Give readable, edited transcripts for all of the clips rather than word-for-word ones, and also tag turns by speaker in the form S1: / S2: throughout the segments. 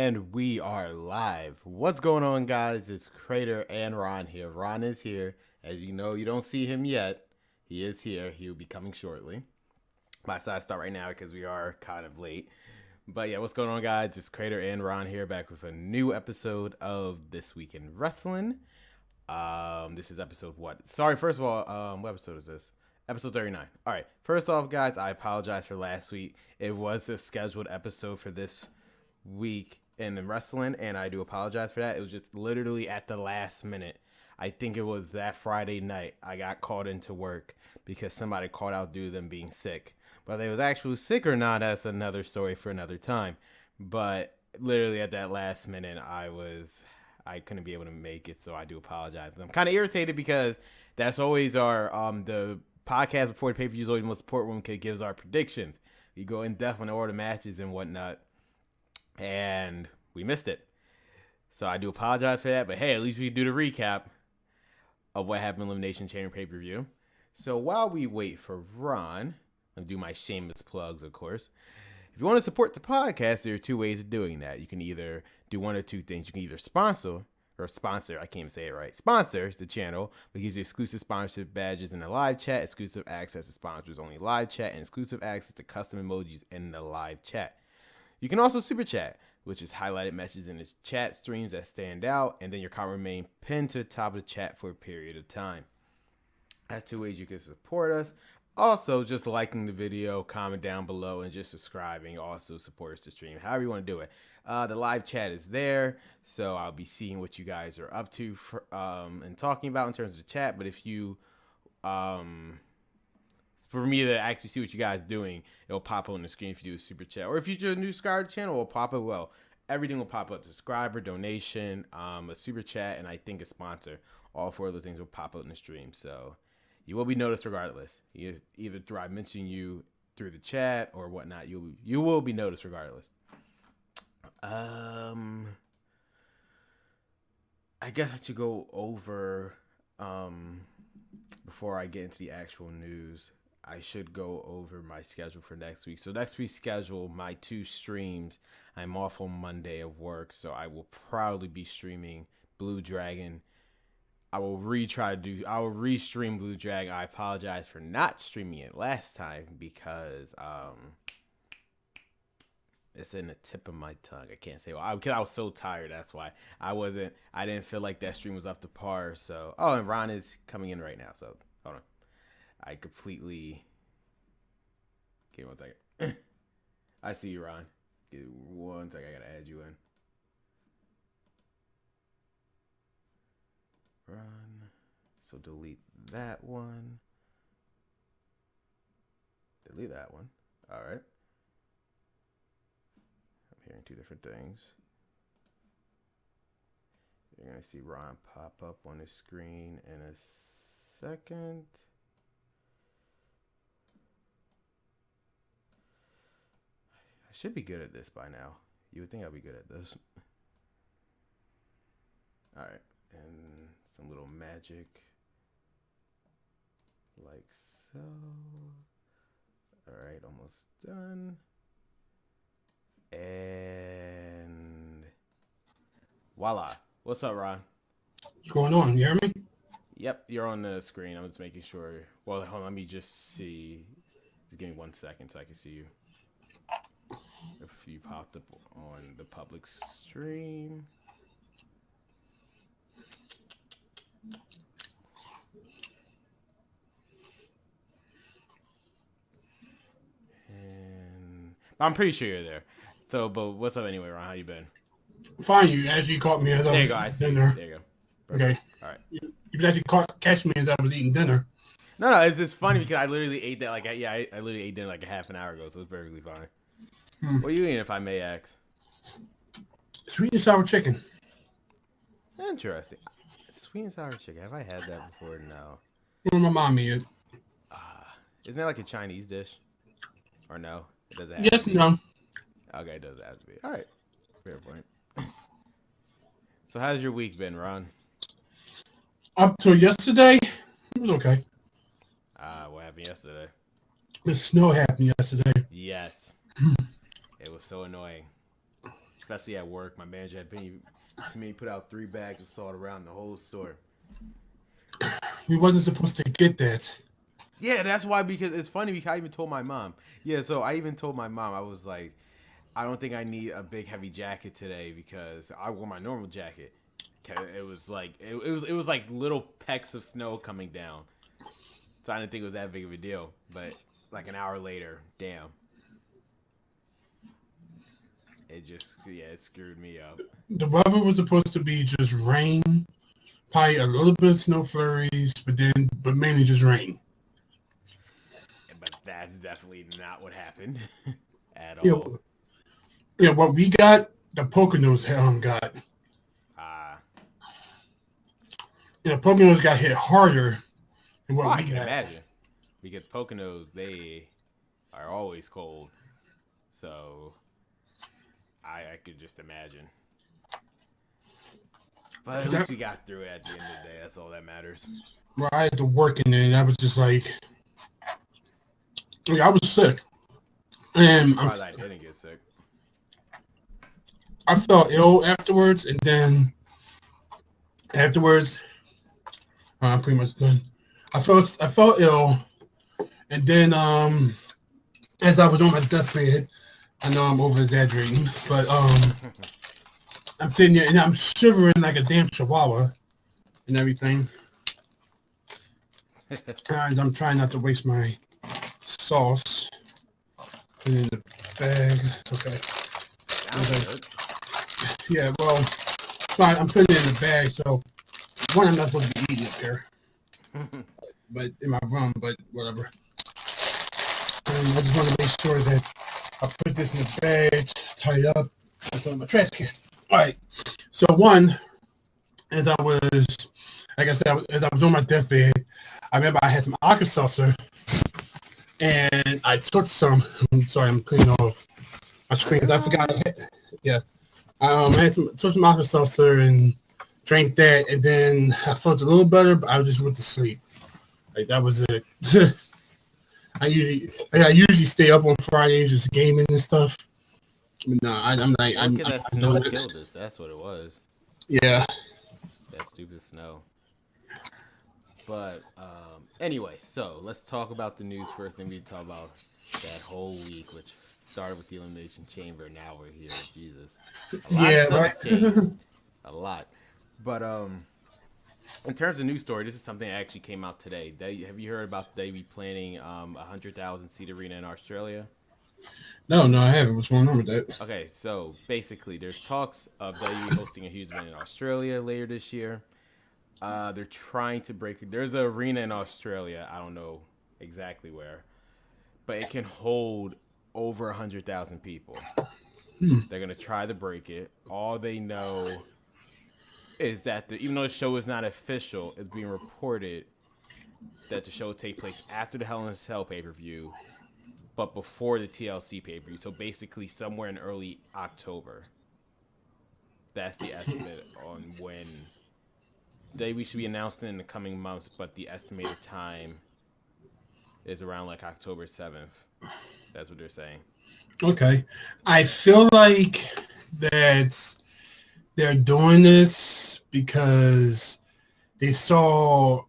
S1: And we are live. What's going on, guys? It's Crater and Ron here. Ron is here. As you know, you don't see him yet. He is here. He will be coming shortly. My side start right now because we are kind of late. But yeah, what's going on, guys? It's Crater and Ron here, back with a new episode of This Week in Wrestling. This is episode what? Sorry, first of all, what episode is this? Episode 39. All right. First off, guys, I apologize for last week. It was a scheduled episode for this week in wrestling, and I do apologize for that. It was just literally at the last minute. I think it was that Friday night I got called into work because somebody called out due to them being sick. Whether they was actually sick or not, that's another story for another time. But literally at that last minute, I couldn't be able to make it, so I do apologize. I'm kind of irritated because that's always our the podcast before the pay-per-view is always the most important one because it gives our predictions. We go in depth on all the matches and whatnot, and we missed it. So I do apologize for that, but hey, at least we can do the recap of what happened in Elimination Chamber pay-per-view. So while we wait for Ron, let me do my shameless plugs, of course. If you want to support the podcast, there are two ways of doing that. You can either do one or two things. You can either sponsor, I can't even say it right. Sponsor the channel, which gives you exclusive sponsorship badges in the live chat, exclusive access to sponsors only live chat, and exclusive access to custom emojis in the live chat. You can also super chat, which is highlighted messages in the chat streams that stand out, and then your comment remain pinned to the top of the chat for a period of time. That's two ways you can support us. Also, just liking the video, comment down below, and just subscribing also supports the stream. However you want to do it. The live chat is there, so I'll be seeing what you guys are up to and talking about in terms of the chat. But if you, for me to actually see what you guys are doing, it'll pop up on the screen if you do a super chat. Or if you're just a new subscriber to the channel, it'll pop up. Well, everything will pop up. Subscriber, donation, a super chat, and I think a sponsor. All four of those things will pop up in the stream. So you will be noticed regardless. Either through I mention you through the chat or whatnot, you will be noticed regardless. I guess I should go over before I get into the actual news. I should go over my schedule for next week. So next week's schedule, my two streams. I'm off on Monday of work, so I will probably be streaming Blue Dragon. I will restream Blue Dragon. I apologize for not streaming it last time because it's in the tip of my tongue. I can't say because I was so tired. That's why I didn't feel like that stream was up to par. So, and Ron is coming in right now. So hold on. I completely. Give me 1 second. I see you, Ron. Give me 1 second. I gotta add you in. Run. So delete that one. Delete that one. All right. I'm hearing two different things. You're going to see Ron pop up on the screen in a second. I should be good at this by now. You would think I'd be good at this. All right. And some little magic like so. All right, almost done. And voila. What's up, Ron?
S2: What's going on? You hear me?
S1: Yep, you're on the screen. I'm just making sure. Well, hold on. Let me just see. Just give me 1 second so I can see you. If you popped up on the public stream. And I'm pretty sure you're there. So, but what's up anyway, Ron? How you been?
S2: Fine. You actually caught me as I was eating dinner.
S1: There you go.
S2: Perfect. Okay.
S1: All right.
S2: You actually catch me as I was eating dinner.
S1: No, it's just funny because I literally ate that I literally ate dinner like a half an hour ago, so it's perfectly fine. What are you eating, if I may ask?
S2: Sweet and sour chicken.
S1: Interesting. Sweet and sour chicken. Have I had that before? No.
S2: Well, my mom made it.
S1: Isn't that like a Chinese dish? Or no? It doesn't have
S2: yes,
S1: to be.
S2: no.
S1: Okay, it doesn't have to be. All right. Fair point. So how's your week been, Ron?
S2: Up till yesterday, it was okay.
S1: What happened yesterday?
S2: The snow happened yesterday.
S1: Yes. It was so annoying. especially at work. My manager had me put out 3 bags of salt around the whole store.
S2: We wasn't supposed to get that.
S1: Yeah, that's why, because it's funny because I even told my mom. Yeah, so I even told my mom, I was like, I don't think I need a big heavy jacket today because I wore my normal jacket. It was like it was like little pecks of snow coming down. So I didn't think it was that big of a deal. But like an hour later, damn. It screwed me up.
S2: The weather was supposed to be just rain, probably a little bit of snow flurries, but mainly just rain.
S1: But that's definitely not what happened at
S2: Yeah,
S1: all.
S2: yeah. What we got, the Poconos got. Yeah, Poconos got hit harder than what
S1: I
S2: we
S1: can
S2: got.
S1: imagine. Because Poconos, they are always cold. So I could just imagine. But at least we got through it at the end of the day. That's all that matters.
S2: Well, I had to work in there, and I was just like, I was sick. And
S1: I didn't get sick.
S2: I felt ill afterwards, and then afterwards, I'm pretty much done. I felt ill, and then as I was on my deathbed, I know I'm over exaggerating, but I'm sitting there and I'm shivering like a damn chihuahua and everything. And I'm trying not to waste my sauce. Put it in the bag. Okay. Yeah, well, fine. I'm putting it in the bag, so one, I'm not supposed to be eating up here, but in my room, but whatever. And I just want to make sure that I put this in the bag, tie it up, and put it in my trash can. All right. So one, as I was on my deathbed, I remember I had some Alka-Seltzer, and I took some. I'm sorry, I'm cleaning off my screen because I forgot. Yeah. I had took some Alka-Seltzer and drank that, and then I felt a little better, but I just went to sleep. Like, that was it. I usually stay up on Fridays just gaming and stuff. But no, I'm like,
S1: that snow killed us. That's what it was.
S2: Yeah.
S1: That stupid snow. But anyway, so let's talk about the news first. Then we talk about that whole week, which started with the Elimination Chamber. Now we're here. Jesus, a lot of stuff has changed. A lot. But in terms of news story, this is something that actually came out today. Have you heard about they be planning 100,000 seat arena in Australia?
S2: No, I haven't. What's going on with that?
S1: Okay, so basically, there's talks of WWE hosting a huge event in Australia later this year. They're trying to break it. There's an arena in Australia. I don't know exactly where, but it can hold over 100,000 people. They're gonna try to break it. All they know is that even though the show is not official, it's being reported that the show will take place after the Hell in a Cell pay-per-view, but before the TLC pay-per-view. So basically somewhere in early October. That's the estimate on when we should be announcing in the coming months, but the estimated time is around like October 7th. That's what they're saying.
S2: Okay. I feel like that they're doing this because they saw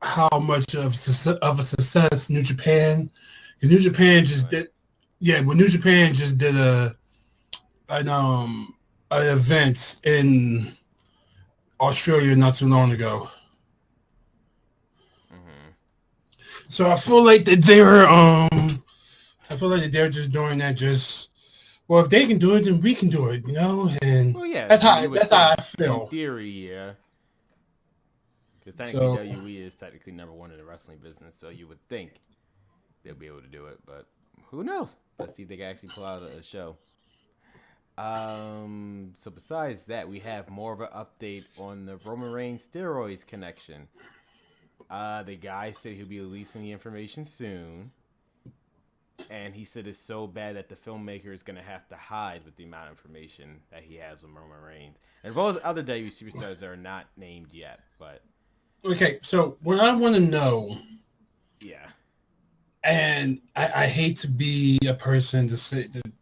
S2: how much of a success New Japan. Because New Japan just did, New Japan just did an event in Australia not too long ago. So I feel like that they're just doing that. Well, if they can do it, then we can do it, you know. And that's how I feel.
S1: In theory, yeah. Because technically, WWE is technically number one in the wrestling business, so you would think they'll be able to do it. But who knows? Let's see if they can actually pull out a show. So besides that, we have more of an update on the Roman Reigns steroids connection. The guy said he'll be releasing the information soon, and he said it's so bad that the filmmaker is going to have to hide with the amount of information that he has on Roman Reigns, as well as other WWE superstars that are not named yet. But
S2: okay, so what I want to know,
S1: yeah,
S2: and I hate to be a person to say that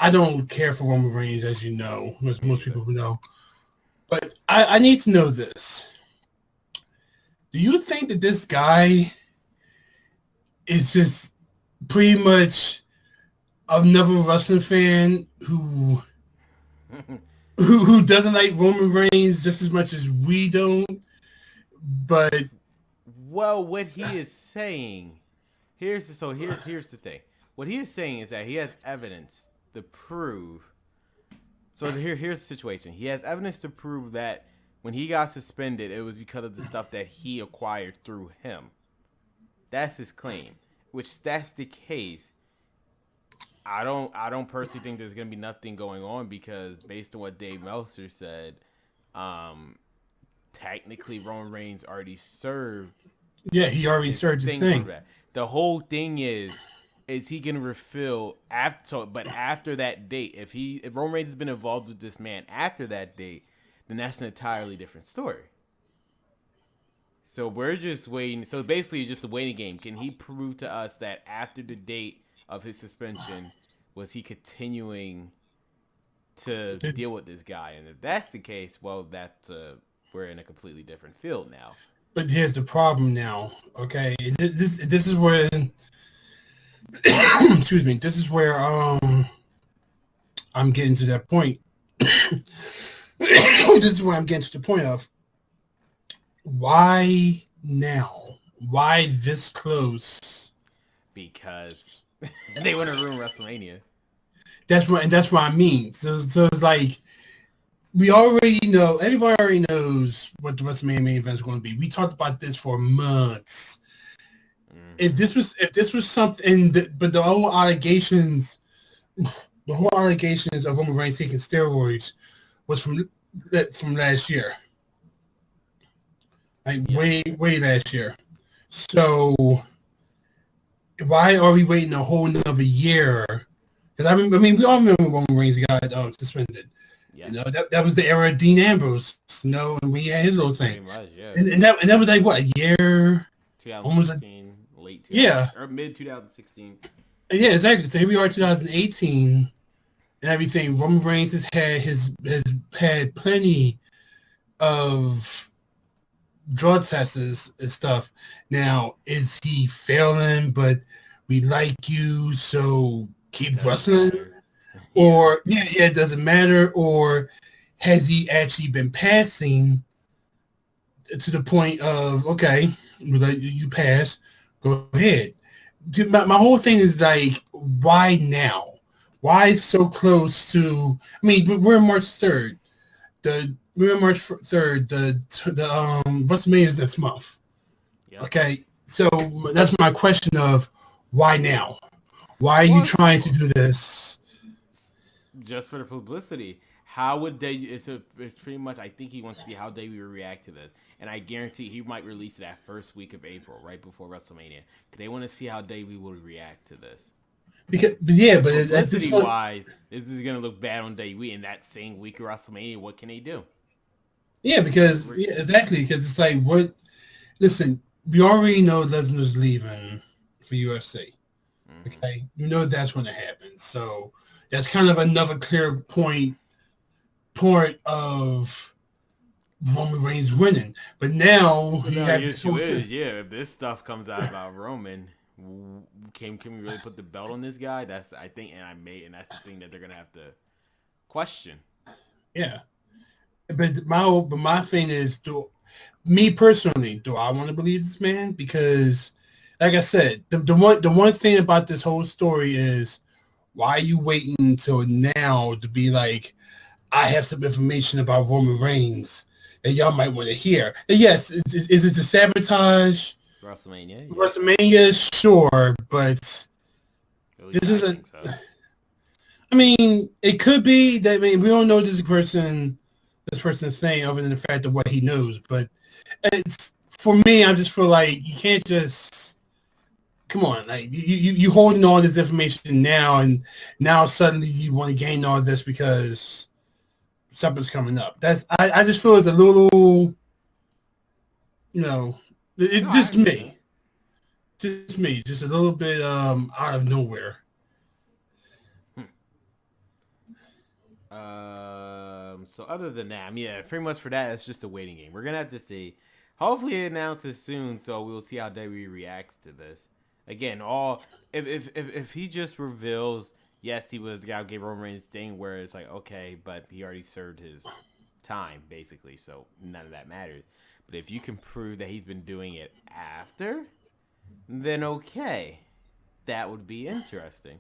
S2: I don't care for Roman Reigns, as you know, as most
S1: Either.
S2: people know. But I need to know this. Do you think that this guy is just pretty much another wrestling fan who doesn't like Roman Reigns just as much as we don't? But
S1: Well, what he is saying, here's the thing. What he is saying is that he has evidence to prove. So here's the situation. He has evidence to prove that when he got suspended, it was because of the stuff that he acquired through him. That's his claim. Which that's the case. I don't personally think there's gonna be nothing going on because based on what Dave Meltzer said, technically Roman Reigns already served.
S2: yeah, he already served his thing.
S1: The whole thing is he gonna refill after? But after that date, if Roman Reigns has been involved with this man after that date, then that's an entirely different story. So we're just waiting. So basically, it's just a waiting game. Can he prove to us that after the date of his suspension, was he continuing to deal with this guy? And if that's the case, well, we're in a completely different field now.
S2: But here's the problem now. Okay, this is where excuse me. This is where I'm getting to that point. This is where I'm getting to the point of why now? Why this close?
S1: Because they want to ruin WrestleMania.
S2: That's what I mean. So it's like we already know. Everybody already knows what the WrestleMania main event is going to be. We talked about this for months. Mm-hmm. If this was something, but the whole allegations of Roman Reigns taking steroids was from last year, like way last year. So why are we waiting a whole another year? Because I mean, we all remember when Reigns got suspended. Yeah. You know, that was the era of Dean Ambrose. You know, and we had his little thing.
S1: Pretty much, yeah.
S2: And that was like what, a year?
S1: 2016, late 2000,
S2: yeah,
S1: or mid 2016.
S2: Yeah, exactly. So here we are, 2018, and everything. Roman Reigns has had plenty of drug tests and stuff. Now, is he failing? But we like you, so keep wrestling. Or it doesn't matter. Or has he actually been passing to the point of okay, we'll let you pass, go ahead. My whole thing is like, why now? Why so close to? I mean, we're March 3rd. We're March 3rd. The WrestleMania is next month. Yep. Okay, so that's my question of why now? Why are you trying to do this?
S1: Just for the publicity. How would they? It's pretty much. I think he wants to see how they will react to this, and I guarantee he might release it that first week of April, right before WrestleMania. Because they want to see how Davey will react to this.
S2: But
S1: publicity wise, this is gonna look bad on Davey. In that same week of WrestleMania, what can they do?
S2: Yeah, because exactly. Because it's like, what? Listen, we already know Lesnar's leaving for UFC. Mm-hmm. Okay, you know that's going to happen. So that's kind of another clear point of Roman Reigns winning. But now
S1: the issue is, if this stuff comes out about Roman, can we really put the belt on this guy? That's that's the thing that they're gonna have to question.
S2: Yeah, but my thing is, me personally, do I want to believe this man? Because, like I said, the one thing about this whole story is, why are you waiting until now to be like, I have some information about Roman Reigns that y'all might want to hear? And yes, is it to sabotage
S1: WrestleMania?
S2: WrestleMania, sure, but this isn't. So. I mean, it could be that. I mean, we don't know this person's saying other than the fact of what he knows. But it's, for me, I just feel like you can't just come on. Like you holding all this information now, and now suddenly you want to gain all this because something's coming up. I just feel it's a little, just me, just a little bit out of nowhere.
S1: So other than that, I mean, yeah, pretty much for that, it's just a waiting game. We're gonna have to see. Hopefully, it announces soon, so we'll see how WWE reacts to this. Again, if he just reveals, yes, he was the guy who gave Roman Reigns thing, where it's like, okay, but he already served his time, basically, so none of that matters. But if you can prove that he's been doing it after, then okay, that would be interesting.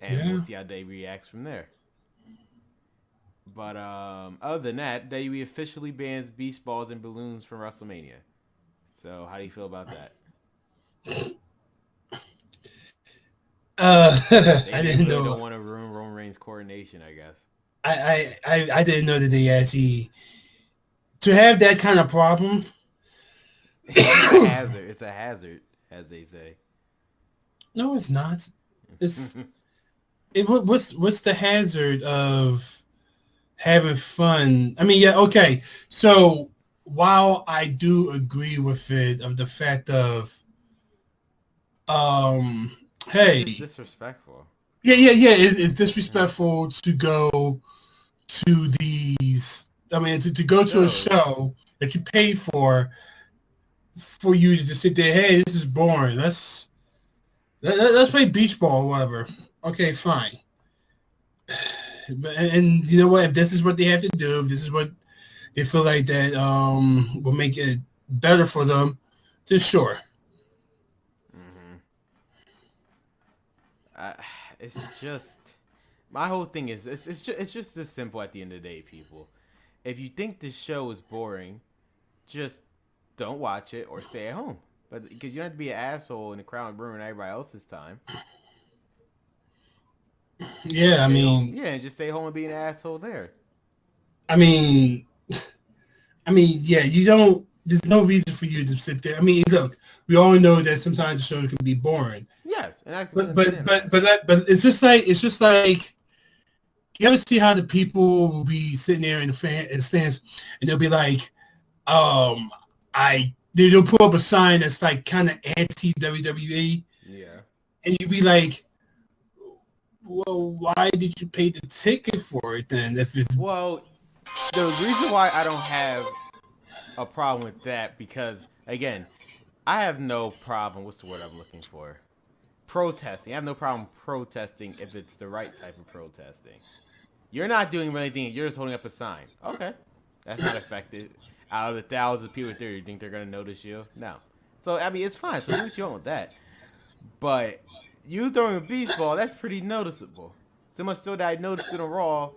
S1: And we'll see how they reacts from there. But other than that, WWE officially bans beach balls and balloons from WrestleMania. So how do you feel about that?
S2: I didn't know.
S1: Don't want to ruin Roman Reigns' coronation, I guess.
S2: I didn't know that they actually to have that kind of problem.
S1: It's a hazard. It's a hazard, as they say.
S2: No, it's not. What's the hazard of having fun? I mean, yeah, okay. So while I do agree with it, of the fact of, hey,
S1: it's disrespectful.
S2: Yeah. It's disrespectful to go to these. I mean, to go to a show that you paid for you to just sit there. Hey, this is boring. Let's play beach ball or whatever. Okay, fine. And you know what? If this is what they have to do, if this is what they feel like that will make it better for them, then sure.
S1: It's just my whole thing is it's just this simple at the end of the day, people. If you think this show is boring, just don't watch it or stay at home. But because you don't have to be an asshole in the crowd ruining everybody else's time.
S2: Yeah,
S1: and just stay home and be an asshole there.
S2: I mean, yeah, you don't. There's no reason for you to sit there. I mean, look, we all know that sometimes the show can be boring.
S1: Yes, and
S2: but it's just like you ever see how the people will be sitting there in the stands and they'll be like, they'll pull up a sign that's like kind of anti WWE.
S1: Yeah,
S2: and you'd be like, well, why did you pay the ticket for it then? The
S1: reason why I don't have a problem with that, because again, I have no problem. What's the word I'm looking for? Protesting. I have no problem protesting if it's the right type of protesting. You're not doing anything. You're just holding up a sign. Okay, that's not effective. Out of the thousands of people there, you think they're gonna notice you? No. So I mean, it's fine. So do what you want with that. But you throwing a beach ball, that's pretty noticeable. So much so that I noticed it on Raw,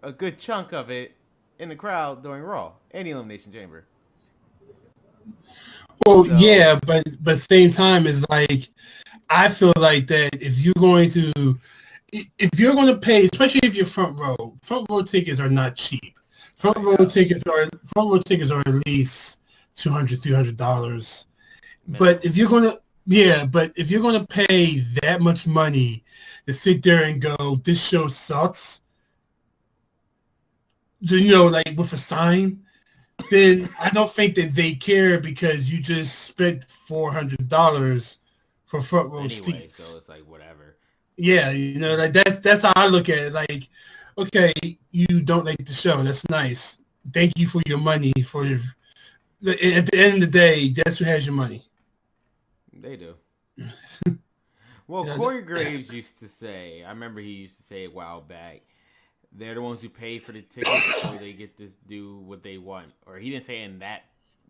S1: a good chunk of it in the crowd during Raw and the Elimination Chamber.
S2: Well, so, yeah, but same time is like, I feel like that if you're going to pay, especially if you're front row tickets are not cheap. Front row tickets are at least $200-$300. But if you're gonna pay that much money to sit there and go, this show sucks, like with a sign, then I don't think that they care because you just spent $400 for front row seats.
S1: So it's like whatever.
S2: Yeah, like that's how I look at it. Like, okay, you don't like the show. That's nice. Thank you for your money. At the end of the day, that's who has your money.
S1: They do. Well, Corey Graves used to say, I remember he used to say a while back, they're the ones who pay for the tickets so they get to do what they want. Or he didn't say it in that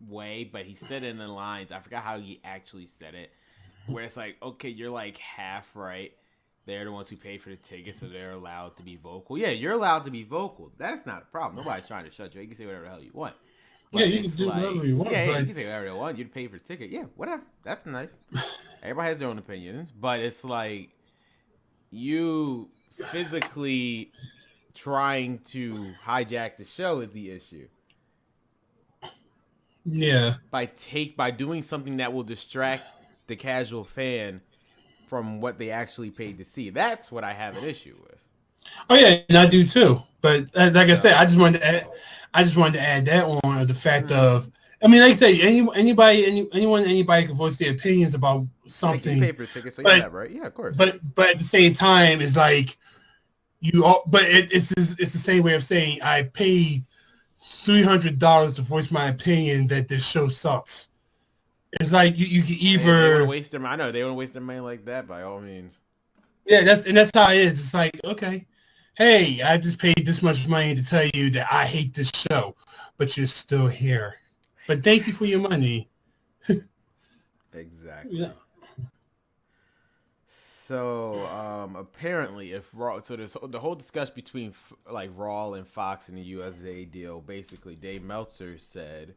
S1: way, but he said it in the lines. I forgot how he actually said it. Where it's like, okay, you're like half right. They're the ones who pay for the tickets, so they're allowed to be vocal. Yeah, you're allowed to be vocal. That's not a problem. Nobody's trying to shut you. You can say whatever the hell you want.
S2: But yeah, you can do whatever you want.
S1: Yeah, you can say whatever you want. You'd pay for the ticket. Yeah, whatever. That's nice. Everybody has their own opinions. But it's like you physically trying to hijack the show is the issue.
S2: Yeah.
S1: By doing something that will distract the casual fan from what they actually paid to see. That's what I have an issue with.
S2: Oh yeah, and I do too. But like I said, I just wanted to add that on the fact of, I mean, like I say, anybody can voice their opinions about something.
S1: You pay for tickets, so you have, right? Yeah, of course.
S2: But at the same time, it's like but it's the same way of saying I paid $300 to voice my opinion that this show sucks. It's like you can either
S1: they want to waste their money. I know they want to waste their money like that by all means.
S2: Yeah, that's how it is. It's like, okay, hey, I just paid this much money to tell you that I hate this show, but you're still here. But thank you for your money.
S1: Exactly.
S2: Yeah.
S1: So apparently, if Raw, so there's the whole discussion between like Raw and Fox and the USA deal. Basically, Dave Meltzer said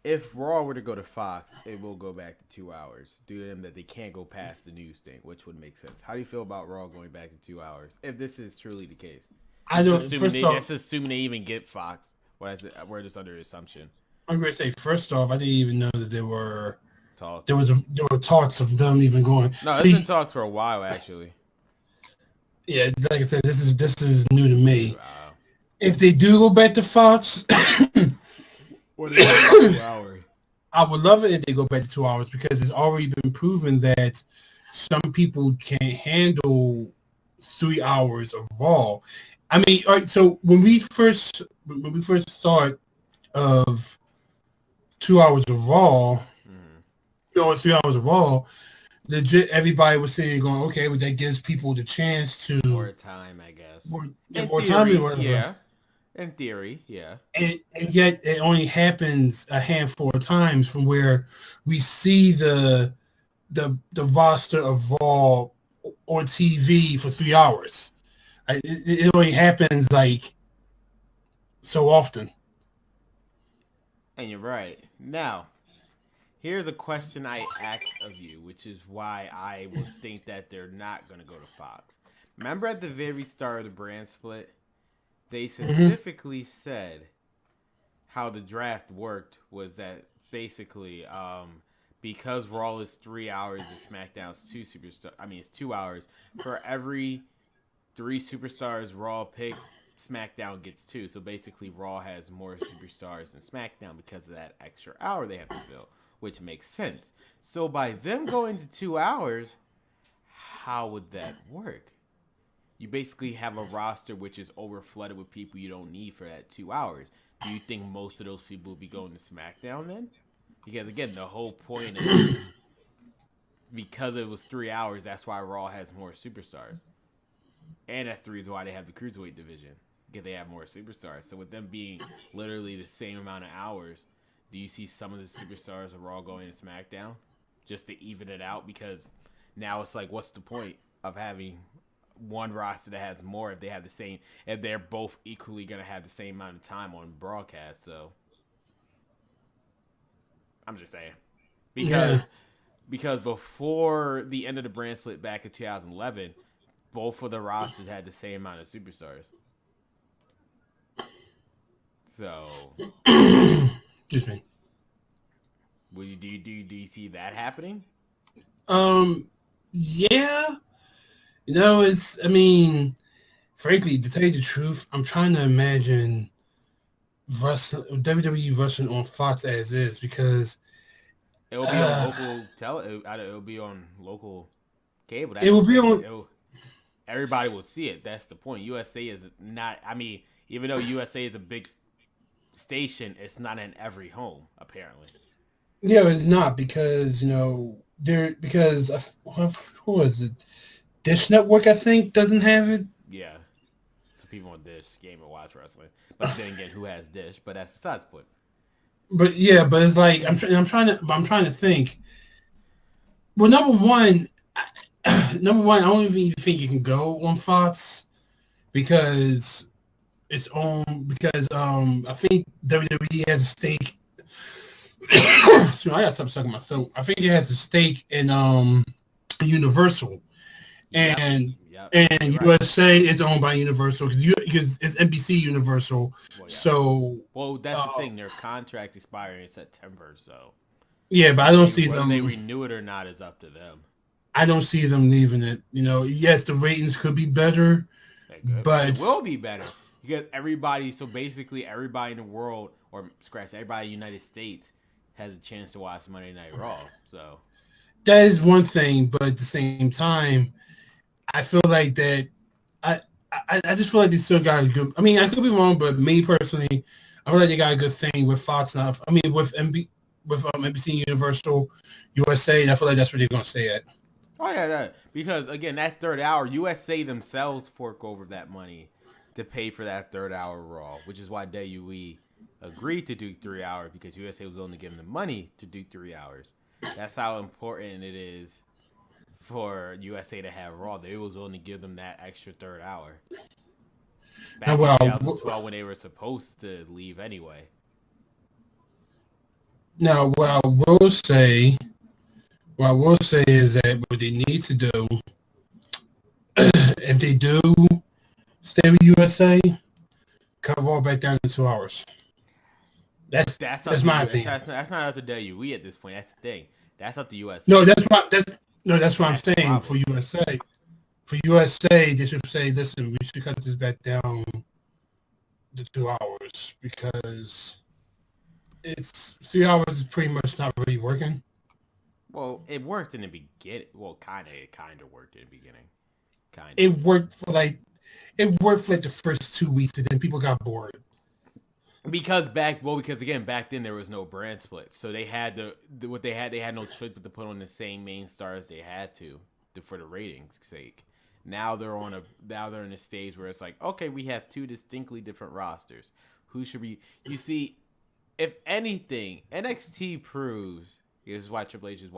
S1: if Raw were to go to Fox, it will go back to 2 hours due to them that they can't go past the news thing, which would make sense. How do you feel about Raw going back to 2 hours if this is truly the case?
S2: I don't.
S1: That's assuming they even get Fox. We're just under assumption.
S2: I'm going to say first off, I didn't even know that there were
S1: talks.
S2: There were talks of them even going.
S1: No, there's been talks for a while actually.
S2: Yeah, like I said, this is new to me. Wow. If they do go back to Fox.
S1: What is 2 hours?
S2: I would love it if they go back to 2 hours because it's already been proven that some people can't handle 3 hours of Raw. I mean, all right, so when we first start of 2 hours of Raw, 3 hours of Raw, legit everybody was saying going, okay, well that gives people the chance to
S1: more time, I guess.
S2: More time, whatever.
S1: Yeah. In theory, yeah.
S2: And yet it only happens a handful of times from where we see the roster of Raw on TV for 3 hours. It only happens like so often.
S1: And you're right. Now, here's a question I asked of you, which is why I would think that they're not going to go to Fox. Remember at the very start of the brand split, they specifically said how the draft worked was that basically because Raw is 3 hours and SmackDown's it's 2 hours. For every 3 superstars Raw pick, SmackDown gets 2. So basically Raw has more superstars than SmackDown because of that extra hour they have to fill, which makes sense. So by them going to 2 hours, how would that work? You basically have a roster which is overflooded with people you don't need for that 2 hours. Do you think most of those people will be going to SmackDown then? Because again, the whole point is because it was 3 hours, that's why Raw has more superstars. And that's the reason why they have the Cruiserweight division. Because they have more superstars. So with them being literally the same amount of hours, do you see some of the superstars of Raw going to SmackDown? Just to even it out? Because now it's like, what's the point of having one roster that has more if they're both equally going to have the same amount of time on broadcast? So I'm just saying because before the end of the brand split back in 2011, both of the rosters had the same amount of superstars. So
S2: excuse me,
S1: do you see that happening?
S2: Yeah. Frankly, to tell you the truth, I'm trying to imagine WWE wrestling on Fox as is because
S1: it'll be on local it'll be on local cable.
S2: It will be on.
S1: Everybody will see it. That's the point. USA is not. I mean, even though USA is a big station, it's not in every home apparently.
S2: Yeah, it's not because who was it? Dish Network, I think, doesn't have it.
S1: Yeah. So people on Dish game and watch wrestling. But then again, who has Dish? But that's besides the point.
S2: But yeah, but it's like I'm trying to think. Well, number one, I don't even think you can go on Fox because it's because I think WWE has a stake. So I gotta stop sucking my throat. I think it has a stake in Universal. And USA is owned by Universal because it's NBC Universal. Well, yeah. So
S1: that's the thing. Their contract expiring in September, so
S2: yeah. But I don't see them.
S1: Whether they renew it or not is up to them.
S2: I don't see them leaving it. Yes, the ratings could be better, but
S1: it will be better because everybody. So basically, everybody in the world, or everybody in the United States, has a chance to watch Monday Night Raw. So that
S2: is one thing, but at the same time, I feel like that I just feel like they still got a good. I mean, I could be wrong, but me personally, I feel like they got a good thing with Fox now. I mean, with NBC Universal, USA, and I feel like that's what they're gonna stay at.
S1: Oh yeah, because again, that third hour, USA themselves fork over that money to pay for that third hour Raw, which is why WWE agreed to do 3 hours because USA was willing to give them the money to do 3 hours. That's how important it is for USA to have Raw. They was willing to give them that extra third hour. Back in 2012 when they were supposed to leave anyway.
S2: Now, what I will say is that what they need to do, if they do stay with USA, cut Raw back down to 2 hours. That's my opinion.
S1: That's not up to WWE at this point. That's the thing. That's up to USA.
S2: No, that's what I'm saying for USA. For USA, they should say, listen, we should cut this back down to 2 hours because it's 3 hours is pretty much not really working.
S1: Well, it worked in the beginning. Well, it kind of worked in the beginning.
S2: It worked for like the first 2 weeks, and then people got bored.
S1: Because back then there was no brand split, so they had they had no choice but to put on the same main stars they had to for the ratings' sake. Now they're in a stage where it's like, okay, we have 2 distinctly different rosters. Who should we? You see, if anything, NXT proves. This is why Triple H is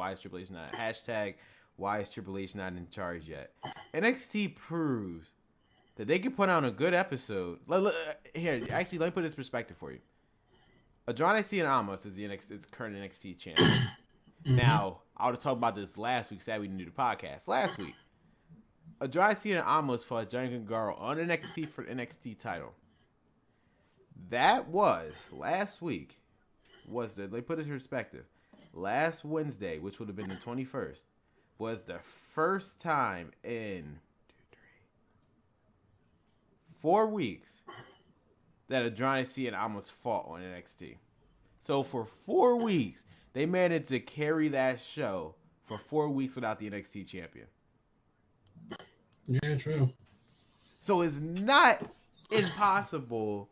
S1: not hashtag why is Triple H not in charge yet. NXT proves that they can put on a good episode. Here, actually, let me put this perspective for you. Andrade Cien Almas is is current NXT champion. Mm-hmm. Now, I would have talked about this last week. Sad we didn't do the podcast last week. Andrade Cien Almas fought Johnny Gargano on NXT for the NXT title. That was last week. Let me put this in perspective. Last Wednesday, which would have been the 21st, was the first time in 4 weeks that Andrade Cien Almas fought on NXT. So for 4 weeks, they managed to carry that show for 4 weeks without the NXT champion.
S2: Yeah, true.
S1: So it's not impossible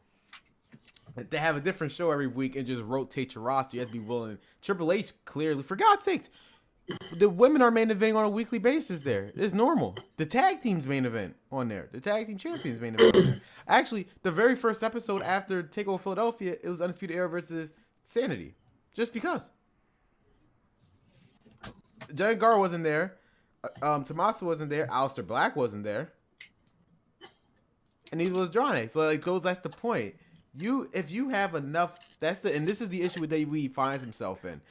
S1: to have a different show every week and just rotate your roster. You have to be willing. Triple H clearly, for God's sakes, the women are main eventing on a weekly basis there. It's normal. The tag team's main event on there. The tag team champions main event on there. Actually, the very first episode after TakeOver Philadelphia, it was Undisputed Era versus Sanity. Just because. Johnny Gargano wasn't there. Tommaso wasn't there. Aleister Black wasn't there. And neither was Andrade. So that's the point. If you have enough, and this is the issue with WWE finds himself in,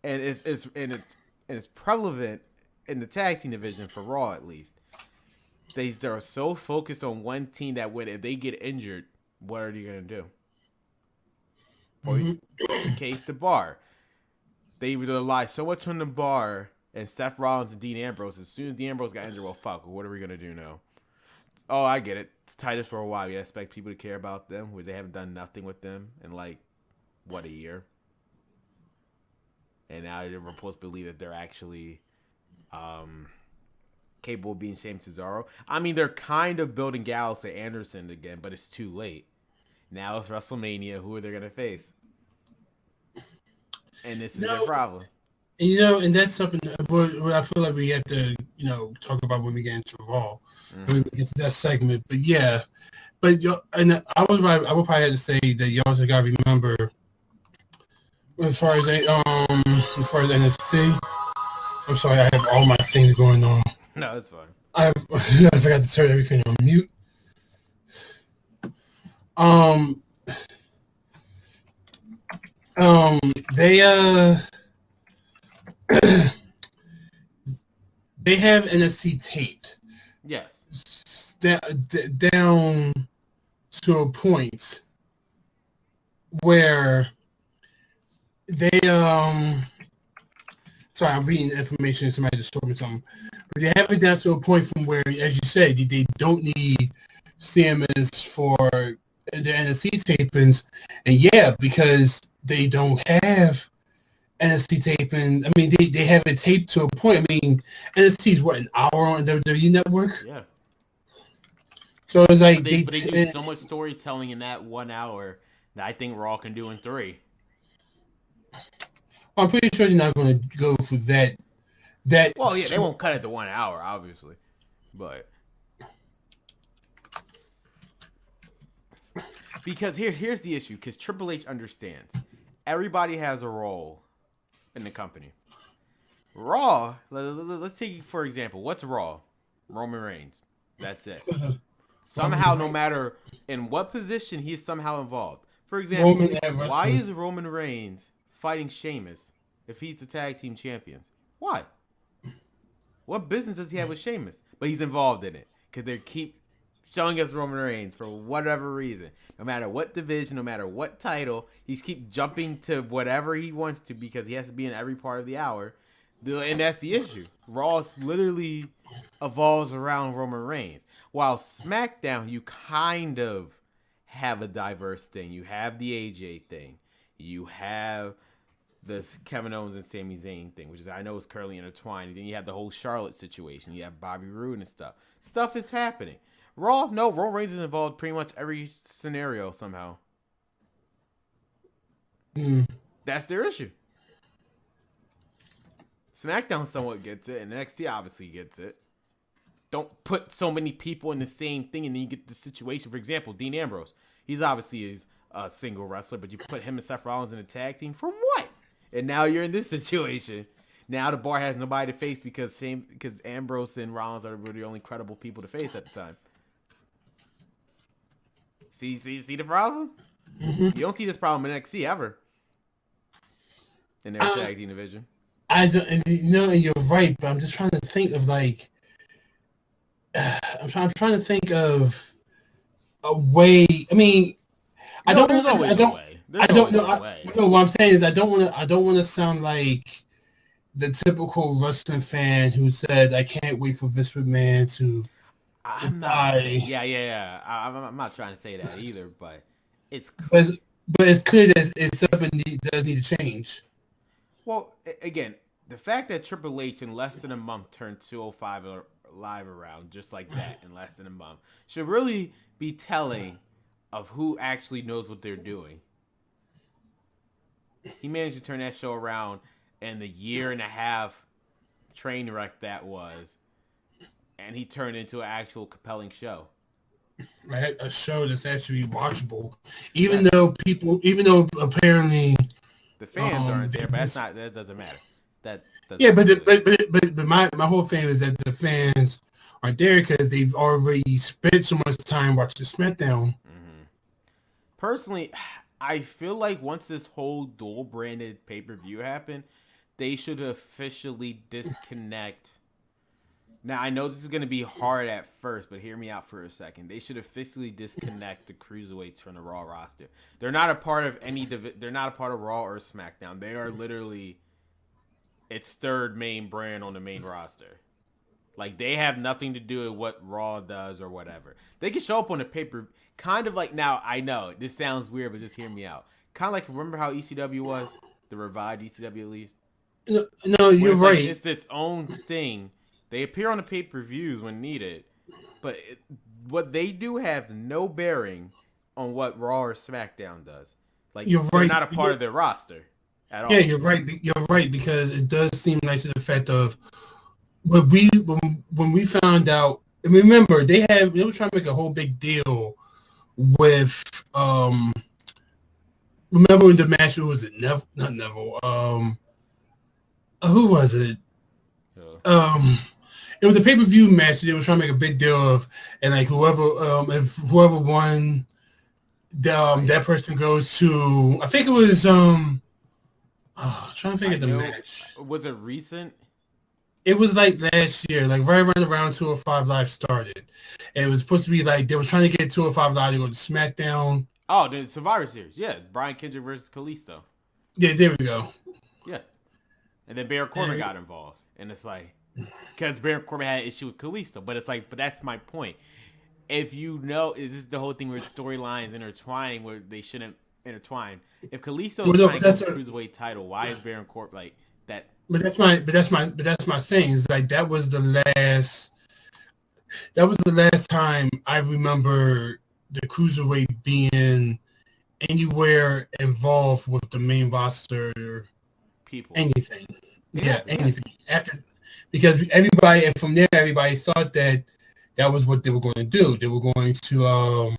S1: and it's prevalent in the tag team division for Raw at least. They're so focused on one team that if they get injured, what are you gonna do? Or in the case the Bar, they rely so much on the Bar and Seth Rollins and Dean Ambrose. As soon as Dean Ambrose got injured, well, fuck, what are we gonna do now? Oh, I get it. It's Titus for a while. You expect people to care about them, where they haven't done nothing with them in a year. And now they're supposed to believe that they're actually capable of being Shane Cesaro. I mean, they're kind of building Gallows and Anderson again, but it's too late. Now it's WrestleMania. Who are they going to face? And this is their problem.
S2: And that's something what I feel like we have to, talk about when we get into Raw, when we get to that segment. But yeah, and I would probably have to say that you also got to remember as far as NXT. I'm sorry, I have all my things going on.
S1: No, it's fine.
S2: I forgot to turn everything on mute. They have NXT taped.
S1: Yes.
S2: Down to a point where they sorry, I'm reading information. Somebody just told me something. But they have it down to a point from where, as you said, they don't need CMS for the NXT tapings. And yeah, because they don't have NXT taping. I mean, they have it taped to a point. I mean, NXT is an hour on WWE Network?
S1: Yeah.
S2: So it's like
S1: But they do so much storytelling in that 1 hour that I think Raw can do in 3.
S2: I'm pretty sure you're not going to go for that.
S1: Well, yeah, they won't cut it to 1 hour, obviously, but because here's the issue. Because Triple H understands everybody has a role in the company. Raw, let's take for example, what's Raw? Roman Reigns. That's it. Somehow, no matter in what position he's somehow involved. For example, why is Roman Reigns fighting Sheamus if he's the tag team champions? Why? What business does he have with Sheamus? But he's involved in it because they keep showing us Roman Reigns for whatever reason. No matter what division, no matter what title, he's keep jumping to whatever he wants to because he has to be in every part of the hour. And that's the issue. Raw literally evolves around Roman Reigns. While Smackdown, you kind of have a diverse thing. You have the AJ thing. You have the Kevin Owens and Sami Zayn thing, which is I know is currently intertwined. And then you have the whole Charlotte situation. You have Bobby Roode and stuff. Stuff is happening. Raw, no, Roman Reigns is involved pretty much every scenario somehow. That's their issue. SmackDown somewhat gets it, and NXT obviously gets it. Don't put so many people in the same thing, and then you get the situation. For example, Dean Ambrose. He's obviously a single wrestler, but you put him and Seth Rollins in a tag team for what? And now you're in this situation. Now the bar has nobody to face because Ambrose and Rollins are the only credible people to face at the time. See the problem? Mm-hmm. You don't see this problem in NXT ever in their tag team division.
S2: I don't, and you're right, but I'm just trying to think of like, I'm trying to think of a way. I mean, I don't know. What I'm saying is, I don't want to sound like the typical wrestling fan who says, "I can't wait for Vince McMahon to die."
S1: Yeah. I'm not trying to say that either, but it's
S2: but it's clear that it's something that does need to change.
S1: Well, again, the fact that Triple H in less than a month turned 205 Live around just like that in less than a month should really be telling of who actually knows what they're doing. He managed to turn that show around in the year and a half train wreck that was, and he turned into an actual compelling show.
S2: Right, a show that's actually watchable, even though apparently
S1: the fans aren't there, but that doesn't matter.
S2: But my whole thing is that the fans aren't there because they've already spent so much time watching SmackDown.
S1: Mm-hmm. Personally, I feel like once this whole dual branded pay-per-view happened, they should officially disconnect. Now, I know this is going to be hard at first, but hear me out for a second. They should officially disconnect the cruiserweights from the Raw roster. They're not a part of they're not a part of Raw or SmackDown. They are literally its third main brand on the main roster. Like, they have nothing to do with what Raw does or whatever. They can show up on the paper, kind of like, now, I know, this sounds weird, but just hear me out. Kind of like, remember how ECW was? The revived ECW, at least?
S2: No, you're right.
S1: Like, it's its own thing. They appear on the pay-per-views when needed, but what they do has no bearing on what Raw or SmackDown does. Like, they're not a part of their roster at all.
S2: Yeah, you're right. You're right, because it does seem like to the effect of when we found out. And remember, they were trying to make a whole big deal with remember when the match was it Neville? Not Neville. Who was it? It was a pay-per-view match that they were trying to make a big deal of, and like whoever won, that person goes to. I think it was trying to think of the match.
S1: Was it recent?
S2: It was like last year, like right around 205 Live started. And it was supposed to be like they were trying to get 205 Live to go to SmackDown.
S1: Oh, the Survivor Series, yeah, Brian Kendrick versus Kalisto.
S2: Yeah, there we go.
S1: Yeah, and then Baron Corbin got involved, and it's like. Because Baron Corbin had an issue with Kalisto. But it's like, but that's my point. If you know, is this the whole thing where storylines intertwining where they shouldn't intertwine? If Kalisto is trying to get the Cruiserweight title, why is Baron Corbin like that?
S2: But that's my thing. It's like that was the last That was the last time I remember the cruiserweight being anywhere involved with the main roster.
S1: People.
S2: Anything. Yeah,
S1: Yeah.
S2: anything. After, because everybody, and from there, everybody thought that was what they were going to do. They were going to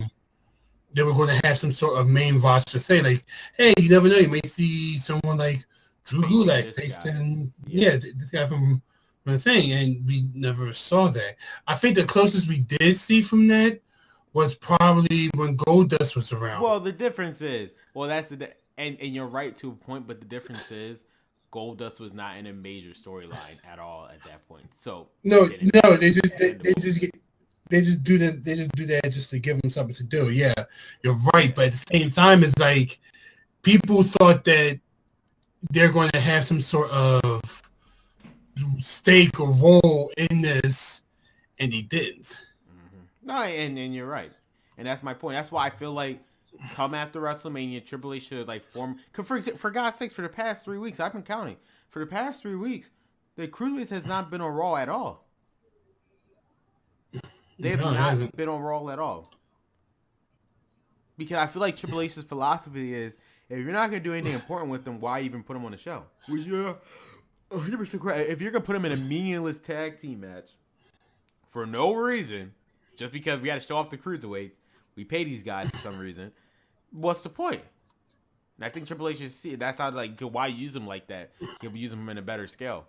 S2: have some sort of main roster thing. Like, hey, you never know, you may see someone like Drew Gulak facing, this guy from the thing, and we never saw that. I think the closest we did see from that was probably when Goldust was around.
S1: Well, the difference is, and you're right to a point, but the difference is, Goldust was not in a major storyline at all at that point. So
S2: they just do that just to give them something to do. Yeah, you're right, but at the same time, it's like people thought that they're going to have some sort of stake or role in this, and they didn't.
S1: No, and you're right, and that's my point. That's why I feel like come after WrestleMania, Triple H should like form. For God's sakes, for the past 3 weeks, I've been counting. For the past 3 weeks, the Cruiserweights has not been on Raw at all. They have not been on Raw at all. Because I feel like Triple H's philosophy is, if you're not going to do anything important with them, why even put them on the show? Well, yeah, 100% correct. If you're going to put them in a meaningless tag team match for no reason, just because we got to show off the Cruiserweights, we pay these guys for some reason, what's the point? And I think Triple H should see it. That's how, like, why use them like that? He'll be using them in a better scale.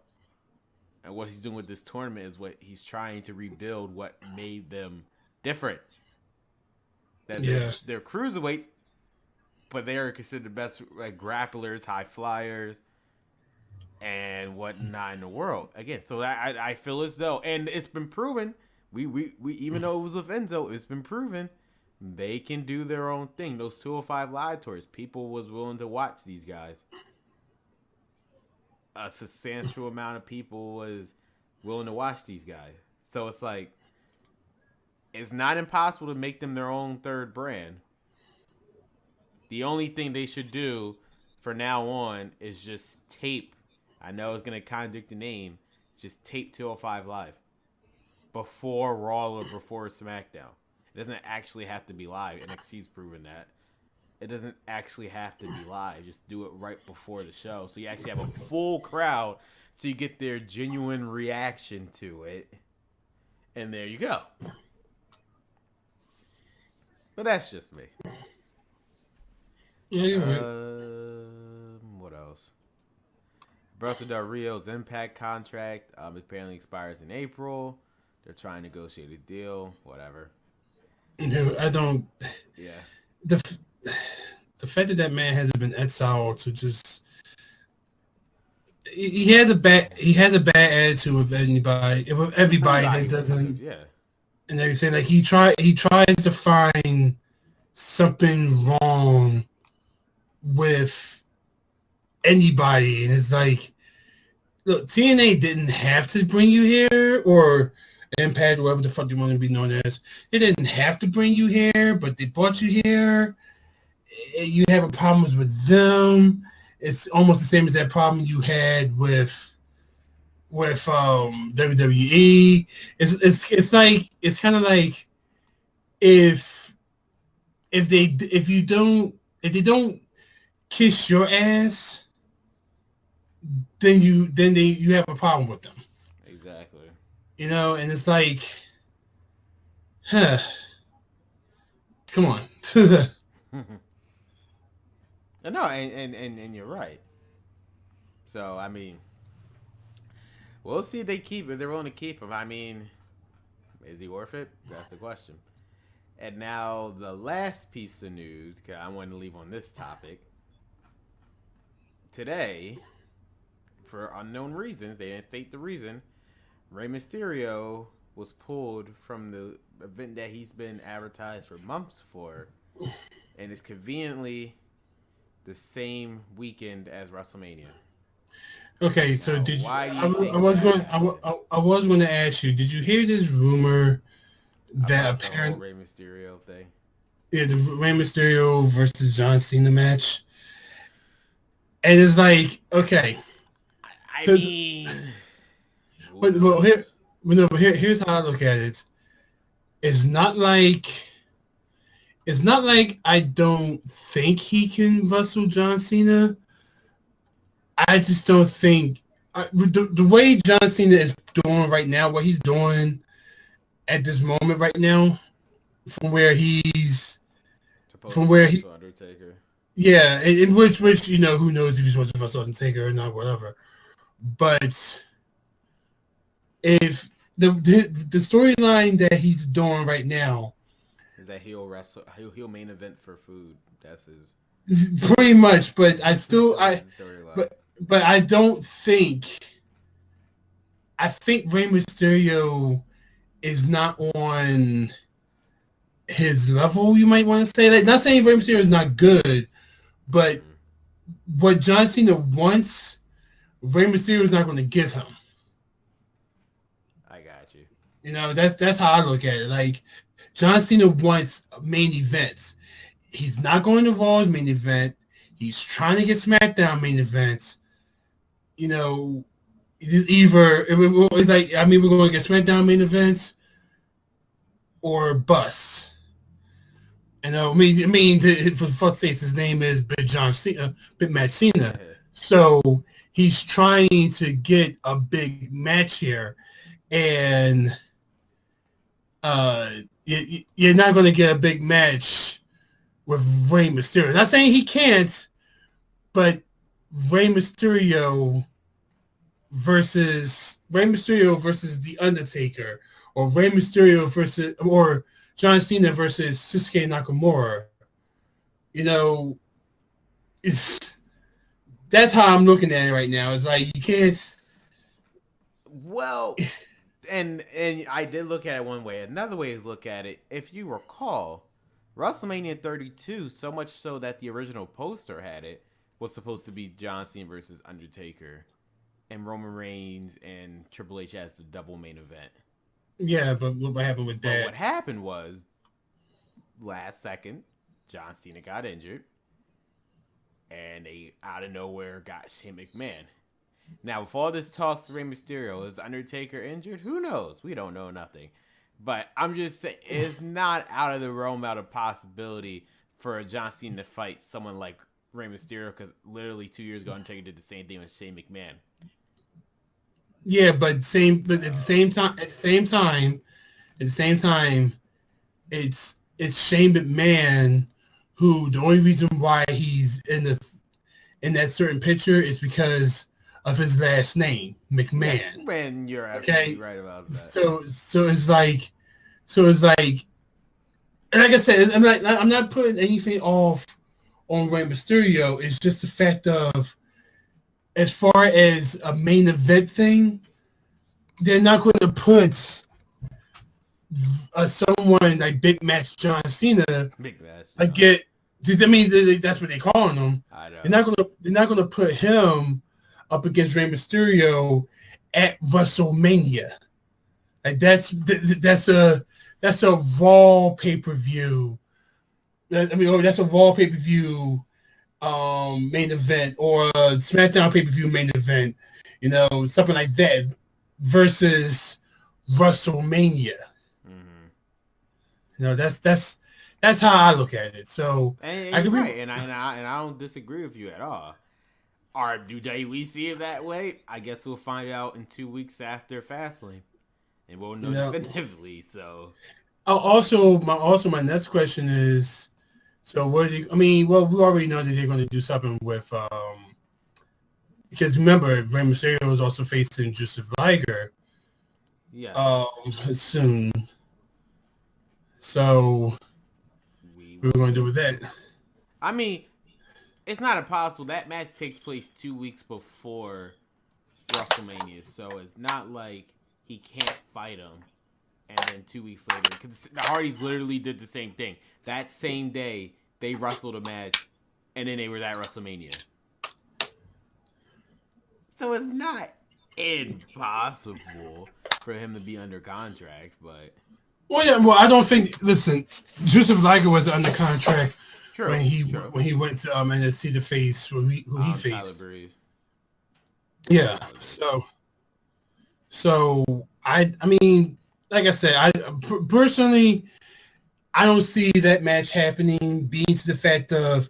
S1: And what he's doing with this tournament is what he's trying to rebuild what made them different. That they're cruiserweights, but they are considered the best like grapplers, high flyers, and whatnot in the world. Again, so I feel as though, and it's been proven, we even though it was with Enzo, it's been proven they can do their own thing. Those 205 Live tours, people was willing to watch these guys. A substantial amount of people was willing to watch these guys. So it's like, it's not impossible to make them their own third brand. The only thing they should do for now on is just tape. I know it's going to contradict the name. Just tape 205 Live before Raw or before SmackDown. It doesn't actually have to be live. NXT's proven that. It doesn't actually have to be live. Just do it right before the show. So you actually have a full crowd. So you get their genuine reaction to it. And there you go. But that's just me.
S2: Yeah, you're right.
S1: What else? Roberto Del Rio's Impact contract apparently expires in April. They're trying to negotiate a deal. Whatever.
S2: I don't.
S1: Yeah.
S2: The fact that man hasn't been exiled to just. He has a bad attitude with anybody, with everybody that doesn't.
S1: Yeah.
S2: And everything, like he tries to find something wrong with anybody, and it's like, look, TNA didn't have to bring you here, or Impact, whatever the fuck you want to be known as. They didn't have to bring you here, but they brought you here. You have problems with them. It's almost the same as that problem you had with WWE. It's like, it's kind of like if they don't kiss your ass, then you have a problem with them.
S1: Exactly.
S2: You know, and it's like, come on.
S1: No, and you're right. So I mean, we'll see if they're willing to keep him. I mean, is he worth it? That's the question. And now the last piece of news, because I wanted to leave on this topic. Today, for unknown reasons, they didn't state the reason, Rey Mysterio was pulled from the event that he's been advertised for months for, and it's conveniently the same weekend as WrestleMania.
S2: Okay, so
S1: now,
S2: did you?
S1: I
S2: was going to ask you. Did you hear this rumor that
S1: apparently Rey Mysterio thing?
S2: Yeah, the Rey Mysterio versus John Cena match, and it's like, okay.
S1: I mean,
S2: here's how I look at it. it's not like I don't think he can wrestle John Cena. I just don't think the way John Cena is doing right now, what he's doing at this moment right now, from where he's
S1: Supposed
S2: from
S1: to
S2: where he
S1: wrestle Undertaker.
S2: yeah, in which who knows if he's supposed to wrestle Undertaker or not, whatever. But if the storyline that he's doing right now
S1: Is that he'll main event for food. That's his.
S2: is pretty much, but I still
S1: That's his storyline.
S2: but I don't think I think Rey Mysterio is not on his level. You might want to say that. Not saying Rey Mysterio is not good, but what John Cena wants, Rey Mysterio is not going to give him.
S1: I got you.
S2: You know, that's how I look at it. Like John Cena wants main events. He's not going to Raw's main event. He's trying to get Smackdown main events. You know, it's like we're going to get Smackdown main events or bust. You know, for fuck's sake, his name is Big Match Cena. So he's trying to get a big match here, and you're not going to get a big match with Rey Mysterio. Not saying he can't, but Rey Mysterio versus The Undertaker, or Rey Mysterio or John Cena versus Shinsuke Nakamura. You know, that's how I'm looking at it right now. It's like you can't.
S1: Well, and I did look at it one way. Another way is look at it. If you recall, WrestleMania 32, so much so that the original poster had it, was supposed to be John Cena versus Undertaker, and Roman Reigns and Triple H as the double main event.
S2: Yeah, but what happened with that?
S1: What happened was, last second, John Cena got injured, and they out of nowhere got Shane McMahon. Now, with all this talks, Rey Mysterio, is Undertaker injured? Who knows? We don't know nothing. But I'm just saying, it's not out of the realm, out of possibility for John Cena to fight someone like Rey Mysterio, because literally 2 years ago, Undertaker did the same thing with Shane McMahon.
S2: Yeah, but at the same time, it's Shane McMahon who the only reason why he's in that certain picture is because of his last name, McMahon.
S1: Man, you're absolutely right about that.
S2: So it's like, and like I said, I'm not putting anything off on Rey Mysterio. It's just the fact of, as far as a main event thing, they're not going to put someone like Big Match John Cena.
S1: Big Match.
S2: That's what they're calling him. I know. They're not gonna put him up against Rey Mysterio at WrestleMania. Like that's a Raw pay-per-view. That's a Raw pay-per-view main event, or a SmackDown pay-per-view main event. You know, something like that versus WrestleMania. Mm-hmm. You know, that's how I look at it. So
S1: and you're right, and I don't disagree with you at all. Do we see it that way? I guess we'll find out in 2 weeks after Fastlane, and we'll know definitively. So,
S2: also my next question is, so what? We already know that they're going to do something with because remember, Rey Mysterio is also facing Joseph Liger.
S1: Yeah.
S2: Soon. So what are we going to do with that?
S1: I mean, it's not impossible. That match takes place 2 weeks before WrestleMania, so it's not like he can't fight him. And then 2 weeks later, because the Hardys literally did the same thing. That same day, they wrestled a match, and then they were at WrestleMania. So it's not impossible for him to be under contract, but...
S2: Well, I don't think... Listen, Joseph Liger was under contract when he went to NXT to face who he faced.
S1: Tyler Breeze.
S2: Yeah, so I mean, like I said, personally, I don't see that match happening. Being to the fact of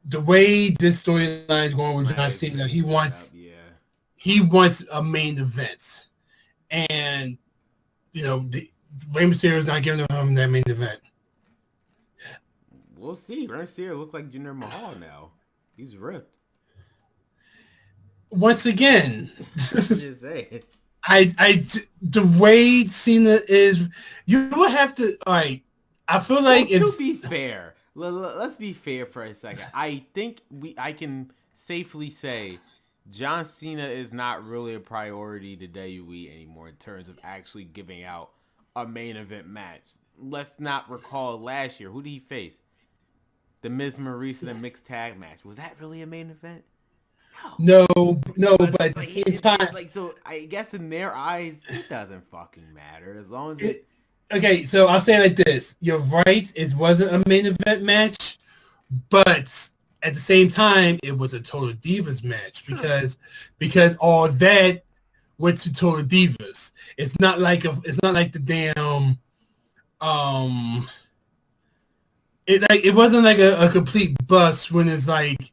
S2: the way this storyline is going with
S1: Right,
S2: John
S1: it's
S2: Cena,
S1: being set up. Yeah.
S2: he wants a main event, and Rey Mysterio is not giving him that main event.
S1: We'll see. Rey Mysterio look like Jinder Mahal now. He's ripped.
S2: Once again,
S1: Just say.
S2: the way Cena is, you will have to. All right, I feel like
S1: to be fair, let's be fair for a second. I think I can safely say John Cena is not really a priority to WWE anymore in terms of actually giving out a main event match. Let's not recall last year. Who did he face? The Miz Maurice in a mixed tag match. Was that really a main event?
S2: no, but at the same time,
S1: so I guess in their eyes, it doesn't fucking matter as long as it.
S2: Okay, so I'll say it like this: you're right; it wasn't a main event match, but at the same time, it was a Total Divas match because all that went to Total Divas. It's not like the damn it wasn't like a complete bust when it's like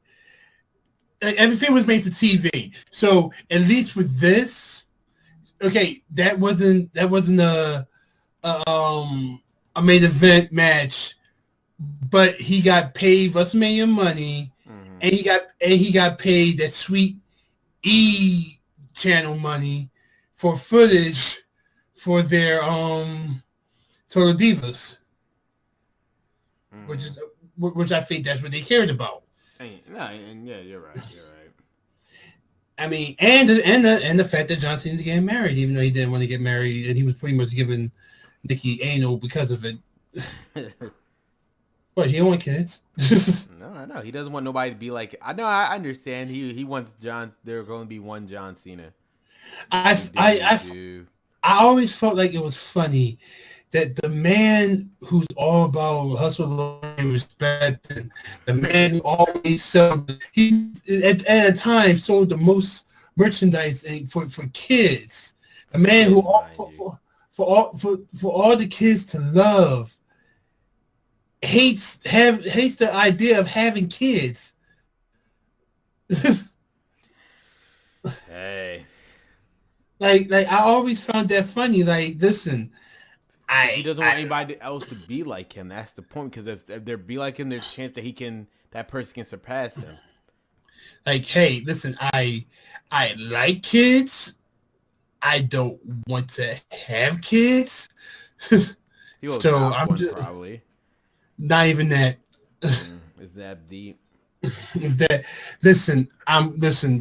S2: everything was made for TV. So at least with this, okay, that wasn't a main event match, but he got paid WrestleMania money, and he got paid that sweet E channel money for footage for their Total Divas, which I think that's what they cared about.
S1: And yeah, you're right.
S2: I mean, and the fact that John Cena's getting married, even though he didn't want to get married, and he was pretty much giving Nikki anal because of it. But he don't want kids.
S1: No, I know he doesn't want nobody to be like. I know, I understand. He wants John. There's going to be one John Cena.
S2: I always felt like it was funny that the man who's all about hustle and respect, and the man who always sold, he's at a time sold the most merchandise for kids. A man who for all the kids to love hates the idea of having kids.
S1: Hey,
S2: like I always found that funny. Like, listen.
S1: He doesn't want anybody else to be like him. That's the point. Because if there be like him, there's a chance that that person can surpass him.
S2: Like, hey, listen, I like kids. I don't want to have kids. So I'm just
S1: probably
S2: not even that.
S1: Is that deep?
S2: Is that listen?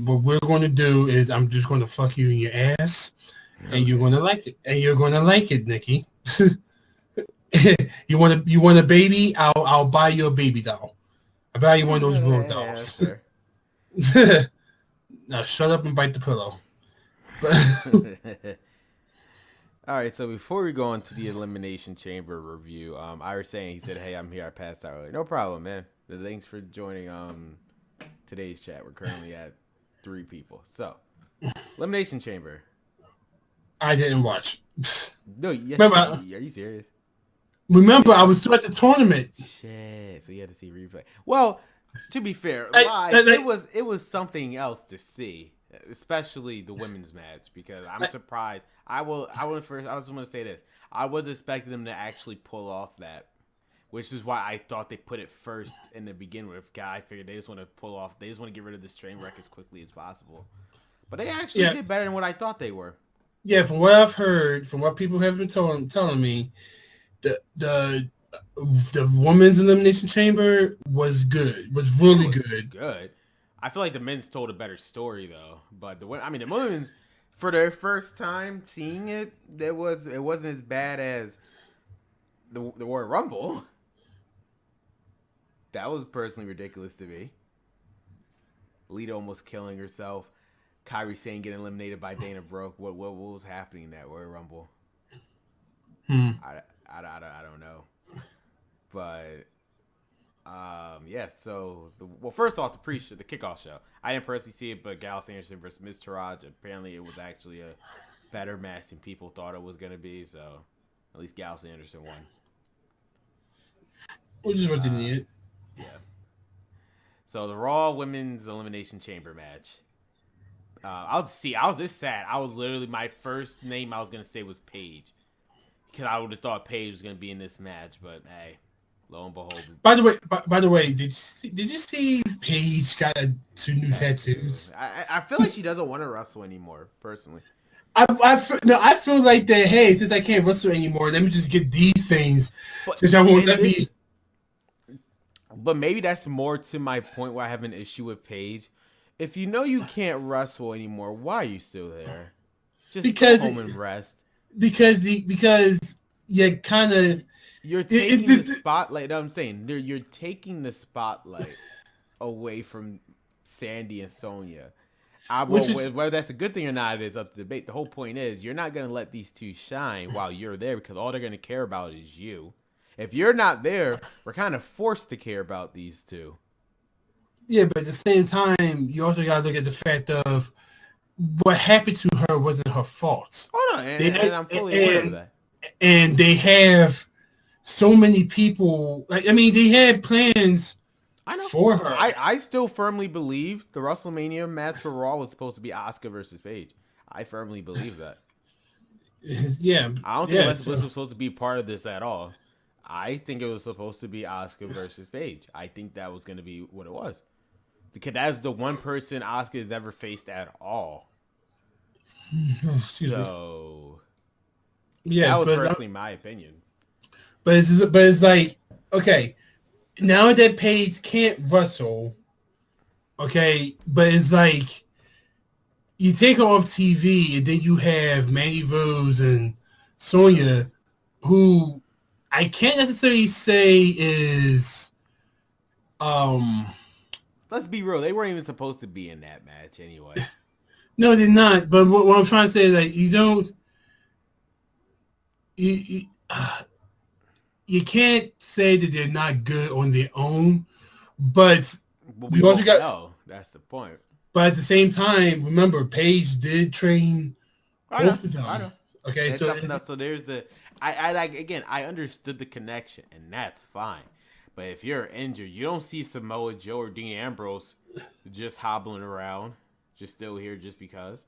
S2: What we're going to do is I'm just going to fuck you in your ass, and you're going to like it. And you're going to like it, Nikki. You want a baby? I'll buy you a baby doll. I'll buy you one of those real dolls. Now shut up and bite the pillow.
S1: All right, so before we go on to the Elimination Chamber review, I was saying, he said, "Hey, I'm here. I passed out earlier." No problem, man. Thanks for joining today's chat. We're currently at 3 people. So, Elimination Chamber.
S2: I didn't watch.
S1: No, are you serious?
S2: Remember, I was still at the tournament.
S1: Shit, so you had to see replay. Well, to be fair, live it was something else to see, especially the women's match, because I'm surprised. I just want to say this. I was expecting them to actually pull off that, which is why I thought they put it first in the beginning with. I figured they just want to pull off. They just want to get rid of this train wreck as quickly as possible. But they actually did better than what I thought they were.
S2: Yeah, from what I've heard, from what people have been telling me, the women's elimination chamber was good. Was really good.
S1: Good. I feel like the men's told a better story though. But the women's, for their first time seeing it, it wasn't as bad as the Royal Rumble. That was personally ridiculous to me. Lita almost killing herself. Kairi Sane getting eliminated by Dana Brooke. What was happening in that Royal Rumble? I don't know. But so first off, the kickoff show. I didn't personally see it, but Gal Anderson versus Miz Taraj. Apparently, it was actually a better match than people thought it was gonna be. So At least Gals Anderson won.
S2: Which is what they needed.
S1: Yeah. So the Raw Women's Elimination Chamber match. I was this sad. I was literally, my first name I was gonna say was Paige, because I would have thought Paige was gonna be in this match, but hey, lo and behold.
S2: By the way, did you see Paige got 2 new tattoos?
S1: I feel like she doesn't want to wrestle anymore, personally.
S2: I feel like that. Hey, since I can't wrestle anymore, let me just get these things. Since I won't let me.
S1: But maybe that's more to my point where I have an issue with Paige. If you know you can't wrestle anymore, why are you still there? Just go home and rest.
S2: Because you kind of
S1: you're taking the spotlight. I'm saying you're taking the spotlight away from Sandy and Sonya. Whether that's a good thing or not, it is up to debate. The whole point is you're not going to let these two shine while you're there, because all they're going to care about is you. If you're not there, we're kind of forced to care about these two.
S2: Yeah, but at the same time, you also got to look at the fact of what happened to her wasn't her fault.
S1: Oh, no, and I'm fully aware of that.
S2: And they have so many people. They had plans for her.
S1: I still firmly believe the WrestleMania match for Raw was supposed to be Asuka versus Paige. I firmly believe that.
S2: Yeah.
S1: I don't think Alexa Bliss was supposed to be part of this at all. I think it was supposed to be Asuka versus Paige. I think that was going to be what it was. Because that's the one person Asuka has ever faced at all. So,
S2: yeah,
S1: that was personally my opinion.
S2: But it's like, okay, now that Paige can't wrestle, okay, but it's like you take her off TV and then you have Mandy Rose and Sonya, who I can't necessarily say is
S1: let's be real, they weren't even supposed to be in that match anyway.
S2: No, they're not. But what I'm trying to say is that you can't say that they're not good on their own, but
S1: we also got no. That's the point.
S2: But at the same time, remember, Paige did train both of them. I know. Okay, so
S1: there's the I understood the connection, and that's fine. But if you're injured, you don't see Samoa Joe or Dean Ambrose just hobbling around, just still here just because.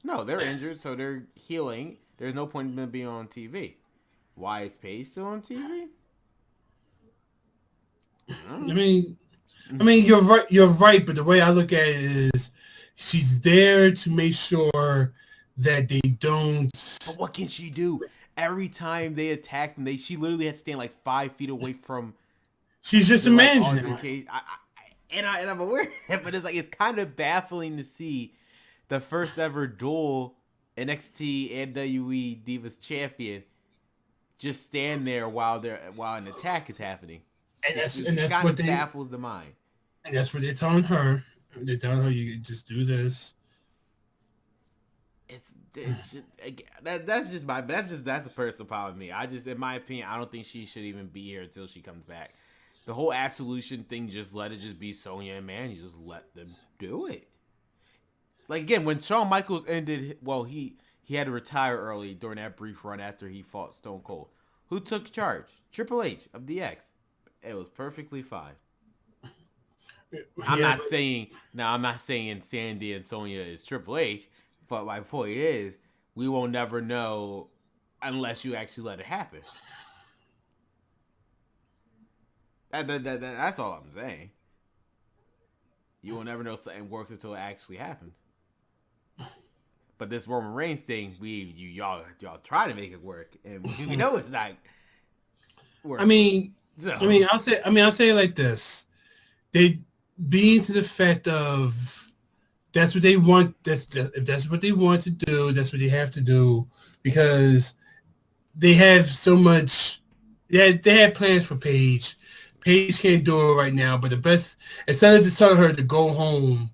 S1: No, they're injured, so they're healing. There's no point in them being on TV. Why is Paige still on TV?
S2: I mean, you're right. You're right, but the way I look at it is, she's there to make sure that they don't.
S1: But what can she do? Every time they attack them, she literally had to stand like 5 feet away from.
S2: She's just a manager.
S1: I'm aware, but it's kind of baffling to see the first ever dual NXT and WWE Divas champion just stand there while an attack is happening.
S2: And that's kind of
S1: baffles the mind.
S2: And that's what they're telling her. They're telling her, you just do this.
S1: It's just, that's a personal problem with me. In my opinion, I don't think she should even be here until she comes back. The whole Absolution thing, just let it just be Sonya and Mandy. Just let them do it. Like, again, when Shawn Michaels ended, well, he had to retire early during that brief run after he fought Stone Cold. Who took charge? Triple H of DX. It was perfectly fine. I'm not saying Sandy and Sonya is Triple H, but my point is, we will never know unless you actually let it happen. That's all I'm saying. You will never know something works until it actually happens. But this Roman Reigns thing, y'all try to make it work, and we know it's not working.
S2: I'll say it like this: they being to the fact of that's what they want. If that's what they want to do, that's what they have to do, because they have so much. They had plans for Paige. Paige can't do it right now, but the best, instead of just telling her to go home,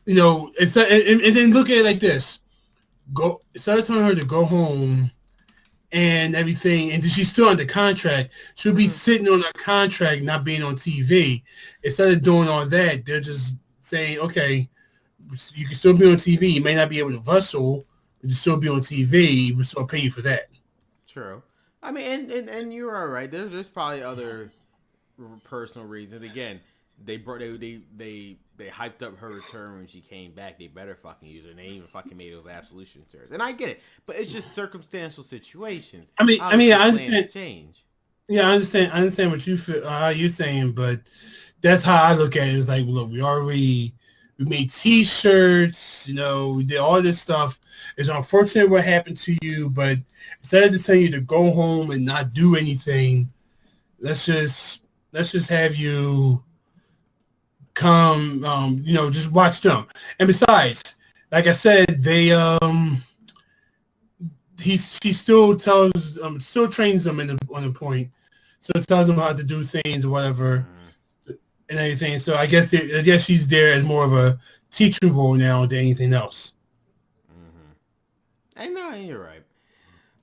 S2: and then look at it like this: instead of telling her to go home and everything, and she's still under contract, she'll be sitting on a contract, not being on TV. Instead of doing all that, they're just saying, okay, you can still be on TV. You may not be able to wrestle, would you still be on TV? It would still pay you for that.
S1: True. I mean, and you're all right. There's probably other personal reasons. Again, they hyped up her return when she came back. They better fucking use her. And they even fucking made those absolution series. And I get it, but it's just circumstantial situations.
S2: I mean, I understand.
S1: Change.
S2: Yeah, I understand what you feel, how you're saying, but that's how I look at it. It's like, look, we made T-shirts, we did all this stuff. It's unfortunate what happened to you, but instead of just telling you to go home and not do anything, let's just have you come, just watch them. And besides, like I said, she still still trains them on the point, so tells them how to do things or whatever and everything. So I guess she's there as more of a teaching role now than anything else.
S1: I know, you're right.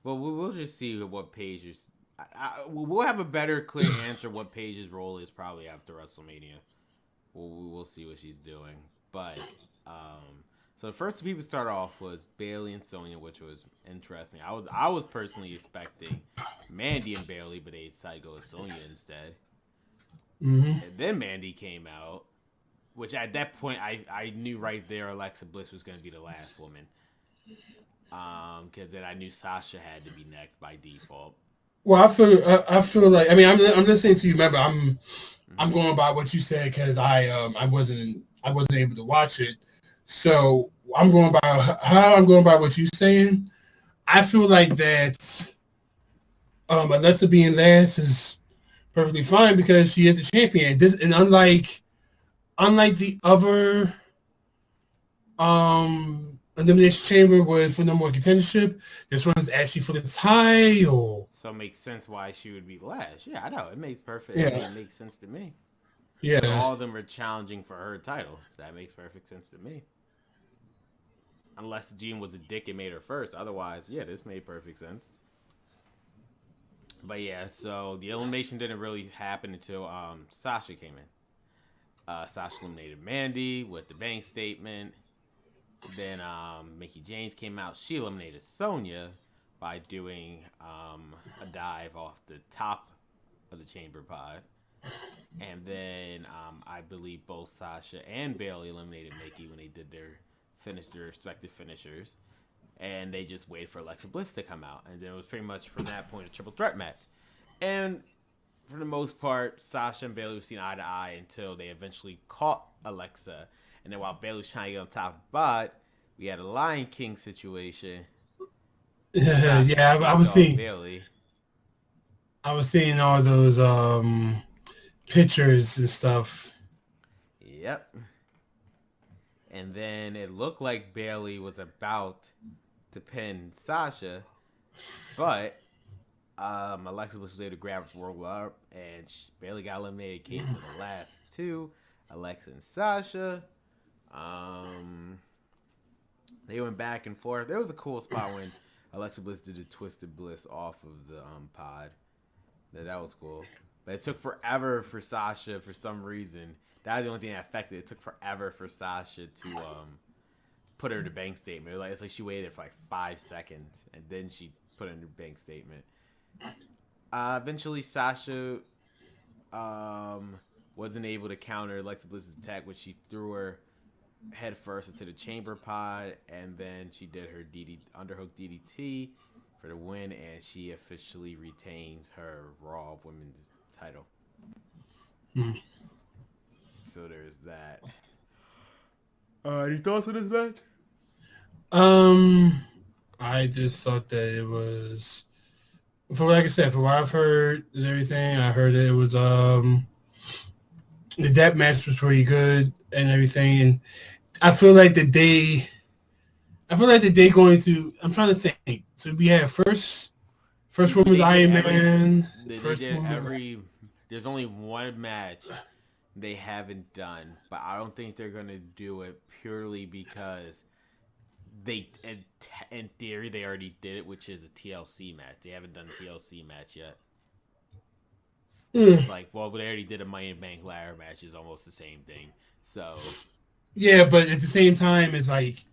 S1: Well, we'll just see what Paige's. We'll have a better, clear answer what Paige's role is probably after WrestleMania. We'll see what she's doing. But so the first two people start off was Bayley and Sonya, which was interesting. I was personally expecting Mandy and Bayley, but they decided to go with Sonya instead. And then Mandy came out, which at that point I knew right there Alexa Bliss was going to be the last woman. Because then I knew Sasha had to be next by default.
S2: Well, I feel like I'm listening to you. Remember, I'm going by what you said because I wasn't able to watch it. So I'm going by what you're saying. I feel like that Alexa being last is perfectly fine because she is a champion. And unlike the other Elimination Chamber was for no more contendership, this one is actually for the title.
S1: So it makes sense why she would be last. Yeah, I know. It makes perfect.
S2: Yeah.
S1: It makes sense to me.
S2: Yeah.
S1: But all of them are challenging for her title. So that makes perfect sense to me. Unless Jean was a dick and made her first. Otherwise, yeah, this made perfect sense. But yeah, so the elimination didn't really happen until Sasha came in. Sasha eliminated Mandy with the bank statement. Then Mickie James came out. She eliminated Sonya by doing a dive off the top of the chamber pod. And then I believe both Sasha and Bayley eliminated Mickie when they did their respective finishers. And they just waited for Alexa Bliss to come out. And then it was pretty much from that point a triple threat match. And for the most part, Sasha and Bayley were seen eye to eye until they eventually caught Alexa. And then while Bayley was trying to get on top of the pod, we had a Lion King situation.
S2: Yeah, I was seeing
S1: Bayley.
S2: I was seeing all those pictures and stuff.
S1: Yep. And then it looked like Bayley was about to pin Sasha, but Alexa was able to grab her roll up, and Bayley got eliminated. Came to the last two, Alexa and Sasha. They went back and forth. There was a cool spot when Alexa Bliss did a Twisted Bliss off of the pod. That was cool. But it took forever for Sasha for some reason. That was the only thing that affected it. It took forever for Sasha to put her in the bank statement. It's like she waited for like 5 seconds, and then she put in her bank statement. Eventually, Sasha wasn't able to counter Alexa Bliss's attack, which she threw her head first into the chamber pod, and then she did her underhook DDT for the win, and she officially retains her Raw Women's title. So there's that. Any thoughts on this match?
S2: I just thought that it was, like I said, from what I've heard and everything, I heard that it was that match was pretty good and everything, and I feel like the day going to. I'm trying to think. So we had first women's Iron Man.
S1: There's only one match they haven't done, but I don't think they're gonna do it purely because in theory they already did it, which is a TLC match. They haven't done a TLC match yet. It's like, well, they already did a Money in the Bank ladder match. Is almost the same thing. So
S2: yeah, but at the same time, it's like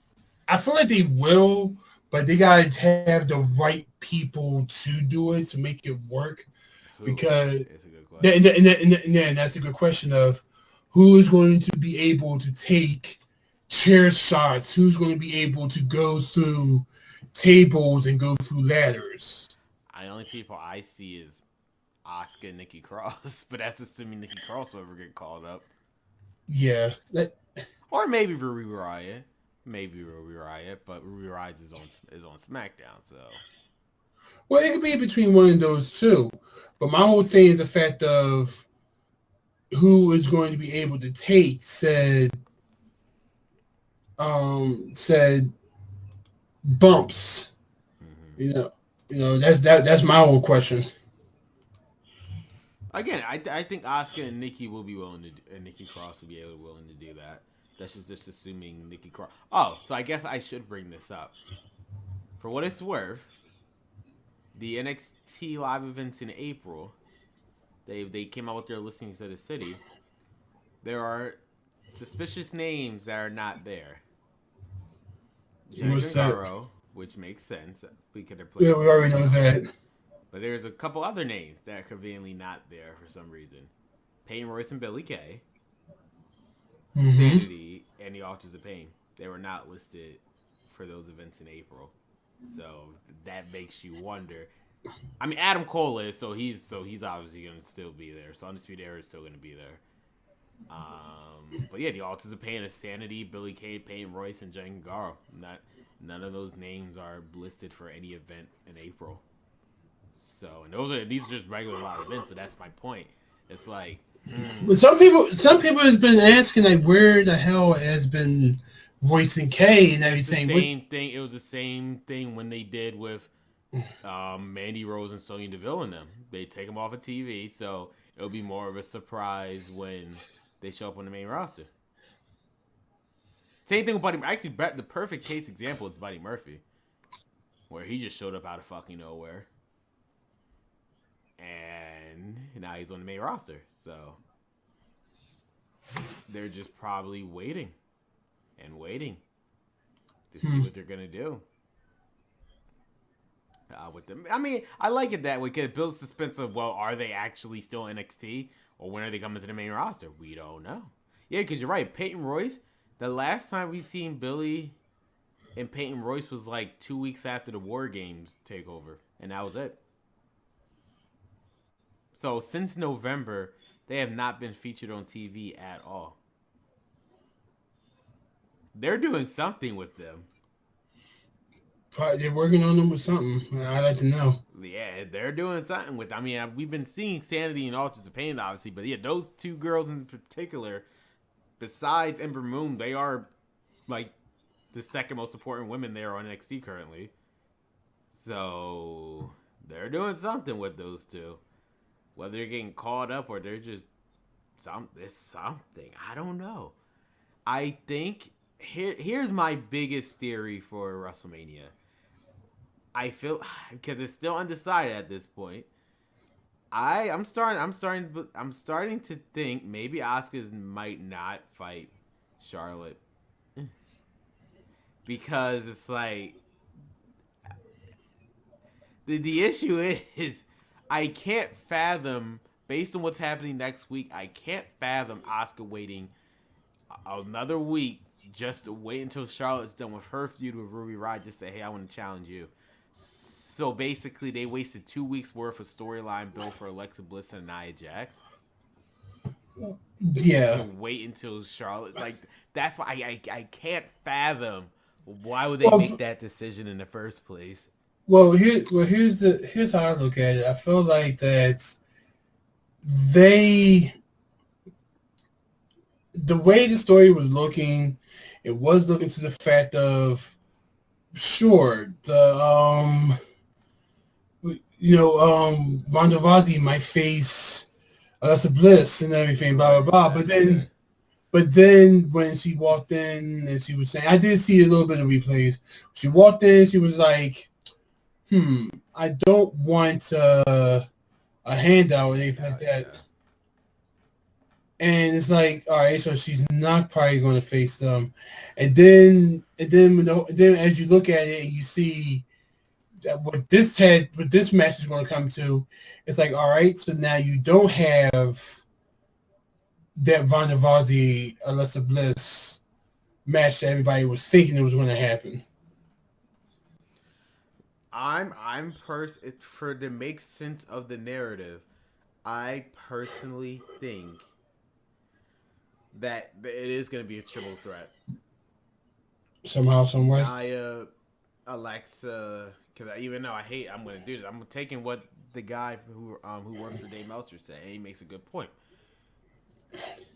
S2: I feel like they will, but they gotta have the right people to do it to make it work.
S1: Who?
S2: Because
S1: It's a good question.
S2: and that's a good question of who is going to be able to take chair shots, who's going to be able to go through tables and go through ladders.
S1: The only people I see is Oscar and Nikki Cross, but that's assuming Nikki Cross will ever get called up.
S2: Yeah.
S1: Or maybe Ruby Riott. Maybe Ruby Riott, but Ruby Riott is on SmackDown, so.
S2: Well, it could be between one of those two. But my whole thing is the fact of who is going to be able to take said bumps. Mm-hmm. That's my whole question.
S1: Again, I think Oscar and Nikki will be willing to, and Nikki Cross will be willing to do that. That's just assuming Nikki Cross. Oh, so I guess I should bring this up. For what it's worth, the NXT live events in April, they came out with their listings of the city. There are suspicious names that are not there. Jangaro, which makes sense. We
S2: already know that.
S1: But there's a couple other names that are conveniently not there for some reason. Peyton Royce and Billie Kay. Mm-hmm. Sanity and the Authors of Pain. They were not listed for those events in April. So that makes you wonder. I mean, Adam Cole is, so he's obviously going to still be there. So Undisputed Era is still going to be there. But yeah, the Authors of Pain is Sanity, Billie Kay, Peyton Royce, and Jen Garro. None of those names are listed for any event in April. So, and these are just regular live events, but that's my point. It's like
S2: some people has been asking like where the hell has been Royce and Kay and everything.
S1: It's the same thing. It was the same thing when they did with Mandy Rose and Sonya Deville and them. They take them off of TV, so it'll be more of a surprise when they show up on the main roster. Same thing with Buddy. Actually, the perfect case example is Buddy Murphy, where he just showed up out of fucking nowhere. And now he's on the main roster. So they're just probably waiting to see what they're going to do with them. I mean, I like it that way because it builds suspense of, well, are they actually still NXT? Or when are they coming to the main roster? We don't know. Yeah, because you're right. Peyton Royce, the last time we seen Billy and Peyton Royce was like 2 weeks after the War Games takeover. And that was it. So since November, they have not been featured on TV at all. They're doing something with them.
S2: Probably they're working on them with something. I'd like to know.
S1: Yeah, they're doing something with. I mean, we've been seeing Sanity and Authors of Pain, obviously, but yeah, those two girls in particular, besides Ember Moon, they are like the second most important women there on NXT currently. So they're doing something with those two. Whether they're getting caught up or they're just there's something. I don't know. I think here's my biggest theory for WrestleMania. I feel because it's still undecided at this point. I'm starting to think maybe Asuka might not fight Charlotte because it's like the issue is I can't fathom, based on what's happening next week, I can't fathom Asuka waiting another week just to wait until Charlotte's done with her feud with Ruby Riott, just say, hey, I want to challenge you. So basically, they wasted 2 weeks worth of storyline built for Alexa Bliss and Nia Jax.
S2: Yeah.
S1: To wait until Charlotte, like that's why I can't fathom why would they make that decision in the first place.
S2: Well, here's how I look at it. I feel like that the way the story was looking, it was looking to the fact of sure the Ronda Rousey might face Alexa Bliss and everything, blah blah blah. But then when she walked in and she was saying, I did see a little bit of replays. She walked in, she was like, I don't want a handout or anything like that. And it's like, all right, so she's not probably going to face them, and then as you look at it and you see that what this match is going to come to, it's like, all right, so now you don't have that Ronda Rousey Alexa Bliss match that everybody was thinking it was going to happen.
S1: For to make sense of the narrative, I personally think that it is going to be a triple threat.
S2: Somehow, some way.
S1: Nia, Alexa, because even though I'm going to do this. I'm taking what the guy who works for Dave Meltzer said, and he makes a good point.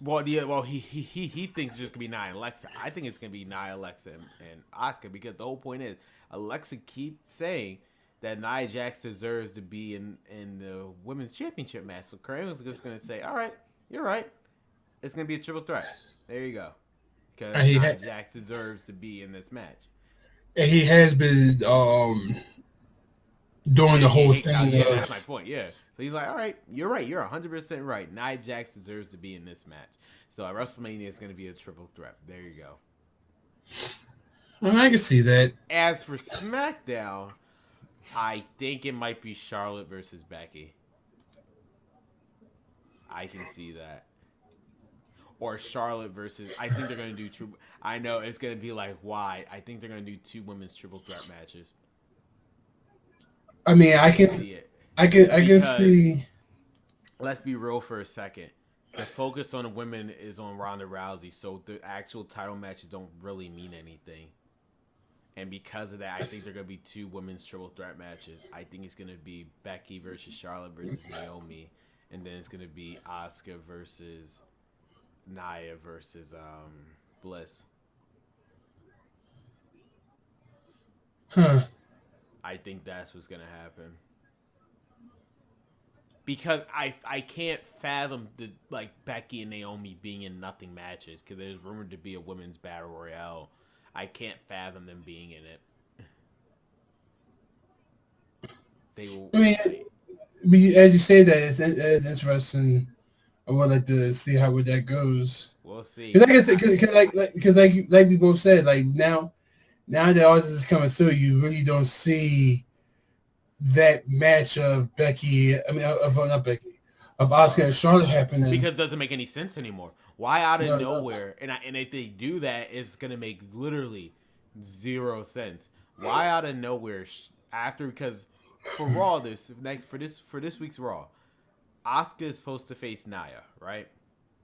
S1: Well, yeah, he thinks it's just gonna be Nia and Alexa. I think it's gonna be Nia, Alexa, and Asuka, because the whole point is Alexa keeps saying that Nia Jax deserves to be in the women's championship match. So Kareem just gonna say, "All right, you're right. It's gonna be a triple threat. There you go." Because Nia Jax deserves to be in this match.
S2: And he has been doing the whole thing.
S1: Yeah, that's my point. Yeah. So he's like, all right, you're right. You're 100% right. Nia Jax deserves to be in this match. So at WrestleMania, it's going to be a triple threat. There you go.
S2: I can see that.
S1: As for SmackDown, I think it might be Charlotte versus Becky. I can see that. Or Charlotte versus... I think they're going to do... I know it's going to be like, why? I think they're going to do 2 women's triple threat matches.
S2: I mean, I can see it. I can see.
S1: Let's be real for a second. The focus on the women is on Ronda Rousey, so the actual title matches don't really mean anything. And because of that, I think there are going to be 2 women's triple threat matches. I think it's going to be Becky versus Charlotte versus Naomi, and then it's going to be Asuka versus Nia versus Bliss.
S2: Huh.
S1: I think that's what's going to happen. Because I can't fathom Becky and Naomi being in nothing matches, because there's rumored to be a women's battle royale. I can't fathom them being in it. They will.
S2: I mean, as you say that, it's interesting. I would like to see how that goes.
S1: We'll see.
S2: Because like we both said, like now that all this is coming through, you really don't see that match of Becky. I mean, not Becky, of Asuka and Charlotte happening,
S1: because it doesn't make any sense anymore. Why out of nowhere? And if they do that, it's gonna make literally 0 sense. Why out of nowhere after? Because for Raw for this week's Raw, Asuka is supposed to face Nia, right?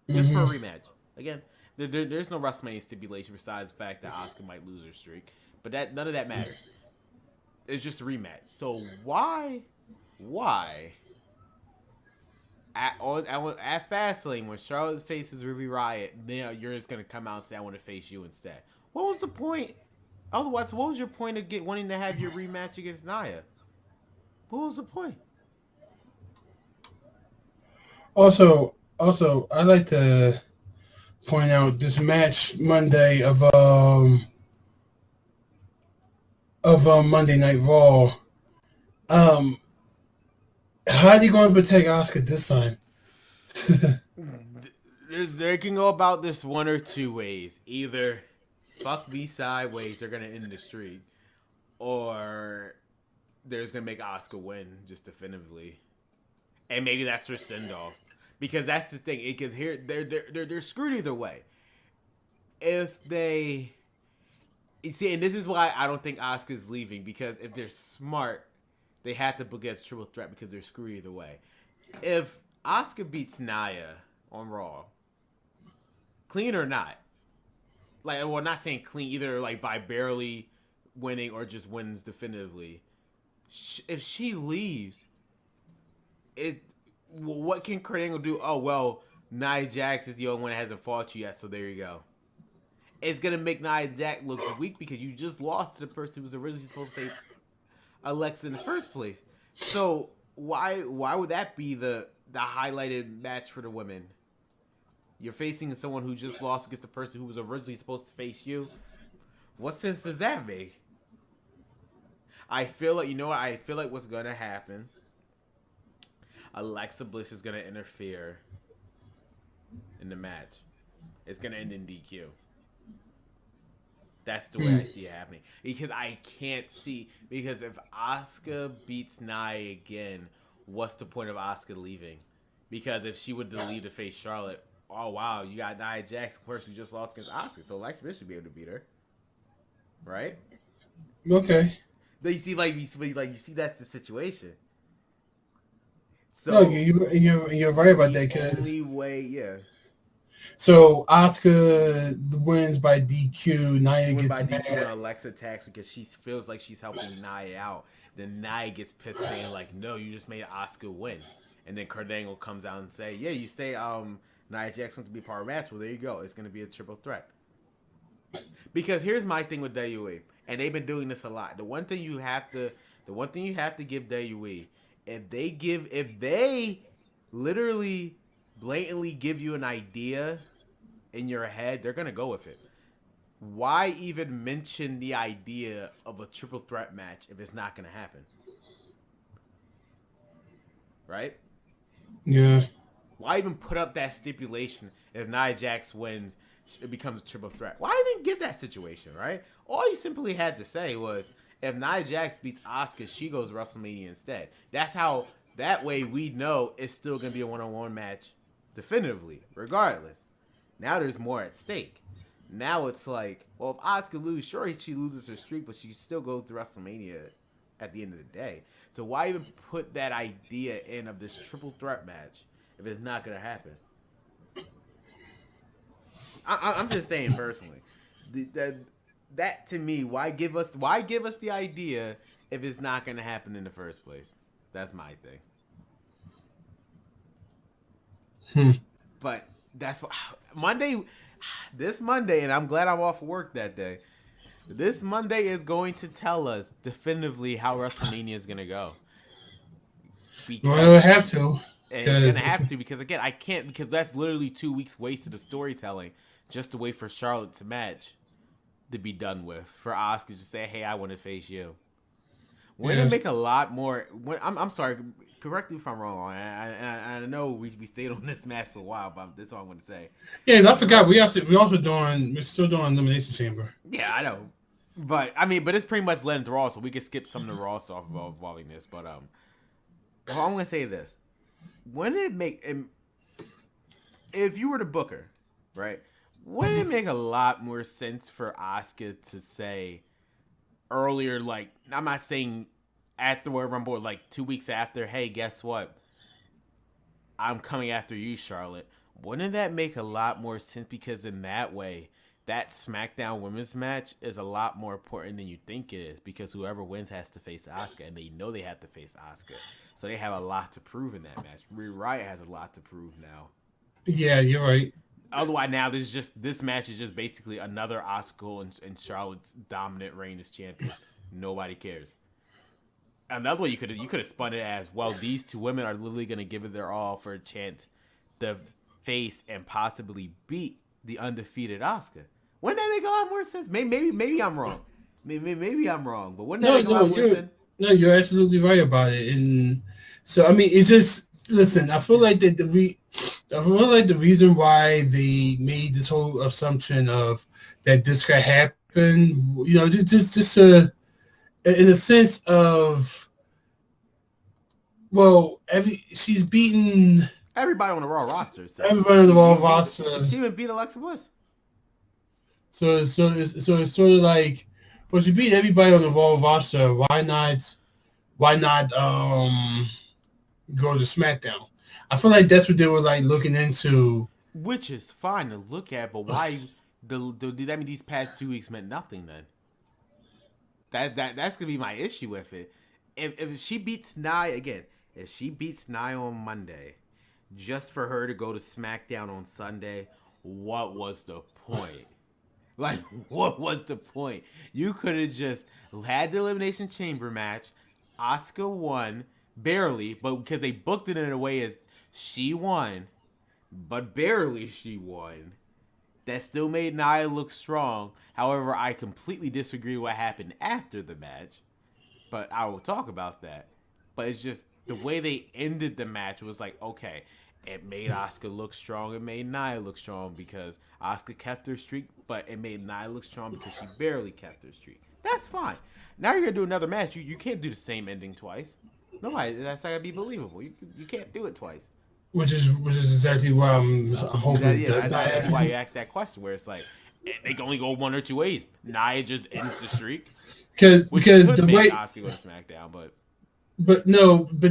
S1: Just for a rematch. Again, there's no WrestleMania stipulation besides the fact that Asuka might lose her streak, but none of that matters. It's just a rematch. So why at Fastlane, when Charlotte faces Ruby Riott, then you're just gonna come out and say, "I want to face you instead"? What was the point? Otherwise, what was your point of wanting to have your rematch against Nia? What was the point?
S2: Also, I'd like to point out this match Monday of Monday Night Raw. How are they going to protect Asuka this time?
S1: They can go about this one or 2 ways. Either fuck me sideways, they're gonna end the streak, or they're just gonna make Asuka win just definitively, and maybe that's her send off. Because that's the thing. Because here they're screwed either way. If they see, and this is why I don't think Asuka's leaving, because if they're smart, they have to book as triple threat because they're screwed either way. If Asuka beats Nia on Raw, clean or not, not saying clean, either by barely winning or just wins definitively. If she leaves, what can Kurt Angle do? Oh, well, Nia Jax is the only one that hasn't fought you yet, so there you go. It's going to make Nia Jax look weak because you just lost to the person who was originally supposed to face Alexa in the first place. So why would that be the highlighted match for the women? You're facing someone who just lost against the person who was originally supposed to face you. What sense does that make? I feel like what's going to happen, Alexa Bliss is going to interfere in the match. It's gonna end in DQ. That's the way I see it happening. Because I can't see, because if Asuka beats Nia again, what's the point of Asuka leaving? Because if she would leave to face Charlotte, oh wow, you got Nia Jax, of course, who just lost against Asuka, so Alexa Bliss should be able to beat her, right?
S2: Okay.
S1: But you see, you see, that's the situation. So
S2: No, you're right about that.
S1: The only way, yeah.
S2: So Asuka wins by DQ. Nia
S1: Win
S2: gets
S1: by
S2: mad.
S1: DQ and Alexa attacks because she feels like she's helping Nia out. Then Nia gets pissed, saying like, "No, you just made Asuka win." And then Kurt Angle comes out and say, "Yeah, you say Nia Jax wants to be part of the match. Well, there you go. It's gonna be a triple threat." Because here's my thing with WWE, and they've been doing this a lot. The one thing you have to give WWE, if they literally blatantly give you an idea in your head, they're gonna go with it. Why even mention the idea of a triple threat match if it's not gonna happen? Right?
S2: Yeah.
S1: Why even put up that stipulation if Nia Jax wins, it becomes a triple threat? Why even give that situation, right? All you simply had to say was, if Nia Jax beats Asuka, she goes to WrestleMania instead. That way we know it's still going to be a one-on-one match definitively, regardless. Now there's more at stake. Now it's like, well, if Asuka loses, sure, she loses her streak, but she still goes to WrestleMania at the end of the day. So why even put that idea in of this triple threat match if it's not going to happen? I'm just saying personally, that to me, why give us the idea if it's not going to happen in the first place? That's my thing. But that's what this Monday, and I'm glad I'm off work that day. This Monday is going to tell us definitively how WrestleMania is going to go.
S2: Well, it'll have to.
S1: And it's going to have to, because again, I can't, because that's literally 2 weeks wasted of storytelling just to wait for Charlotte to match to be done with. For Asuka to say, hey, I want to face you. Wouldn't it make a lot more? I'm sorry, correct me if I'm wrong. I know we stayed on this match for a while, but this is all I'm going to say.
S2: Yeah, I forgot. We're still doing Elimination Chamber.
S1: Yeah, I know. But it's pretty much led into Raw, so we can skip some of the Raw stuff involving this. But I'm gonna say this: wouldn't it make, if you were the booker, right? Wouldn't it make a lot more sense for Asuka to say earlier, like, I'm not saying at the Royal Rumble, like 2 weeks after, hey, guess what? I'm coming after you, Charlotte. Wouldn't that make a lot more sense? Because in that way, that SmackDown women's match is a lot more important than you think it is, because whoever wins has to face Asuka, and they know they have to face Asuka. So they have a lot to prove in that match. Rhea Ripley has a lot to prove now.
S2: Yeah, you're right.
S1: Otherwise, now this match is just basically another obstacle in Charlotte's dominant reign as champion. Nobody cares. Another way you could have spun it as, well, these two women are literally going to give it their all for a chance to face and possibly beat the undefeated Asuka. Wouldn't that make a lot more sense? Maybe I'm wrong. Maybe I'm wrong, but wouldn't that make a lot more sense?
S2: No, you're absolutely right about it. And so, it's just, listen, I feel like the reason why they made this whole assumption of that this could happen, just in a sense of, well, she's beaten
S1: everybody on the Raw roster. So
S2: everybody on the Raw roster.
S1: She even beat Alexa Bliss.
S2: So it's sort of like, well, she beat everybody on the Raw roster. Why not go to SmackDown? I feel like that's what they were like looking into.
S1: Which is fine to look at, but why? Did that mean these past 2 weeks meant nothing then? That's gonna be my issue with it. If she beats Nia again, if she beats Nia on Monday, just for her to go to SmackDown on Sunday, what was the point? Like, what was the point? You could have just had the Elimination Chamber match. Asuka won, barely, but because they booked it in a way as she won, but barely she won. That still made Nia look strong. However, I completely disagree with what happened after the match. But I will talk about that. But it's just the way they ended the match was like, okay, It made Asuka look strong. It made Nia look strong because Asuka kept her streak, but it made Nia look strong because she barely kept her streak. That's fine. Now you're gonna do another match. You can't do the same ending twice. No, that's not gonna be believable. You can't do it twice.
S2: Which is exactly why I'm hoping does not
S1: that's
S2: happen.
S1: why you asked that question, where it's like they can only go one or two ways. Nia just ends the streak,
S2: because
S1: could
S2: the
S1: make
S2: way
S1: Asuka go to SmackDown,
S2: but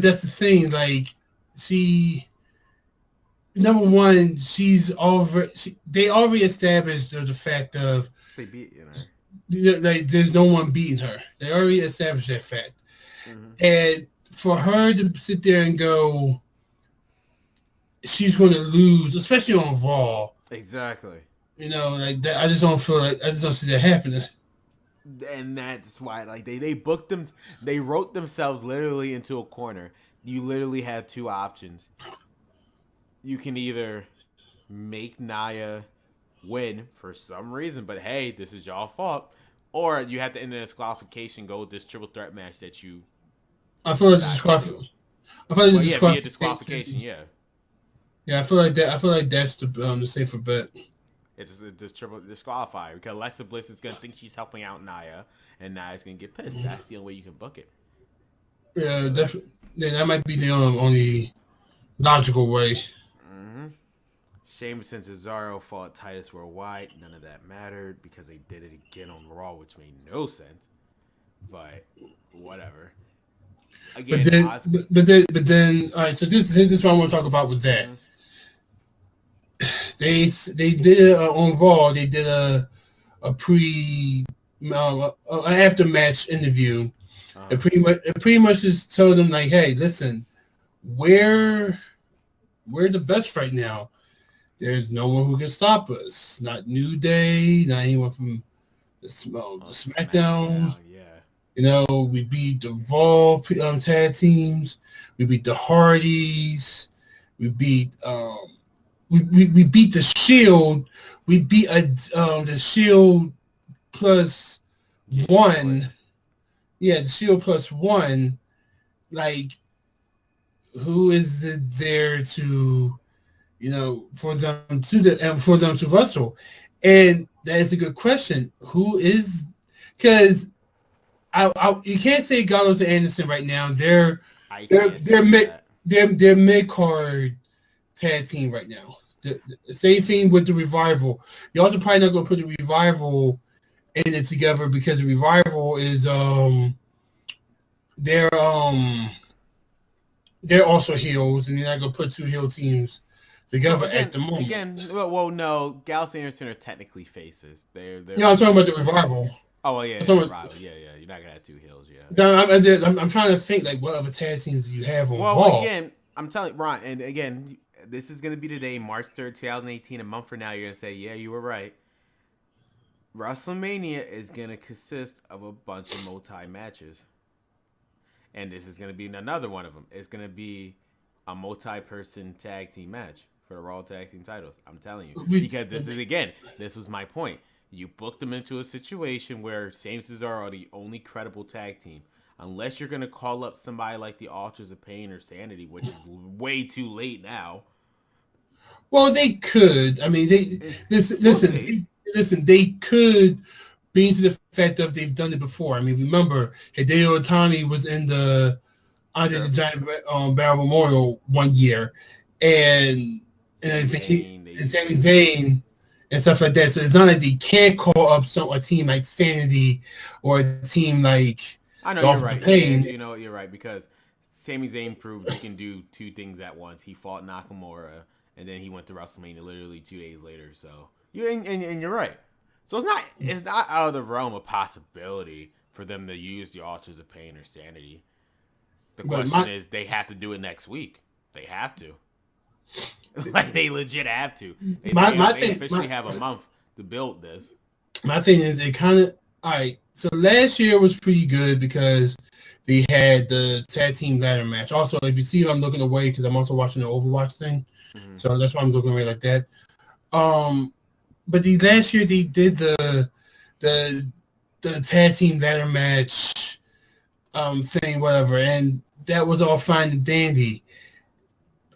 S2: that's the thing. Like she, number one, they already established the fact of
S1: they beat her.
S2: Like there's no one beating her. They already established that fact, and for her to sit there and go, she's going to lose, especially on Raw.
S1: Exactly.
S2: Like that. I just don't see that happening.
S1: And that's why, like, they booked them. They wrote themselves literally into a corner. You literally have two options. You can either make Nia win for some reason, but hey, this is y'all fault, or you have to end in a disqualification, go with this triple threat match that you.
S2: I feel like disqualification.
S1: Via disqualification, yeah.
S2: Yeah, I feel like that. I feel like that's the safer bet.
S1: It's just triple disqualifier because Alexa Bliss is gonna think she's helping out Nia, and Nia's gonna get pissed. That's the only way you can book it.
S2: Yeah, definitely. Yeah, that might be the only logical way.
S1: Sheamus and Cesaro fought Titus Worldwide. None of that mattered because they did it again on Raw, which made no sense. But whatever. Again,
S2: but then, all right. So this is what I want to talk about with that. They did on Raw. They did a after match interview. It pretty much just told them like, hey, listen, we're the best right now. There's no one who can stop us. Not New Day, not anyone from the Smackdown. Yeah. We beat the Raw tag teams. We beat the Hardys. We beat we beat the Shield. We beat the Shield plus one. Yeah, the Shield plus one. Like, who is it there to? For them to wrestle, and that is a good question. Who is? Because you can't say Gallows and Anderson right now. They're mid card tag team right now. The same thing with the Revival. You're also probably not going to put the Revival in it together because the Revival is they're also heels, and you're not going to put two heel teams together at the moment.
S1: Again, well, no, Gallows and Anderson are technically faces. They're
S2: I'm talking about the Revival.
S1: Oh yeah, Revival. Yeah. You're not gonna have two heels, yeah.
S2: I'm trying to think like what other tag teams do you have on Raw?
S1: Well, again, I'm telling Ron, and again, this is gonna be today, March 3rd, 2018. A month from now, you're gonna say, yeah, you were right. WrestleMania is gonna consist of a bunch of multi matches, and this is gonna be another one of them. It's gonna be a multi-person tag team match for the Raw Tag Team titles. I'm telling you. Because this was my point. You booked them into a situation where Same Cesaro are the only credible tag team. Unless you're going to call up somebody like the Authors of Pain or Sanity, which is way too late now.
S2: Well, they could. I mean, listen, they could be into the fact that they've done it before. I mean, remember, Hideo Itami was in the Andre the Giant Battle Memorial one year, and Sami Zayn and stuff like that. So it's not like they can't call up a team like Sanity or a team like.
S1: I know you're right. You're right because Sami Zayn proved he can do two things at once. He fought Nakamura, and then he went to WrestleMania literally 2 days later. So and you're right. So it's not out of the realm of possibility for them to use the Authors of Pain or Sanity. The question is, they have to do it next week. They have to. Like, they legit have to. They officially have a month to build this.
S2: My thing is, it kind of... All right, so last year was pretty good because they had the tag team ladder match. Also, if you see, I'm looking away because I'm also watching the Overwatch thing. Mm-hmm. So that's why I'm looking away like that. But last year, they did the tag team ladder match thing, whatever, and that was all fine and dandy.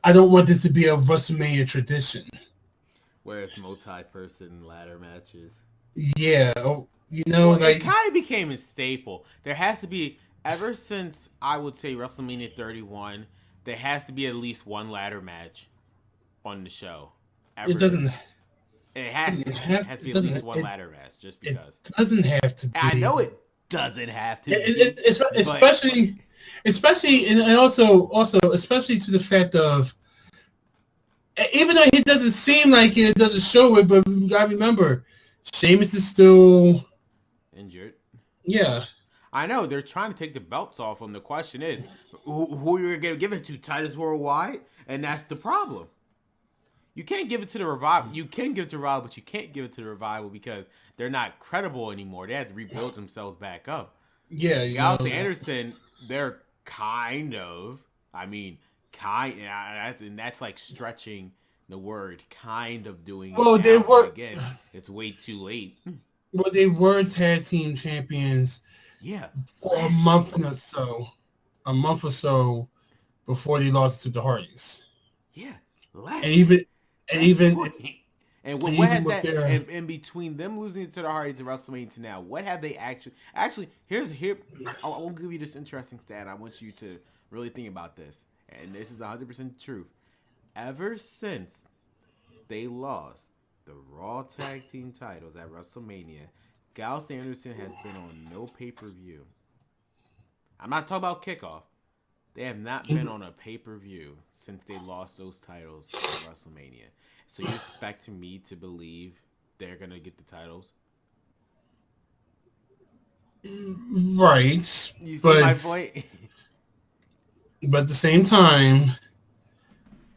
S2: I don't want this to be a WrestleMania tradition.
S1: Where it's multi-person ladder matches.
S2: Yeah,
S1: Well, it
S2: like
S1: kind of became a staple. There has to be, ever since I would say WrestleMania 31, there has to be at least one ladder match on the show.
S2: it
S1: Ever,
S2: doesn't.
S1: it has to be. It has to be
S2: It
S1: at least
S2: doesn't.
S1: one ladder match, just
S2: It
S1: because.
S2: doesn't have to
S1: I
S2: be.
S1: know it doesn't have to be, but
S2: Especially, and also, especially to the fact of, even though it doesn't seem like it doesn't show it, but you gotta remember, Sheamus is still,
S1: injured.
S2: yeah.
S1: I know they're trying to take the belts off him. The question is, who you're going to give it to? Titus Worldwide, and that's the problem. You can't give it to the Revival. You can give it to Revival, but you can't give it to the Revival because they're not credible anymore. They have to rebuild themselves back up.
S2: Yeah,
S1: Gallus and Anderson, they're kind of. I mean, and that's like stretching the word. Kind of doing.
S2: Well,
S1: it
S2: they
S1: now,
S2: were.
S1: again. It's way too late.
S2: Well, they were tag team champions.
S1: Yeah,
S2: For a month or so before they lost to the Hardys.
S1: Yeah,
S2: and even and even
S1: and
S2: and
S1: what
S2: even
S1: has
S2: with
S1: that
S2: their
S1: and between them losing to the Hardys and WrestleMania to now, what have they actually here I won't give you this interesting stat. I want you to really think about this, and this is 100% truth. Ever since they lost the Raw Tag Team titles at WrestleMania, Gallus Anderson has been on no pay-per-view. I'm not talking about kickoff. They have not been on a pay-per-view since they lost those titles at WrestleMania. So you expect me to believe they're going to get the titles?
S2: right,
S1: You see
S2: but
S1: my point?
S2: but at the same time,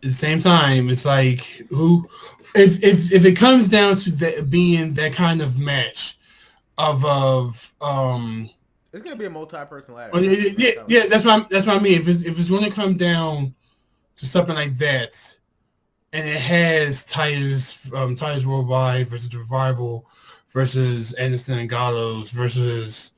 S2: it's like who, if it comes down to that being that kind of match of
S1: It's going to be a multi-person ladder
S2: oh,
S1: match.
S2: yeah, that's what I mean. If it's going to come down to something like that, and it has Titus Worldwide versus the Revival versus Anderson and Gallows versus,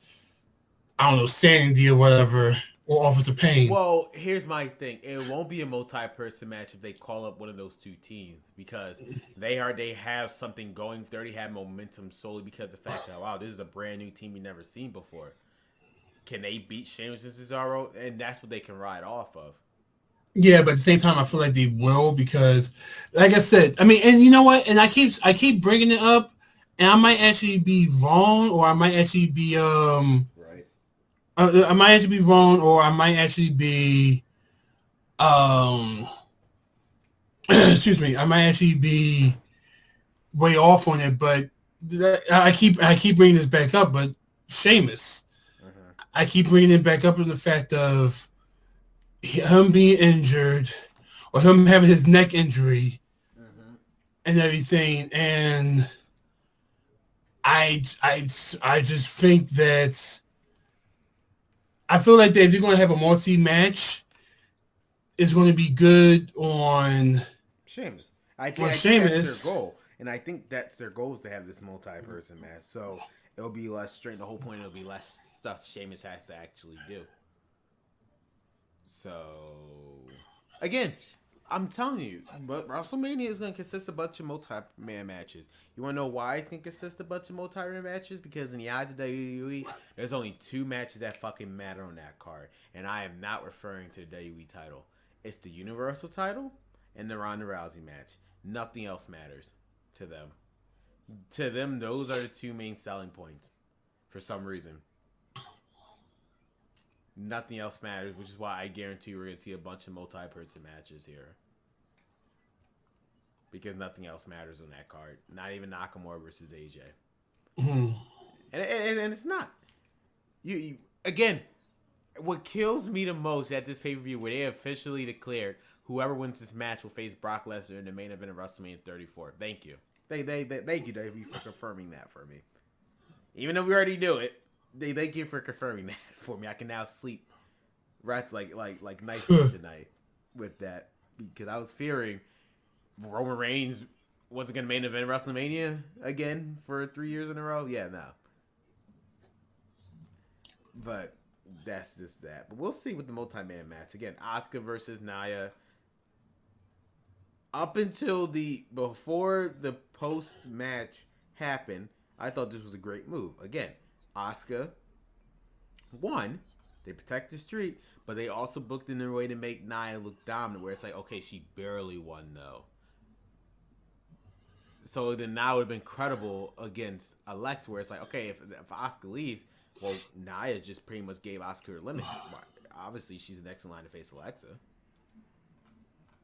S2: I don't know, Sandy or whatever, or Officer Pain.
S1: Well, here's my thing. It won't be a multi-person match if they call up one of those two teams because they have something going. They already have momentum solely because of the fact that, wow, this is a brand new team we've never seen before. Can they beat Sheamus and Cesaro? And that's what they can ride off of.
S2: Yeah, but at the same time, I feel like they will because, like I said, I mean, and you know what? And I keep bringing it up, and I might actually be wrong, or I might actually be
S1: Right.
S2: I might actually be wrong, or I might actually be excuse me, I might actually be way off on it. But I keep bringing this back up, but Sheamus, I keep bringing it back up in the fact of him being injured or him having his neck injury and everything, and I just think that I feel like that if you're going to have a multi-match, it's going to be good on
S1: Sheamus. I think that's their goal. And I think that's their goal is to have this multi-person match. So it'll be less strain. The whole point, it'll be less stuff Sheamus has to actually do. So, again, I'm telling you, but WrestleMania is going to consist of a bunch of multi-man matches. You want to know why it's going to consist of a bunch of multi-man matches? Because in the eyes of WWE, there's only two matches that fucking matter on that card. And I am not referring to the WWE title. It's the Universal title and the Ronda Rousey match. Nothing else matters to them. To them, those are the two main selling points for some reason. Nothing else matters, which is why I guarantee we're going to see a bunch of multi-person matches here. Because nothing else matters on that card. Not even Nakamura versus AJ. And it's not. You again, what kills me the most at this pay-per-view, where they officially declared whoever wins this match will face Brock Lesnar in the main event of WrestleMania 34. Thank you. Thank you, Dave, for confirming that for me. Even though we already knew it, thank you for confirming that for me. I can now sleep rats like nicely tonight with that, because I was fearing Roman Reigns wasn't going to main event WrestleMania again for 3 years in a row. Yeah, no. But that's just that. But we'll see with the multi-man match. Again, Asuka versus Nia. Up until before the post match happened, I thought this was a great move. Again, Asuka won. They protect the streak, but they also booked in their way to make Nia look dominant. Where it's like, okay, she barely won though. So then now it would have been credible against Alexa, where it's like, okay, if Asuka leaves, well, Nia just pretty much gave Asuka her limit. Obviously, she's the next in line to face Alexa.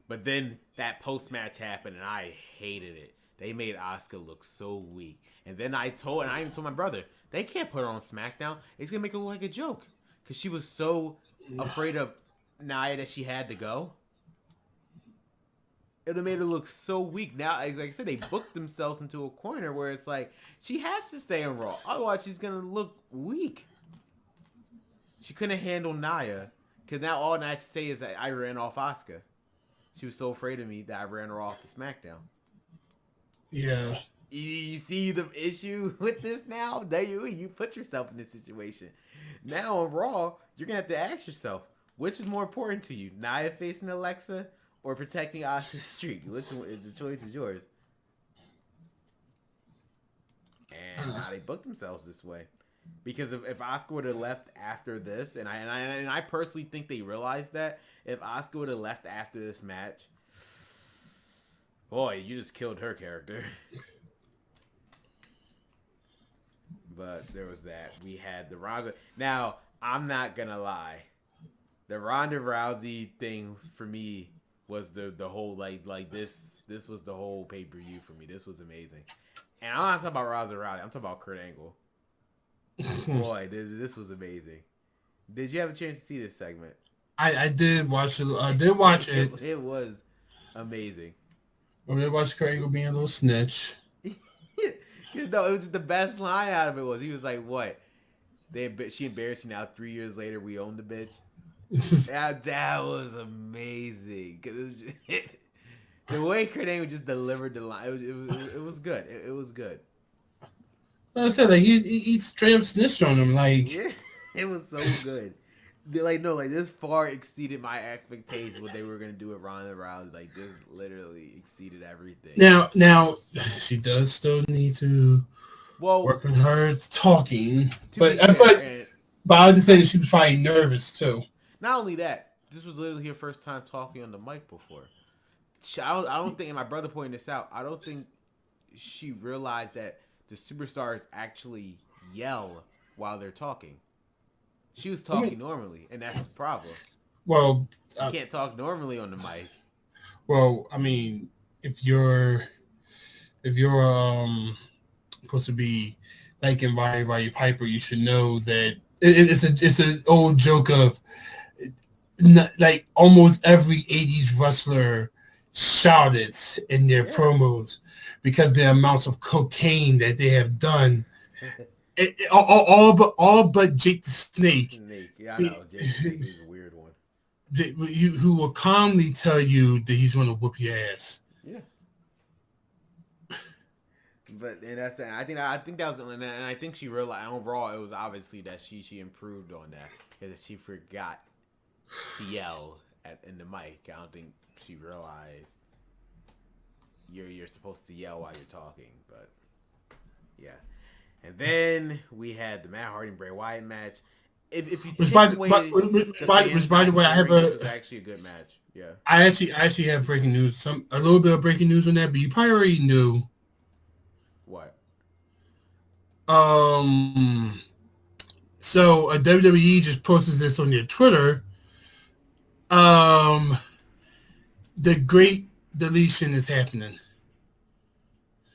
S1: But then that post match happened, and I hated it. They made Asuka look so weak. And then I even told my brother, they can't put her on SmackDown. It's gonna make it look like a joke, because she was so afraid of Nia that she had to go. It would have made her look so weak. Now, like I said, they booked themselves into a corner where it's like, she has to stay on Raw. Otherwise, she's going to look weak. She couldn't handle Nia. Because now all I have to say is that I ran off Asuka. She was so afraid of me that I ran her off to SmackDown.
S2: Yeah.
S1: You see the issue with this now? You put yourself in this situation. Now on Raw, you're going to have to ask yourself, which is more important to you? Nia facing Alexa or protecting Asuka's streak? Which one is the choice is yours? And now they booked themselves this way. Because if Asuka would have left after this, and I personally think they realized that, if Asuka would have left after this match, boy, you just killed her character. But there was that. We had the Ronda. Now, I'm not going to lie. The Ronda Rousey thing for me was the whole, like this was the whole pay-per-view for me. This was amazing. And I'm not talking about Ronda Rousey. I'm talking about Kurt Angle. Boy, this was amazing. Did you have a chance to see this segment?
S2: I did watch it. I did watch it.
S1: It was amazing.
S2: I did watch Kurt Angle being a little snitch.
S1: No, it was just the best line out of it was, he was like, what? She embarrassed you now 3 years later, we own the bitch? That was amazing. Cause it was just, the way Kurt Angle just delivered the line, it was good. It was good.
S2: Like I said, like he straight up snitched on him. Like,
S1: yeah, it was so good. This far exceeded my expectations. What they were gonna do with Ronda Rousey, like this literally exceeded everything.
S2: Now she does still need to work on her talking, but I understand that she was probably nervous too.
S1: Not only that, this was literally her first time talking on the mic before. I don't think, and my brother pointed this out, I don't think she realized that the superstars actually yell while they're talking. She was talking normally, and that's the problem.
S2: Well,
S1: you can't talk normally on the mic.
S2: Well, I mean, if you're supposed to be liking Roddy Piper, you should know that it's an old joke of, like, almost every 80s wrestler shouted in their promos because the amounts of cocaine that they have done. All but Jake the Snake.
S1: Yeah, I know. Jake the Snake is a weird one.
S2: Who will calmly tell you that he's going to whoop your ass.
S1: Yeah. But and that's that. I think that was, and I think she realized overall it was obviously that she improved on that because she forgot to yell in the mic. I don't think she realized you're supposed to yell while you're talking, but yeah. And then we had the Matt Hardy and Bray Wyatt match. If you take away by the way, I have it was actually a good match. Yeah,
S2: I actually have breaking news. A little bit of breaking news on that, but you probably already knew.
S1: What?
S2: So WWE just posted this on their Twitter. The great deletion is happening.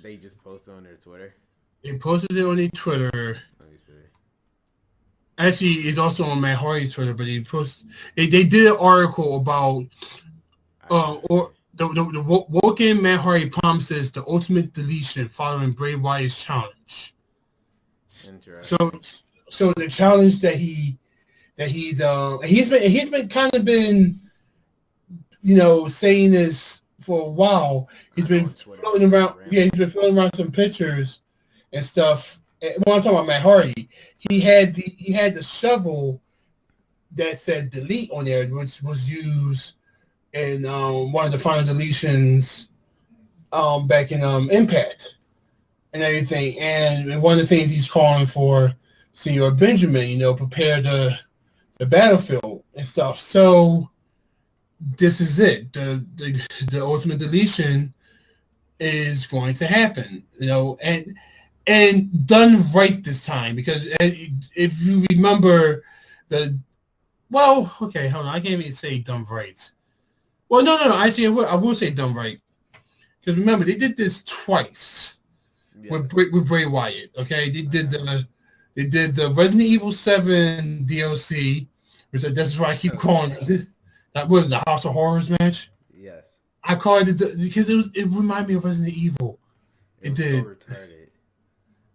S1: They just posted on their Twitter.
S2: They posted it on their Twitter.
S1: Let me see.
S2: Actually, it's also on Matt Hardy's Twitter, but they did an article about or the Woken Matt Hardy promises the ultimate deletion following Bray Wyatt's challenge.
S1: Interesting.
S2: So the challenge that he's been kind of been, saying this for a while. He's been floating around. Yeah, he's been floating around some pictures and stuff. And when I'm talking about Matt Hardy, he had the shovel that said delete on there, which was used and one of the final deletions back in Impact and everything. And one of the things he's calling for Senor Benjamin, prepare the battlefield and stuff. So this is it. The ultimate deletion is going to happen, and done right this time, because if you remember okay, hold on, I can't even say done right. Well, no, actually, I will say done right, because remember they did this twice with Bray Wyatt. Okay, they did the Resident Evil 7 DLC, which that's why I keep calling it. That was the House of Horrors match.
S1: Yes.
S2: I call it because it reminded me of Resident Evil.
S1: It was
S2: did.
S1: so retarded.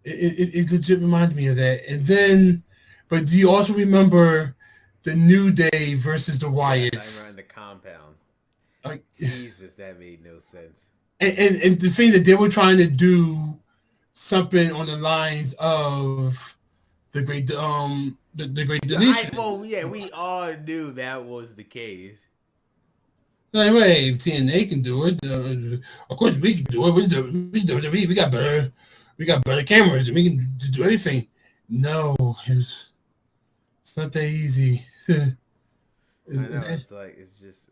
S2: It legit reminded me of that. And then, but do you also remember the New Day versus the Wyatts?
S1: Yes, I remember the compound.
S2: Like,
S1: Jesus, that made no sense.
S2: And the thing that they were trying to do something on the lines of the great the great deletion.
S1: We all knew that was the case.
S2: Like, hey, if TNA can do it, of course we can do it. We got better cameras and we can do anything. No, it's not that easy.
S1: It's just.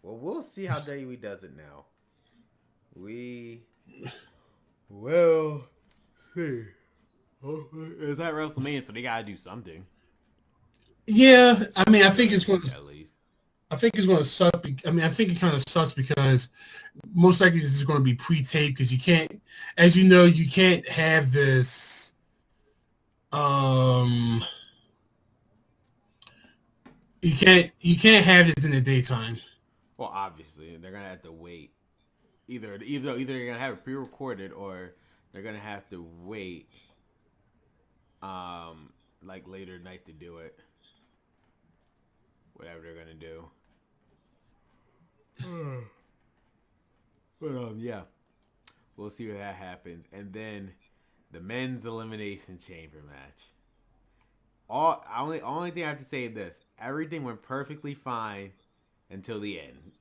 S1: Well, we'll see how WWE does it now. We will see. It's at WrestleMania, so they gotta do something.
S2: Yeah, I mean, I think it's going to.
S1: At least.
S2: I think it's going to suck. I mean, I think it kind of sucks because most likely this is going to be pre-taped, because you can't, as you know, you can't have this. You can't have this in the daytime.
S1: Well, obviously, they're gonna have to wait. Either they're gonna have it pre-recorded, or they're gonna have to wait. Like later night to do it. Whatever they're gonna do. But yeah, we'll see if that happens, and then the men's elimination chamber match. Only thing I have to say is this: everything went perfectly fine until the end,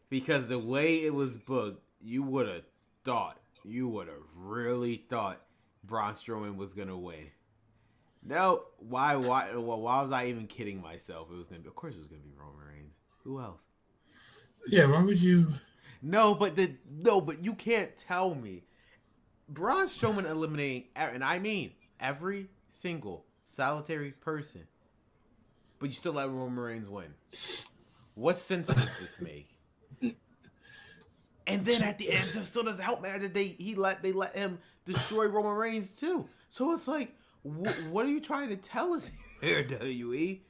S1: because the way it was booked, you would have really thought Braun Strowman was gonna win. No, why was I even kidding myself? It was gonna be, of course, it was gonna be Roman Reigns. Who else?
S2: Yeah, why would you?
S1: No, but you can't tell me Braun Strowman eliminating, and I mean every single solitary person, but you still let Roman Reigns win. What sense does this make? And then at the end, it still doesn't help, man. That they let him destroy Roman Reigns too. So it's like, what are you trying to tell us here, WWE?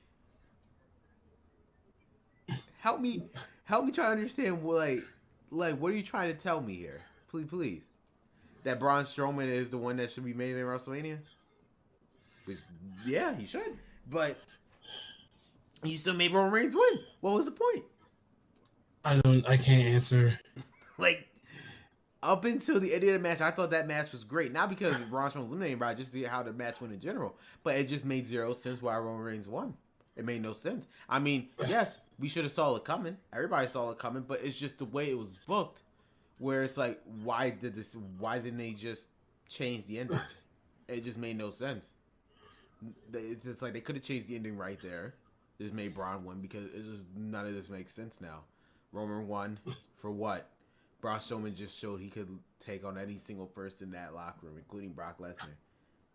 S1: Help me try to understand. Like, what are you trying to tell me here? Please. That Braun Strowman is the one that should be made in WrestleMania? Which, yeah, he should. But you still made Roman Reigns win. What was the point?
S2: I can't answer.
S1: Like, up until the end of the match, I thought that match was great. Not because Braun Strowman was eliminated, but just how the match went in general. But it just made zero sense why Roman Reigns won. It made no sense. I mean, yes, we should have saw it coming. Everybody saw it coming, but it's just the way it was booked, where it's like, why didn't they just change the ending? It just made no sense. It's like they could have changed the ending right there. Just made Braun win, because it's just, none of this makes sense now. Roman won for what? Braun Strowman just showed he could take on any single person in that locker room, including Brock Lesnar.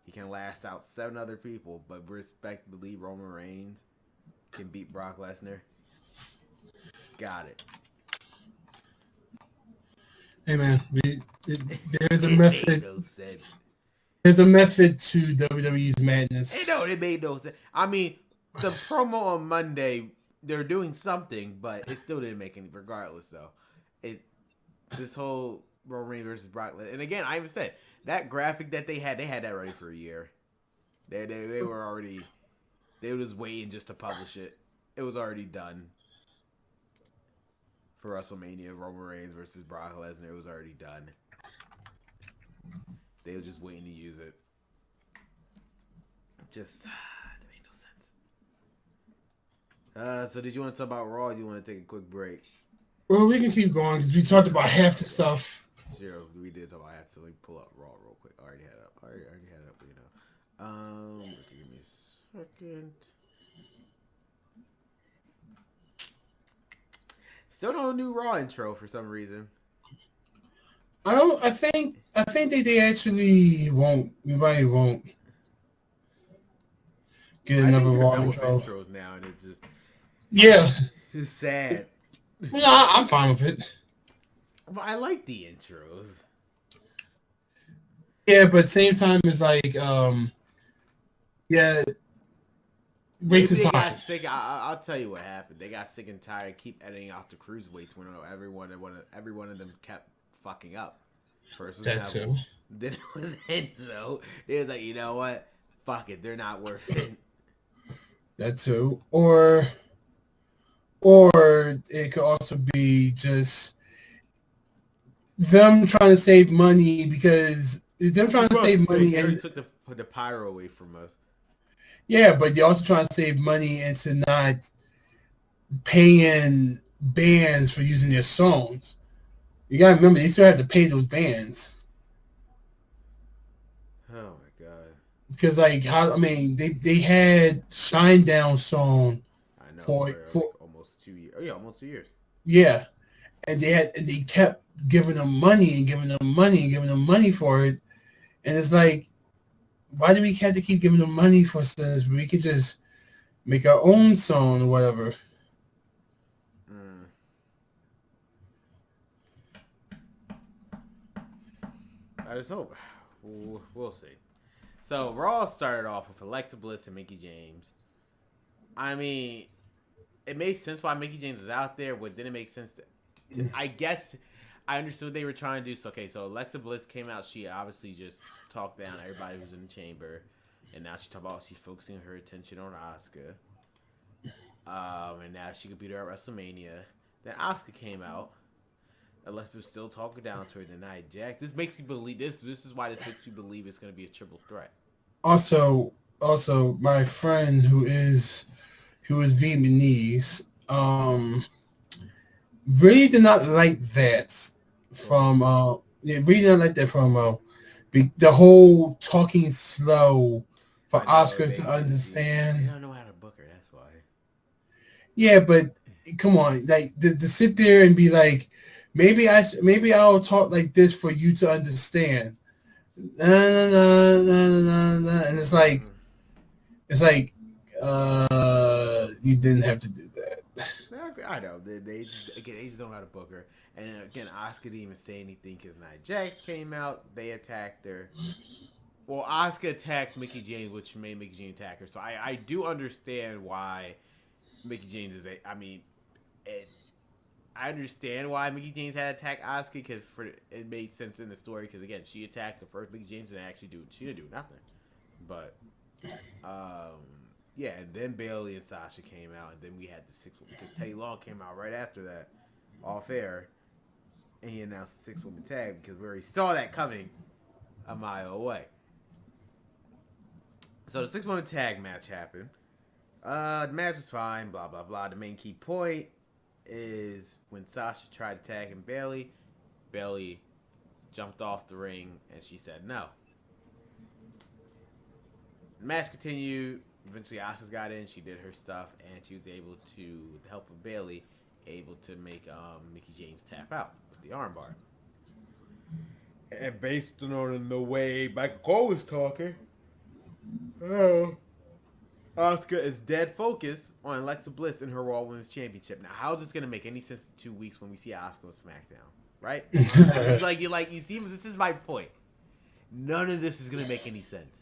S1: He can last out 7 other people, but respectably, Roman Reigns can beat Brock Lesnar. Got it.
S2: Hey man, there's a method.
S1: Made no sense.
S2: There's a method to WWE's madness.
S1: It made no sense. I mean, the promo on Monday, they're doing something, but it still didn't make any. Regardless, though, this whole Roman Reigns versus Brock Lesnar, and again, I even said that graphic that they had that ready for a year. They were just waiting just to publish it. It was already done for WrestleMania. Roman Reigns versus Brock Lesnar. It was already done. They were just waiting to use it. Just it made no sense. So did you want to talk about Raw? Or do you want to take a quick break?
S2: Well, we can keep going because we talked about half the stuff.
S1: Sure, we did talk about that. So let me pull up Raw real quick. I already had it up. I already had it up. You know. Okay, give me a second. Still no new Raw intro for some reason.
S2: I don't. I think they actually won't. We probably won't get another Raw intro.
S1: Intros now, and it's just
S2: it's
S1: sad.
S2: No, I'm fine with it.
S1: But I like the intros.
S2: Yeah, but same time it's like, wasting time.
S1: Got sick. I'll tell you what happened. They got sick and tired. Keep editing out the cruiserweights when every one of them kept fucking up. First was
S2: That too.
S1: Then it was Enzo. It was like, you know what? Fuck it. They're not worth it.
S2: That too. Or it could also be just them trying to save money because them trying to save money
S1: and took the pyro away from us.
S2: Yeah, but they're also trying to save money into not paying bands for using their songs. You gotta remember they still have to pay those bands.
S1: Oh my god!
S2: Because they had Shinedown song.
S1: I know
S2: for
S1: almost 2 years. Oh yeah, almost 2 years.
S2: Yeah, and they kept giving them money and giving them money and giving them money for it, and it's like, why do we have to keep giving them money for this? We could just make our own song or whatever.
S1: I just hope. We'll see. So Raw started off with Alexa Bliss and Mickie James. I mean, it made sense why Mickie James was out there, but didn't make sense. I guess I understood what they were trying to do. So Alexa Bliss came out. She obviously just talked down everybody who's in the chamber, and now she's talking about she's focusing her attention on Asuka. And now she could beat her at WrestleMania. Then Asuka came out. Alexa was still talking down to her tonight. Jack, this makes me believe this. This is why this makes me believe it's going to be a triple threat.
S2: Also, my friend who is Vietnamese, really did not like that from really did not like that promo. The whole talking slow for Oscar to understand.
S1: They don't know how to book her. That's why.
S2: Yeah, but come on, like to sit there and be like, maybe I'll talk like this for you to understand. And it's like you didn't have to do that.
S1: I know they just don't know how to book her. And again, Asuka didn't even say anything because Nia Jax came out. They attacked her. Well, Asuka attacked Mickie James, which made Mickie James attack her. So I do understand why Mickie James is I understand why Mickie James had to attack Asuka because it made sense in the story. Because again, she attacked the first Mickie James and she didn't do nothing. But yeah, and then Bayley and Sasha came out, and then we had the six woman because Teddy Long came out right after that, off air, and he announced the 6-woman tag because we already saw that coming a mile away. So the 6-woman tag match happened. The match was fine. Blah blah blah. The main key point is when Sasha tried to tag him Bayley jumped off the ring and she said no. The match continued. Eventually Asuka got in, she did her stuff, and she was able to, with the help of Bayley, able to make Mickie James tap out with the armbar. And based on the way Michael Cole was talking, Asuka is dead focused on Alexa Bliss in her Raw Women's Championship. Now, how is this going to make any sense in 2 weeks when we see Asuka on SmackDown? Right? you see, this is my point. None of this is going to make any sense.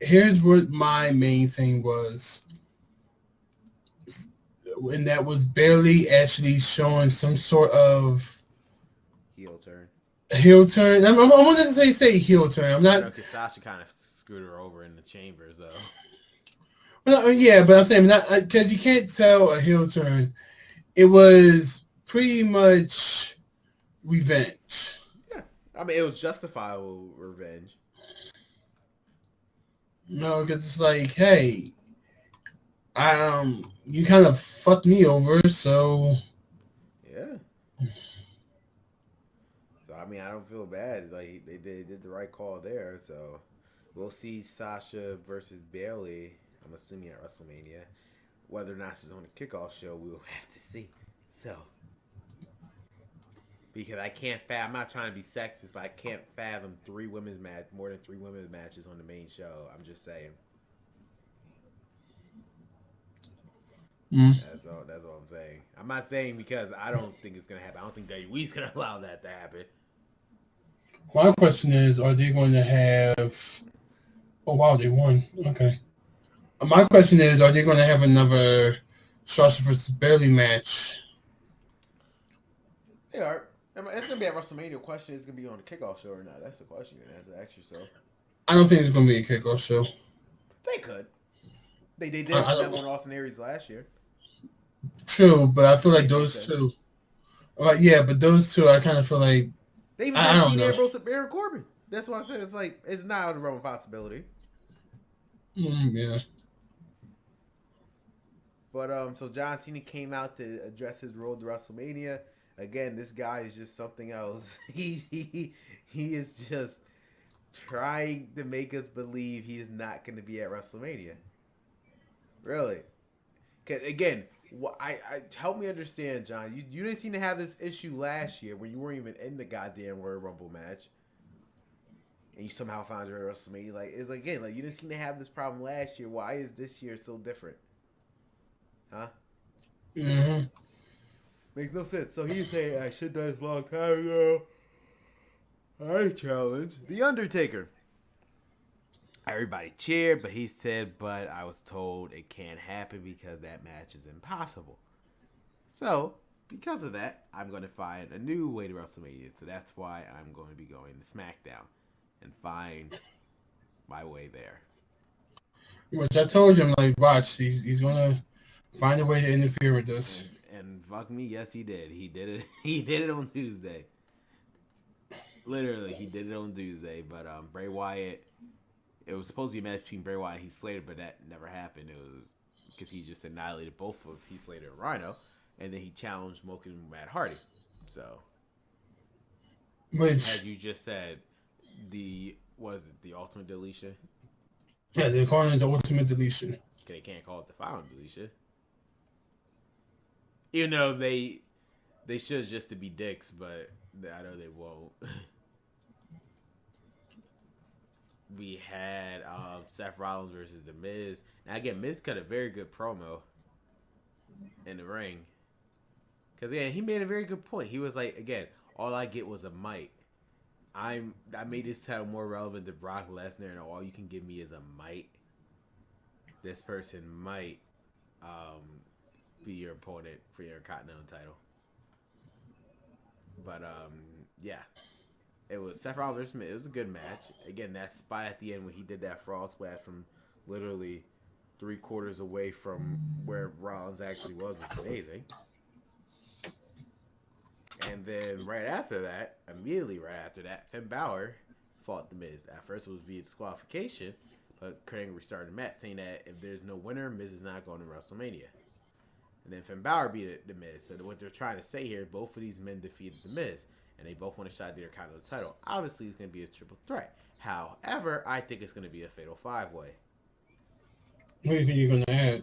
S2: Here's what my main thing was. And that was Bayley actually showing some sort of
S1: heel turn.
S2: I wanted to say heel turn. I'm not.
S1: Because Sasha kind of screwed her over in the chambers, though.
S2: Well, yeah, but I'm saying not because you can't tell a heel turn. It was pretty much revenge.
S1: Yeah, I mean it was justifiable revenge.
S2: No, because it's like, hey, You kind of fucked me over, so
S1: Yeah. So I mean, I don't feel bad. Like they did the right call there. So we'll see Sasha versus Bailey. I'm assuming at WrestleMania. Whether or not she's on the kickoff show, we will have to see. So because I can't fathom, I'm not trying to be sexist, but I can't fathom more than three women's matches on the main show. I'm just saying.
S2: mm.
S1: That's all I'm saying. I'm not saying because I don't think it's gonna happen. I don't think WWE's gonna allow that to happen.
S2: My question is, are they going to have? Oh wow, they won. Okay. My question is, are they going to have another Sasha versus Bailey match?
S1: They are. It's gonna be at WrestleMania. The question is gonna be on the kickoff show or not. That's the question you're gonna have to ask yourself.
S2: I don't think it's going to be a kickoff show.
S1: They could. They did
S2: I
S1: have
S2: don't.
S1: on Austin Aries last year.
S2: True, but I feel like
S1: Make
S2: those
S1: sense.
S2: two. Yeah, but those two, I kind of feel like
S1: They even
S2: I
S1: did
S2: don't
S1: Dean
S2: know.
S1: Ambrose and Baron Corbin. That's why I said it's like it's not out of the realm of possibility.
S2: Yeah.
S1: But so John Cena came out to address his road to WrestleMania. Again, this guy is just something else. He is just trying to make us believe he is not going to be at WrestleMania. Really? Because again, I help me understand, John. You didn't seem to have this issue last year when you weren't even in the goddamn Royal Rumble match, and you somehow found your way at WrestleMania. Like it's like, again, like you didn't seem to have this problem last year. Why is this year so different? Huh?
S2: hmm
S1: Makes no sense. So he's saying I should have done this a long time ago. I challenged The Undertaker. Everybody cheered, but he said, but I was told it can't happen because that match is impossible. So, because of that, I'm going to find a new way to WrestleMania. So that's why I'm going to be going to SmackDown and find my way there.
S2: Which I told you, I'm like, watch, he's going to find a way to interfere with this.
S1: And fuck me, yes he did. He did it. He did it on Tuesday. Literally, he did it on Tuesday. But Bray Wyatt, it was supposed to be a match between Bray Wyatt and Heath Slater, but that never happened. It was because he just annihilated both of Heath Slater and Rhino, and then he challenged Moken and Matt Hardy. So,
S2: Which,
S1: as you just said, the ultimate deletion?
S2: yeah, they're calling it the ultimate deletion.
S1: They can't call it the final deletion. Even though they should just to be dicks, but I know they won't. We had Seth Rollins versus The Miz. And again, Miz cut a very good promo in the ring. Because, again, he made a very good point. He was like, again, all I get was a might. I made this title more relevant to Brock Lesnar, and all you can give me is a might. This person might be your opponent for your Continental title. But, yeah. It was Seth Rollins versus Miz. It was a good match. Again, that spot at the end when he did that frog splash from literally 3/4 away from where Rollins actually was amazing. And then right after that, immediately right after that, Finn Balor fought The Miz. At first it was via disqualification, but Kurt restarted the match saying that if there's no winner, Miz is not going to WrestleMania. And then Finn Balor beat The Miz. So what they're trying to say here, both of these men defeated The Miz. And they both want a shot at their Continental title. Obviously, it's going to be a triple threat. However, I think it's going to be a fatal five-way.
S2: What do you think you're going to add?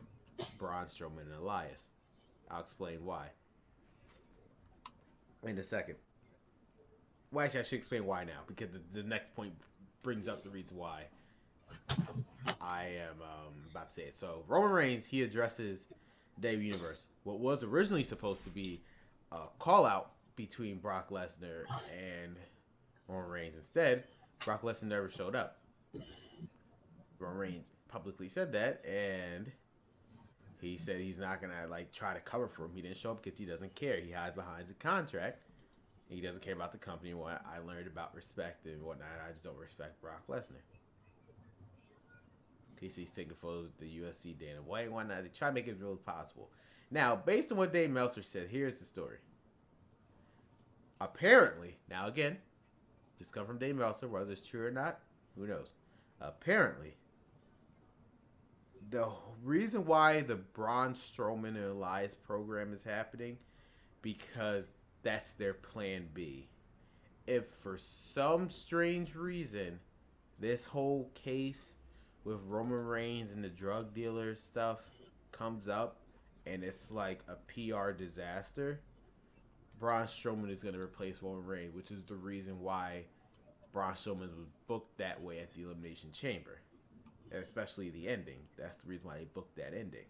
S1: Braun Strowman and Elias. I'll explain why in a second. Well, actually, I should explain why now, because the next point brings up the reason why I am about to say it. So, Roman Reigns, he addresses Dave Universe. What was originally supposed to be a call-out between Brock Lesnar and Roman Reigns. Instead, Brock Lesnar never showed up. Roman Reigns publicly said that, and he said he's not gonna try to cover for him. He didn't show up because he doesn't care. He hides behind the contract. He doesn't care about the company. What I learned about respect and whatnot, I just don't respect Brock Lesnar. He's taking photos with the UFC Dana White and whatnot. They try to make it as real as possible. Now, based on what Dave Meltzer said, here's the story. Apparently, now again, just come from Dave Meltzer, whether it's true or not, who knows? Apparently, the reason why the Braun Strowman and Elias program is happening, because that's their plan B. If for some strange reason this whole case with Roman Reigns and the drug dealer stuff comes up and it's like a PR disaster, Braun Strowman is going to replace Roman Reigns, which is the reason why Braun Strowman was booked that way at the Elimination Chamber, and especially the ending. That's the reason why they booked that ending,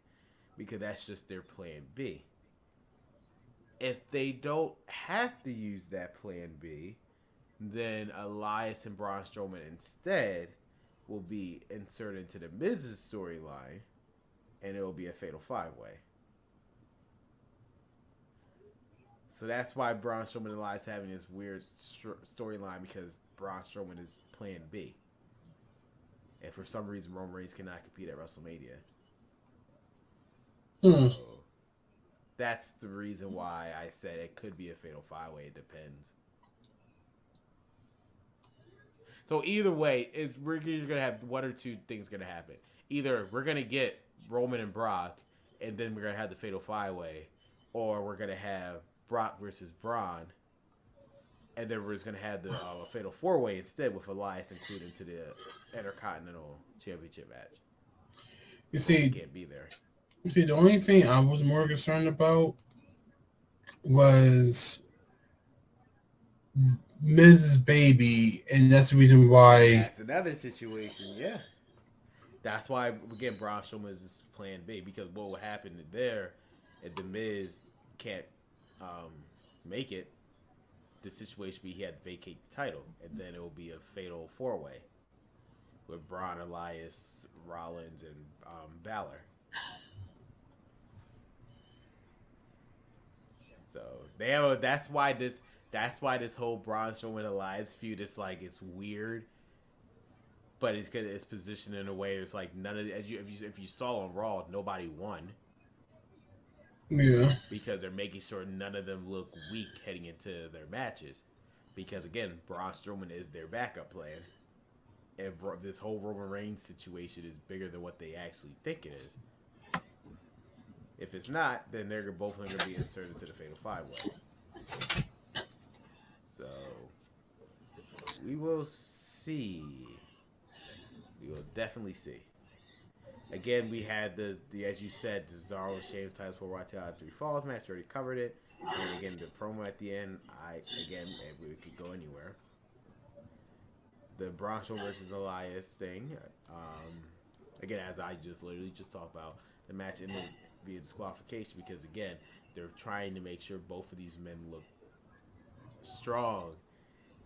S1: because that's just their plan B. If they don't have to use that plan B, then Elias and Braun Strowman instead will be inserted into the Miz's storyline, and it will be a fatal 5-way. So that's why Braun Strowman and Elias having this weird storyline, because Braun Strowman is plan B. And for some reason, Roman Reigns cannot compete at WrestleMania. So that's the reason why I said it could be a fatal 5-way. It depends. So either way, we're going to have one or two things going to happen. Either we're going to get Roman and Brock, and then we're going to have the fatal 5-way, or we're going to have Brock versus Braun, and then we're just going to have the fatal 4-way instead, with Elias included into the Intercontinental Championship match.
S2: You see,
S1: he can't be there.
S2: You see, the only thing I was more concerned about was Mrs. Baby, and that's the reason why.
S1: That's another situation, yeah. That's why, again, Braun Strowman is plan B, because what will happen there if the Miz can't make it, the situation be he had to vacate the title, and then it will be a fatal 4-way with Braun, Elias, Rollins, and Balor. So that's why this whole Braun Strowman Elias feud is like, it's weird, but it's because it's positioned in a way it's like none of if you saw on Raw, nobody won.
S2: Yeah.
S1: Because they're making sure none of them look weak heading into their matches. Because, again, Braun Strowman is their backup plan. And this whole Roman Reigns situation is bigger than what they actually think it is. If it's not, then they're both going to be inserted into the Fatal 5-way. So, we will see. We will definitely see. Again, we had the as you said, the Cesaro and Shane titles for Raw 3 Falls match. We already covered it. And again, the promo at the end, we could go anywhere. The Braun Strowman versus Elias thing. Again, as I literally just talked about, the match ended via disqualification because, again, they're trying to make sure both of these men look strong.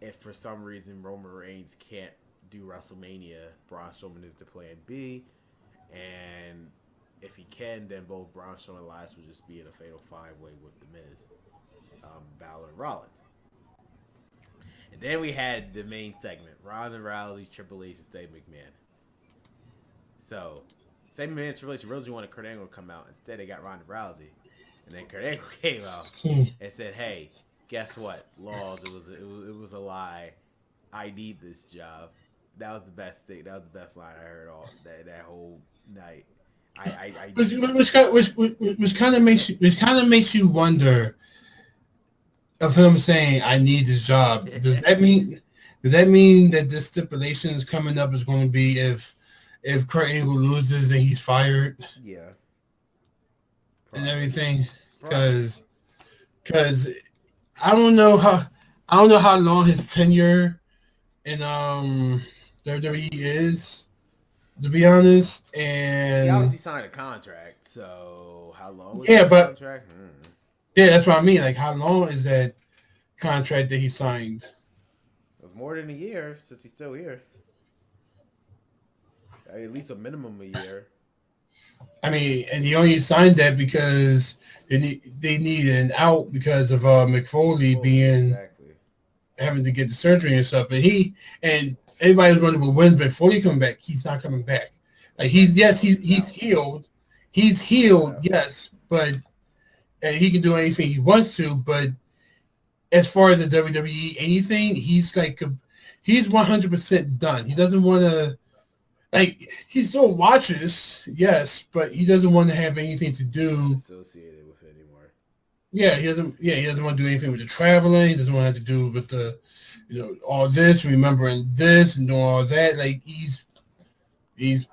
S1: If for some reason Roman Reigns can't do WrestleMania, Braun Strowman is the plan B. And if he can, then both Braun Strowman and Elias will just be in a fatal 5-way with The Miz, Balor, and Rollins. And then we had the main segment, Ronda Rousey, Triple H, and Stephanie McMahon. So, Stephanie McMahon and Triple H really wanted Kurt Angle to come out. Instead, they got Ronda Rousey. And then Kurt Angle came out and said, hey, guess what? Laws, it was a lie. I need this job. That was the best thing. That was the best line I heard all that whole night.
S2: Which kind of makes you wonder of him saying, "I need this job." Does that mean that this stipulation is coming up is going to be if Kurt Angle loses, then he's fired?
S1: Yeah.
S2: Probably. And everything, because I don't know how long his tenure in WWE is, to be honest. And
S1: he obviously signed a contract, so how long was
S2: the
S1: contract?
S2: Yeah, that's what I mean. Like, how long is that contract that he signed?
S1: It was more than a year since he's still here. At least a minimum a year.
S2: I mean, and he only signed that because they needed an out because of McFoley having to get the surgery and stuff. And everybody was wondering, well, when's McFoley coming back? He's not coming back. Like he's healed. He's healed, yes, but and he can do anything he wants to. But as far as the WWE anything, he's 100% done. He doesn't want to. Like he still watches, yes, but he doesn't want to have anything to do
S1: associated with it anymore.
S2: Yeah, he doesn't. Yeah, he doesn't want to do anything with the traveling. He doesn't want to have to do with the, all this, remembering this, and doing all that. Like he's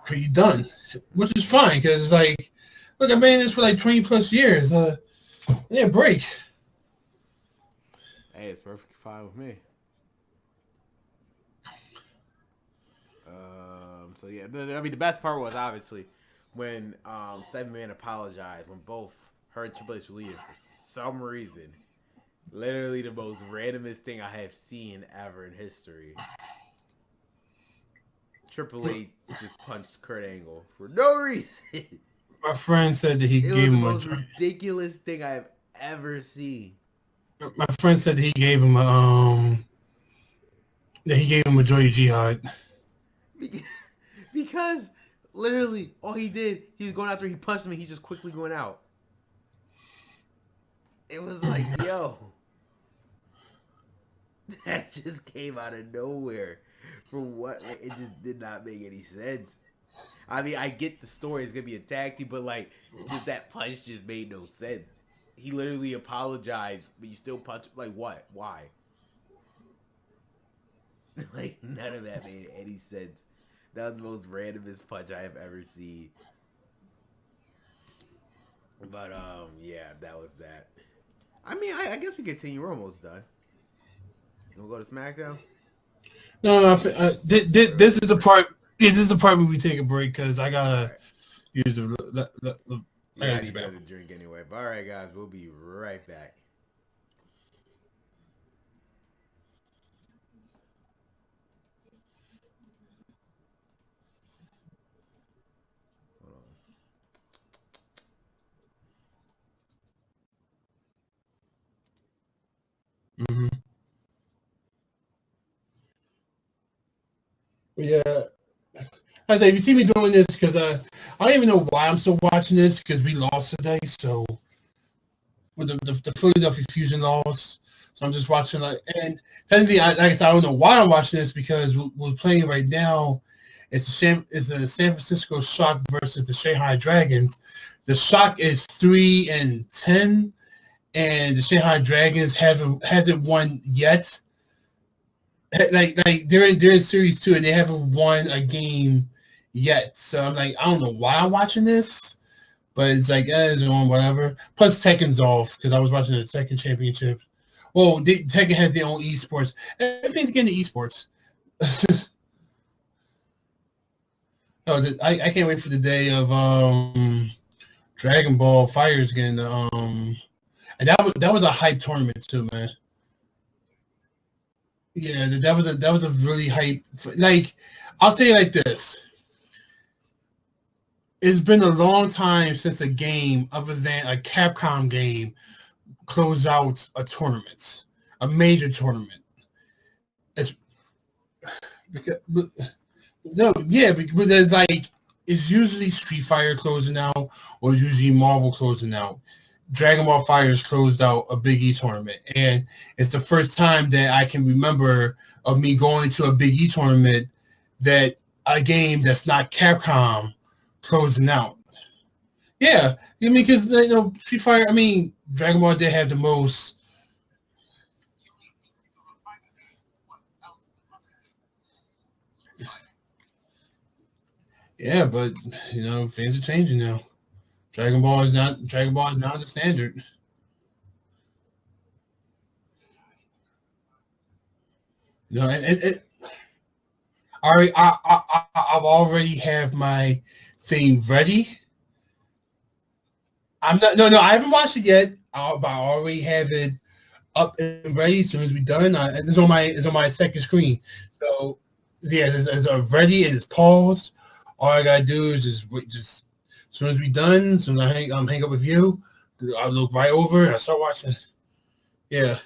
S2: pretty done, which is fine because it's like, look, I've been in this for like 20 plus years. Yeah, break.
S1: Hey, it's perfectly fine with me. So yeah, I mean the best part was obviously when Seven Man apologized when both her and Triple H were leaving for some reason. Literally the most randomest thing I have seen ever in history. Triple H just punched Kurt Angle for no reason.
S2: My friend said that he
S1: It
S2: gave
S1: was the
S2: him
S1: most ridiculous thing I've ever seen.
S2: My friend said that he gave him a Joy Jihad.
S1: Because literally all he did, he was going after, he punched him and he's just quickly going out. It was like, yo, that just came out of nowhere. For what? Like, it just did not make any sense. I mean, I get the story is gonna be a tag team, but like, just that punch just made no sense. He literally apologized, but you still punch. Like, what? Why? Like, none of that made any sense. That was the most randomest punch I have ever seen. But yeah, that was that. I mean, I guess we continue. We're almost done. We'll go to SmackDown.
S2: No, this is the part. Yeah, this is the part where we take a break because I gotta use the.
S1: Yeah, I need to drink anyway. But all right, guys, we'll be right back.
S2: Mm-hmm. Yeah. I say, if you see me doing this, because I don't even know why I'm still watching this, because we lost today. So, with the Philadelphia Fusion loss. So I'm just watching, and technically, like I said, I don't know why I'm watching this, because we're playing right now. It's a San Francisco Shock versus the Shanghai Dragons. The Shock is 3-10, and the Shanghai Dragons hasn't won yet. Like they're in series 2 and they haven't won a game yet. So I'm like, I don't know why I'm watching this, but it's like, it's on whatever. Plus Tekken's off because I was watching the Tekken Championship. Well, Tekken has their own esports. Everything's getting to esports. I can't wait for the day of Dragon Ball Fighters getting and that was a hype tournament too, man. Yeah, that was a really hype. Like, I'll say it like this: it's been a long time since a game, other than a Capcom game, closed out a tournament, a major tournament. It's because, no, yeah, but there's like it's usually Street Fighter closing out, or it's usually Marvel closing out. Dragon Ball Fighters closed out a Big E tournament, and it's the first time that I can remember of me going to a Big E tournament that a game that's not Capcom closing out. Yeah, I mean, because Street Fighter. I mean, Dragon Ball did have the most. Yeah, but things are changing now. Dragon Ball is not the standard. And I've already have my thing ready. I'm not. No, I haven't watched it yet. But I already have it up and ready. As soon as we're done, it's on my second screen. So yeah, it's ready and it's paused. All I gotta do is just as soon as we're done, as soon as I hang up with you, I look right over and I start watching. Yeah.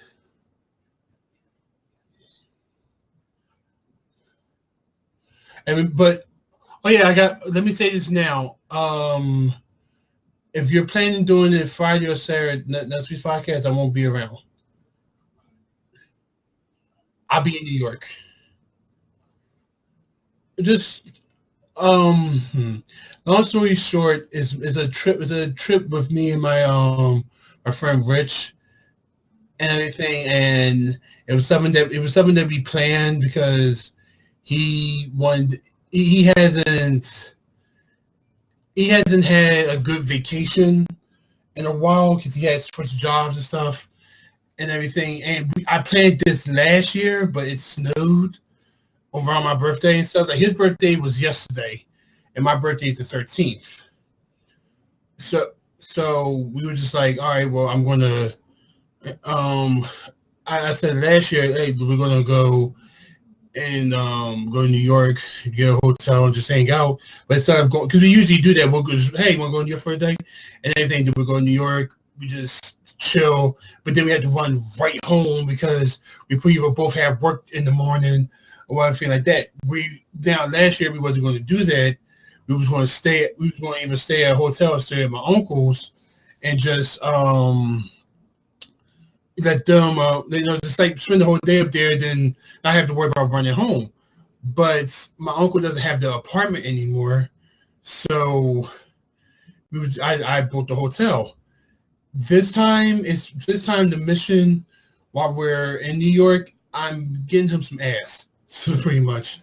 S2: But oh yeah, let me say this now. If you're planning on doing it Friday or Saturday, next week's podcast, I won't be around. I'll be in New York. Just Long story short, is a trip. Is a trip with me and my friend Rich and everything, and it was something that we planned because he wanted he hasn't had a good vacation in a while because he had switched jobs and stuff and everything. And I planned this last year, but it snowed around my birthday and stuff. Like his birthday was yesterday, and my birthday is the 13th. So we were just like, all right, well, I'm gonna. Um, I said last year, hey, we're gonna go and go to New York, get a hotel, and just hang out. But instead of going, because we usually do that, we'll go, just, hey, want to go to New York for a day, and everything. Then we go to New York, we just chill. But then we had to run right home because we both have work in the morning or anything like that. We now last year we wasn't going to do that. We was going to stay. We was going to even stay at a hotel, stay at my uncle's, and just let them, just like spend the whole day up there, then not have to worry about running home. But my uncle doesn't have the apartment anymore, so I booked the hotel. This time the mission while we're in New York, I'm getting him some ass, so pretty much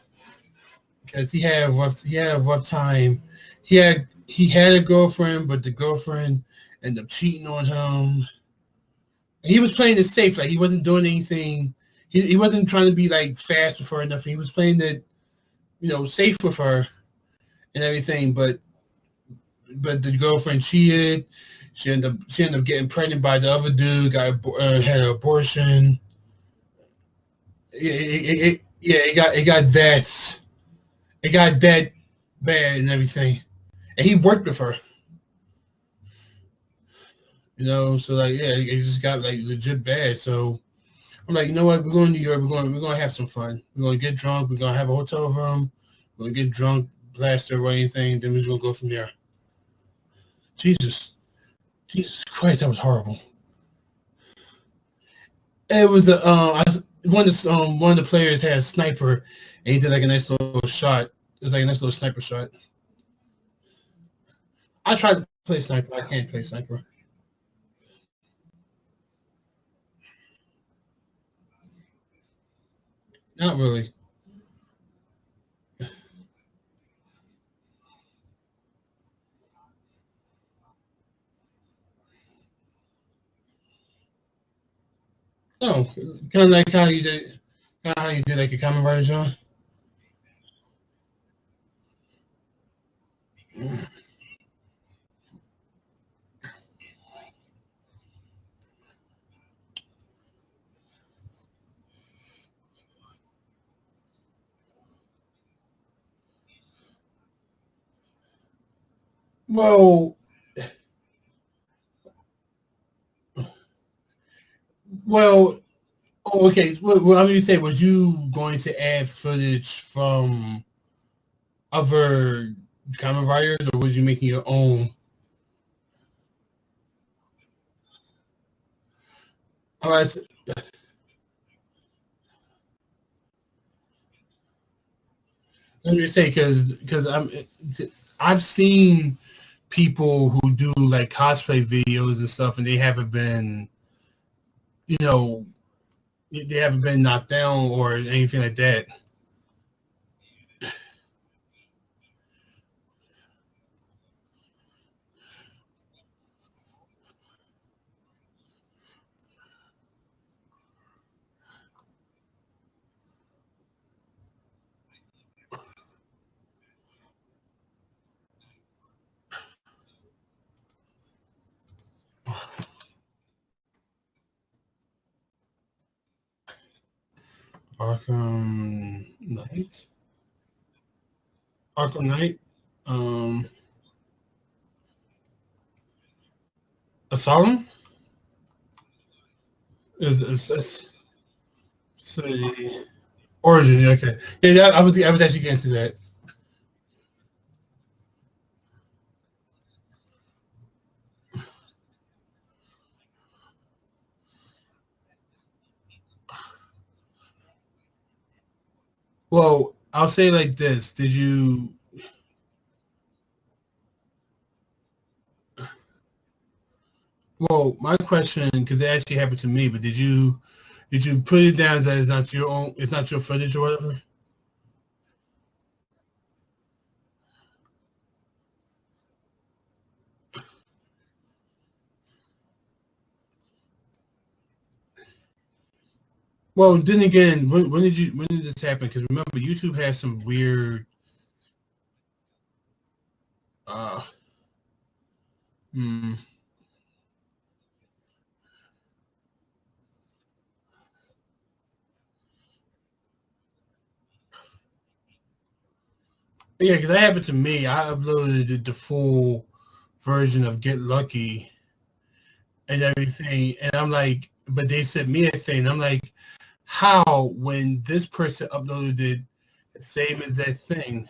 S2: because he had a rough time. He had a girlfriend, but the girlfriend ended up cheating on him. He was playing it safe, like he wasn't doing anything. He wasn't trying to be like fast with her or nothing. He was playing it, safe with her and everything. But the girlfriend cheated. She ended up getting pregnant by the other dude. Had an abortion. It got that bad and everything. And he worked with her. So like it just got like legit bad. So I'm like, you know what? We're going to New York. We're going to have some fun. We're going to get drunk. We're going to have a hotel room. We're going to get drunk, blast or anything. Then we're just going to go from there. Jesus, Jesus Christ, that was horrible. It was one of the players had a sniper, and he did like a nice little shot. It was like a nice little sniper shot. I tried to play sniper. I can't play sniper. Not really. No, kind of like how you did like a common writer, John. Well, well, oh, okay. What I'm going to say was you going to add footage from other common writers, or was you making your own? All right, let me say because I've seen people who do like cosplay videos and stuff, and you know, they haven't been knocked down or anything like that. Arkham Knight, Arkham Knight, um, Asylum is say Origin. Yeah, okay, yeah, I was actually getting to that. Well, I'll say like this: Did you? Well, my question, because it actually happened to me, but did you put it down that it's not your own, it's not your footage or whatever? Well, then again, when did this happen? Because remember, YouTube has some weird. Uh, hmm. Yeah, because that happened to me. I uploaded the full version of Get Lucky and everything, and I'm like, but they sent me a thing. I'm like, how when this person uploaded it, the same as that thing?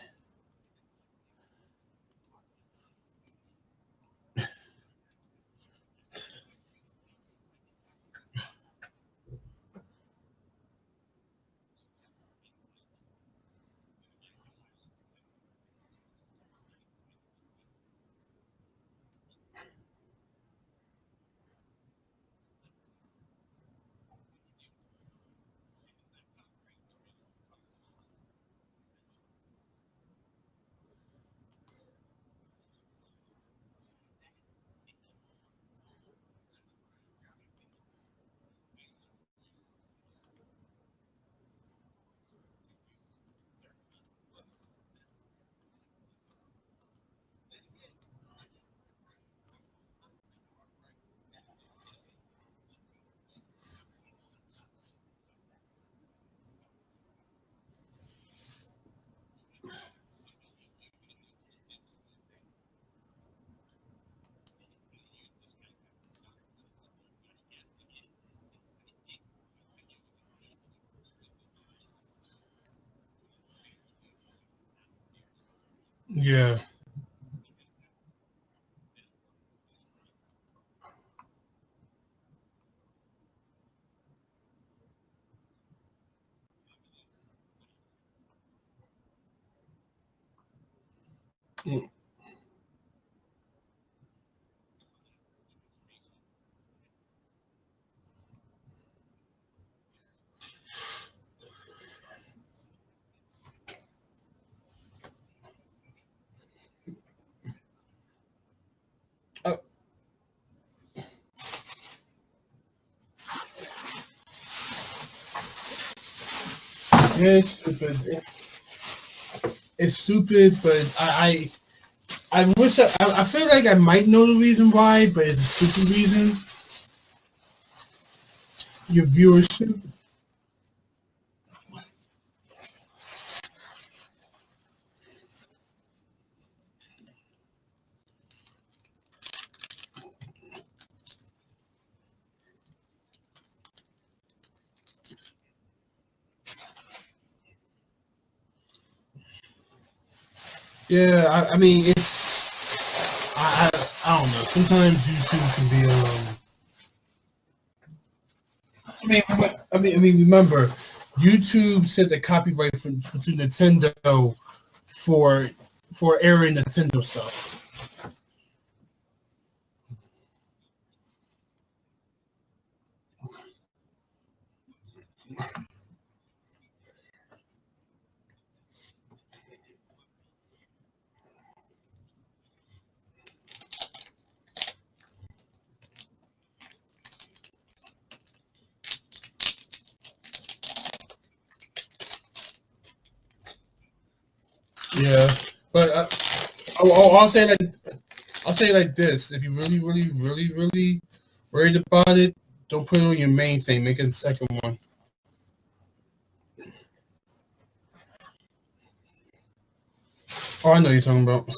S2: Yeah. Uh, yeah, it's stupid. It's stupid, but I wish I feel like I might know the reason why, but it's a stupid reason. Your viewership. Yeah, I mean I don't know. Sometimes YouTube can be remember, YouTube said the copyright to Nintendo for for airing Nintendo stuff. Yeah, but I'll say like this: if you really worried about it, don't put it on your main thing. Make it the second one. Oh, I know what you're talking about.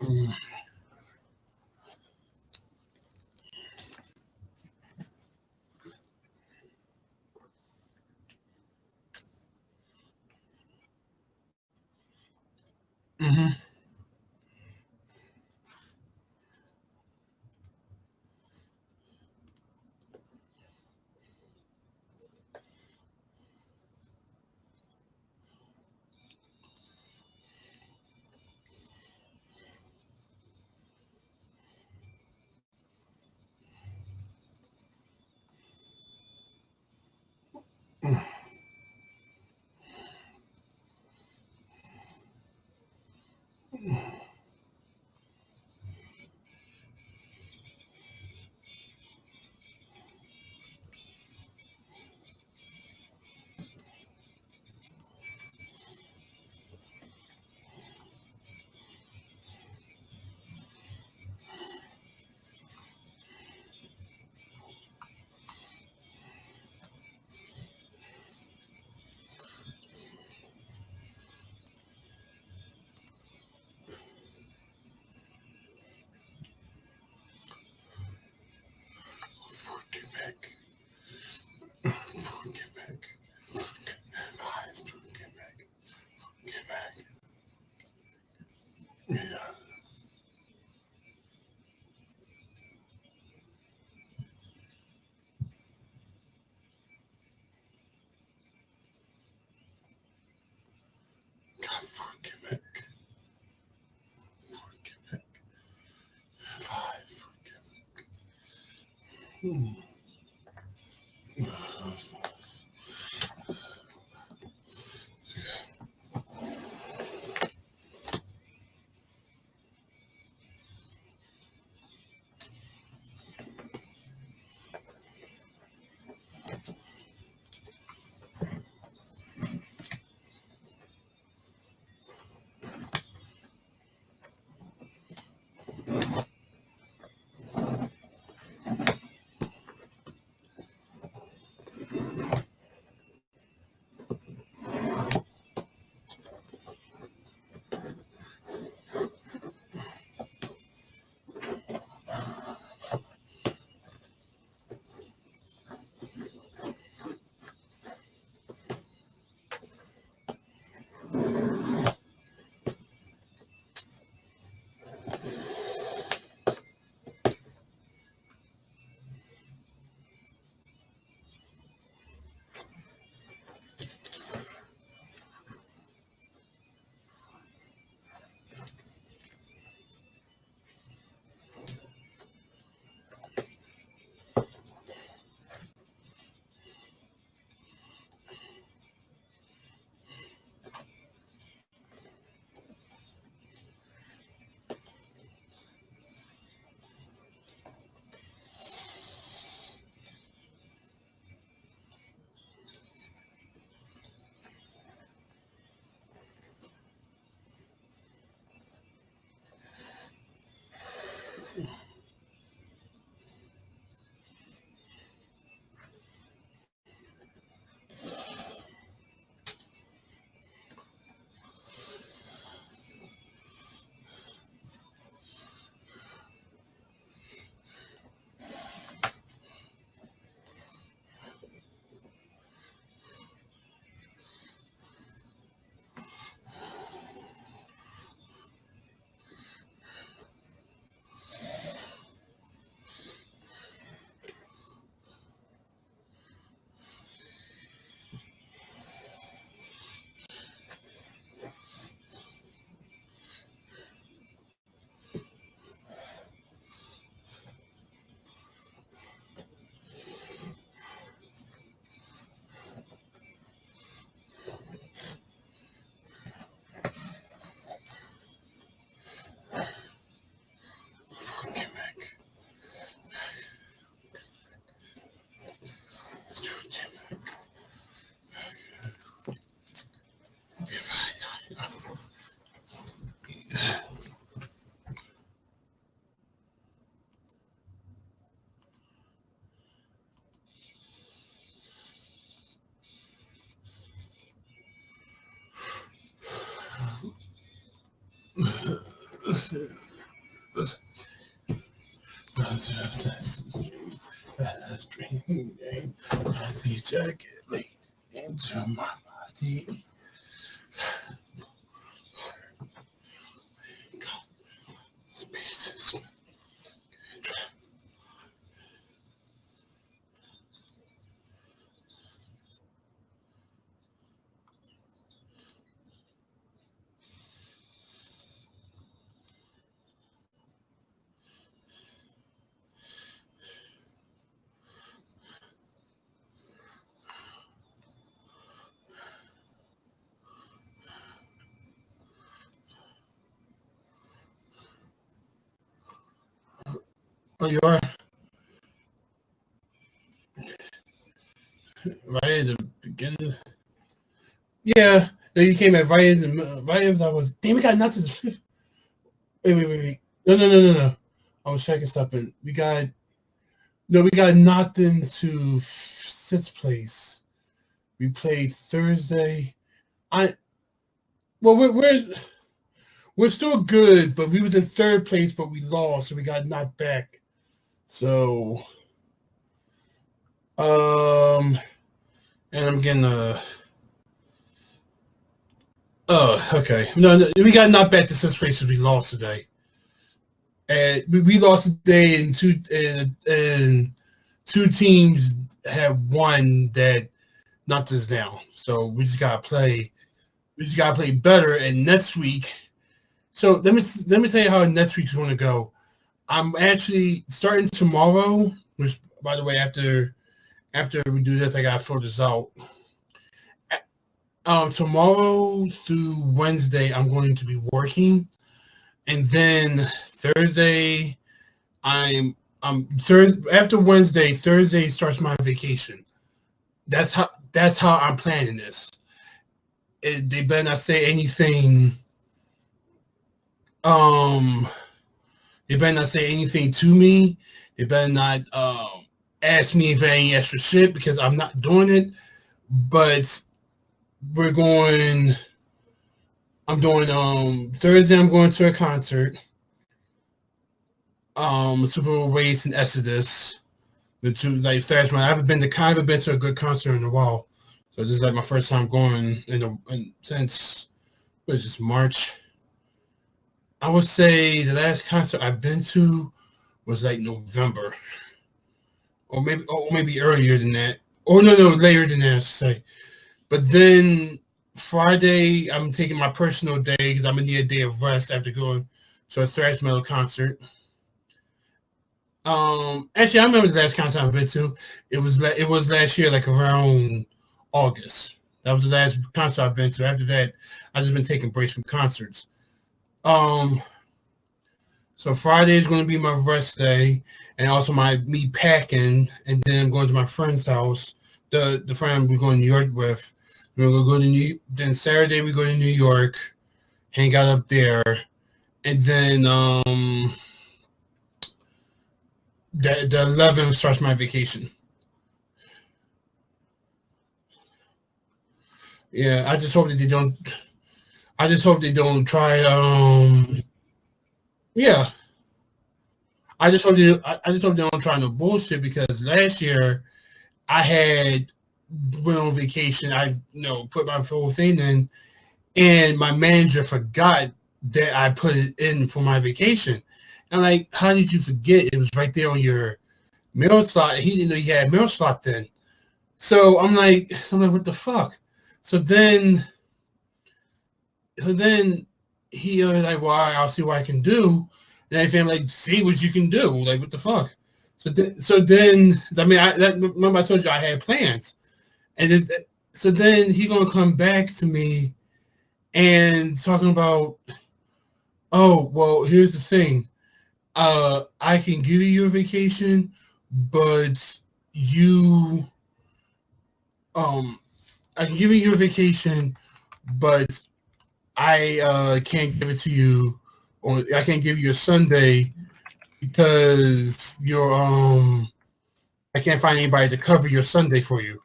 S2: Mm. Hmm. Dream game, the jacket laid into my body. Pieces. Oh, you are? Right at the beginning? Yeah. No, you came at right as I was. Damn, we got knocked to the fifth. Wait. No. I was checking something. We got knocked into sixth place. We played Thursday. We're still good, but we was in third place, but we lost, so we got knocked back. So, and I'm getting okay. No, we got knocked back to sixth place because we lost today. And we lost today, and two teams have won that knocked us down. So we just gotta play better. And next week, so let me tell you how next week's going to go. I'm actually starting tomorrow. by the way, after we do this, I gotta throw this out. Tomorrow through Wednesday, I'm going to be working, and then Thursday, after Wednesday. Thursday starts my vacation. That's how I'm planning this. They better not say anything. They better not say anything to me. They better not ask me if any extra shit because I'm not doing it. But I'm doing Thursday I'm going to a concert. Super Bowl Race and Exodus. The two like Thursday. I haven't been to a good concert in a while. So this is like my first time going since what is this, March? I would say the last concert I've been to was like November. Or maybe earlier than that. Or no, later than that, I should say. But then Friday, I'm taking my personal day because I'm gonna need a day of rest after going to a thrash metal concert. Actually, I remember the last concert I've been to. It was last year, like around August. That was the last concert I've been to. After that, I've just been taking breaks from concerts. So Friday is going to be my rest day, and also me packing, and then going to my friend's house. The friend we're going to New York with. We're going to go to then Saturday we go to New York, hang out up there, and then the 11th starts my vacation. Yeah, I just hope that they don't. I just hope they don't try. Yeah, I just hope they don't try no bullshit because last year I went on vacation. I put my full thing in, and my manager forgot that I put it in for my vacation. I'm like, how did you forget? It was right there on your mail slot. He didn't know you had mail slot then. So I'm like, what the fuck? So then he was like, well, I'll see what I can do. And I'm like, see what you can do. Like, what the fuck? So then, I mean, remember I told you I had plans. And so then he gonna come back to me and talking about, oh, well, here's the thing. I can give you your vacation, but I can give you your vacation, but I can't give it to you, or I can't give you a Sunday because I can't find anybody to cover your Sunday for you.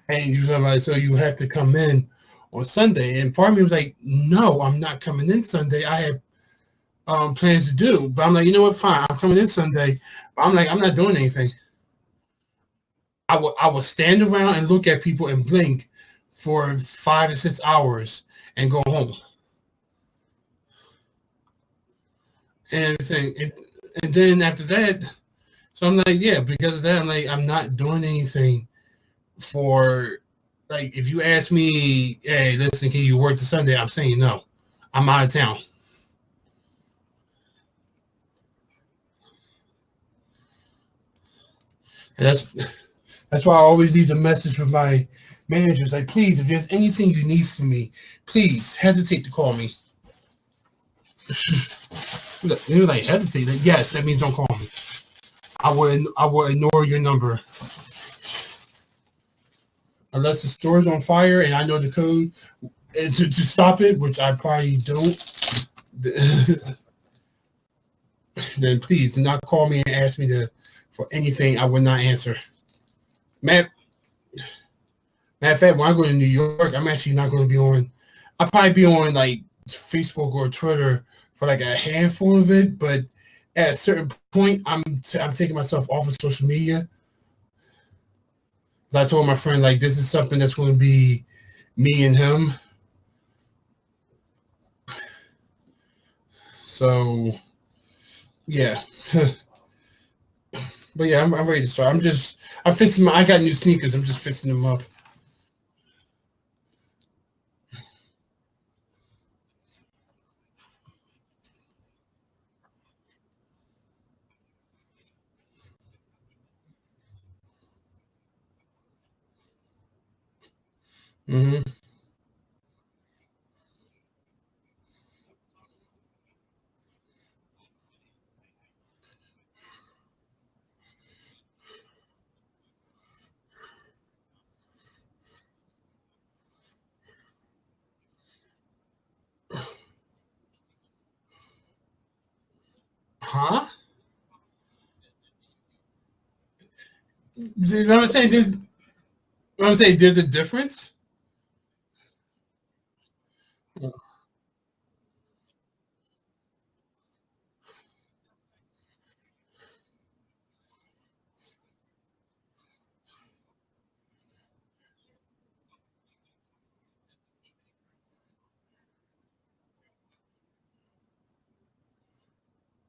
S2: And so you have to come in on Sunday. And part of me was like, no, I'm not coming in Sunday. I have plans to do. But I'm like, you know what? Fine, I'm coming in Sunday. But I'm like, I'm not doing anything. I will stand around and look at people and blink for 5 to 6 hours and go home. And everything. And then after that, so I'm like, yeah, because of that, I'm like, I'm not doing anything for, like, if you ask me, hey, listen, can you work the Sunday? I'm saying no. I'm out of town. And that's why I always leave the message with my managers, like, please, if there's anything you need from me, please hesitate to call me. You're like, hesitate? Like, yes, that means don't call me. I will ignore your number. Unless the store's on fire and I know the code to stop it, which I probably don't, then please do not call me and ask me for anything I would not answer. Matter of fact, when I go to New York, I'm actually not going to be on. I'll probably be on like Facebook or Twitter for like a handful of it, but at a certain point, I'm taking myself off of social media. I told my friend, like, this is something that's going to be me and him. So, yeah. But yeah, I'm ready to start. I'm fixing I got new sneakers. I'm just fixing them up. Mm-hmm. Huh? You know what I'm saying? There's a difference.